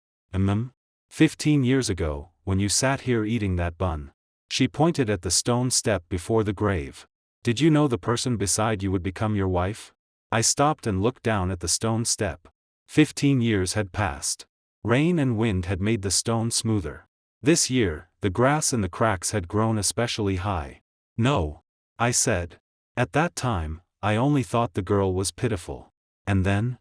15 years ago, when you sat here eating that bun." She pointed at the stone step before the grave. "Did you know the person beside you would become your wife?" I stopped and looked down at the stone step. 15 years had passed. Rain and wind had made the stone smoother. This year, the grass in the cracks had grown especially high. "No," I said. At that time, I only thought the girl was pitiful. And then,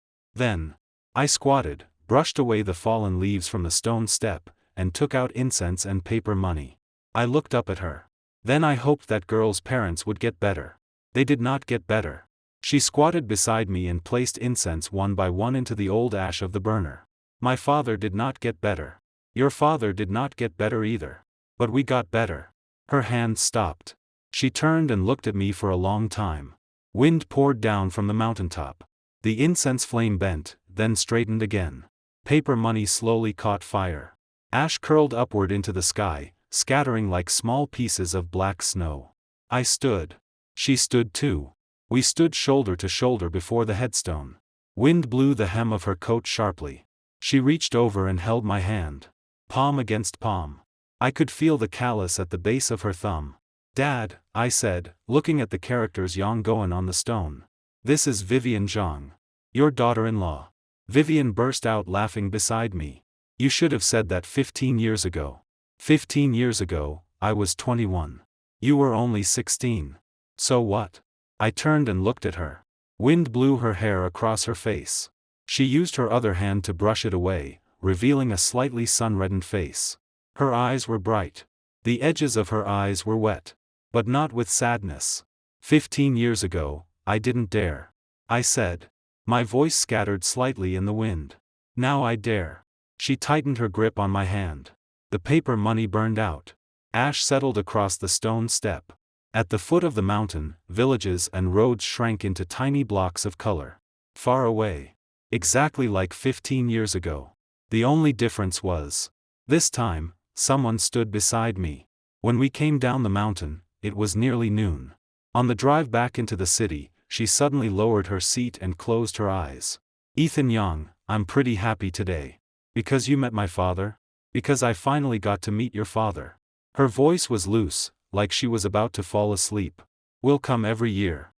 I squatted, brushed away the fallen leaves from the stone step, and took out incense and paper money. I looked up at her. Then I hoped that girl's parents would get better. They did not get better. She squatted beside me and placed incense one by one into the old ash of the burner. "My father did not get better. Your father did not get better either. But we got better." Her hand stopped. She turned and looked at me for a long time. Wind poured down from the mountaintop. The incense flame bent, then straightened again. Paper money slowly caught fire. Ash curled upward into the sky, scattering like small pieces of black snow. I stood. She stood too. We stood shoulder to shoulder before the headstone. Wind blew the hem of her coat sharply. She reached over and held my hand. Palm against palm. I could feel the callus at the base of her thumb. "Dad," I said, looking at the characters Yonggoan on the stone. "This is Vivian Zhang. Your daughter-in-law." Vivian burst out laughing beside me. "You should have said that 15 years ago. 15 years ago, I was 21. You were only 16. So what?" I turned and looked at her. Wind blew her hair across her face. She used her other hand to brush it away, revealing a slightly sun-reddened face. Her eyes were bright. The edges of her eyes were wet. But not with sadness. 15 years ago, I didn't dare. I said. My voice scattered slightly in the wind. Now I dare. She tightened her grip on my hand. The paper money burned out. Ash settled across the stone step. At the foot of the mountain, villages and roads shrank into tiny blocks of color. Far away. Exactly like 15 years ago. The only difference was, this time, someone stood beside me. When we came down the mountain, it was nearly noon. On the drive back into the city, she suddenly lowered her seat and closed her eyes. Ethan Young, I'm pretty happy today. Because you met my father? Because I finally got to meet your father. Her voice was loose, like she was about to fall asleep. We'll come every year.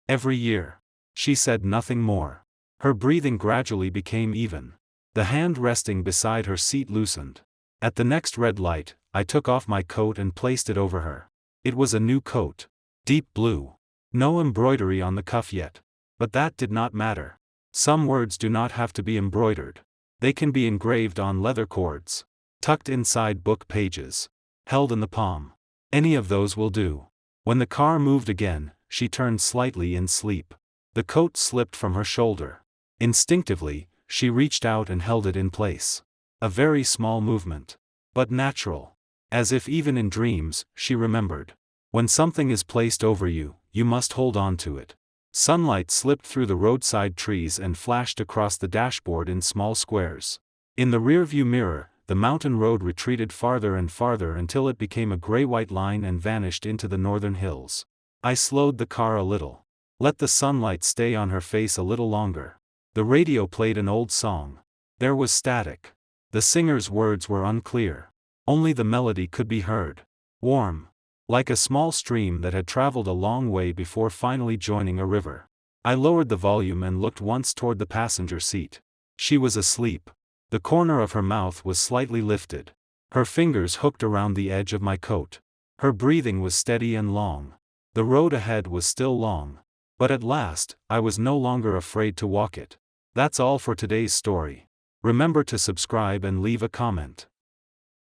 Every year. She said nothing more. Her breathing gradually became even. The hand resting beside her seat loosened. At the next red light, I took off my coat and placed it over her. It was a new coat. Deep blue. No embroidery on the cuff yet. But that did not matter. Some words do not have to be embroidered. They can be engraved on leather cords. Tucked inside book pages. Held in the palm. Any of those will do. When the car moved again, she turned slightly in sleep. The coat slipped from her shoulder. Instinctively, she reached out and held it in place. A very small movement. But natural. As if even in dreams, she remembered. When something is placed over you, you must hold on to it. Sunlight slipped through the roadside trees and flashed across the dashboard in small squares. In the rearview mirror, the mountain road retreated farther and farther until it became a gray-white line and vanished into the northern hills. I slowed the car a little. Let the sunlight stay on her face a little longer. The radio played an old song. There was static. The singer's words were unclear. Only the melody could be heard. Warm. Like a small stream that had traveled a long way before finally joining a river. I lowered the volume and looked once toward the passenger seat. She was asleep. The corner of her mouth was slightly lifted. Her fingers hooked around the edge of my coat. Her breathing was steady and long. The road ahead was still long. But at last, I was no longer afraid to walk it. That's all for today's story. Remember to subscribe and leave a comment.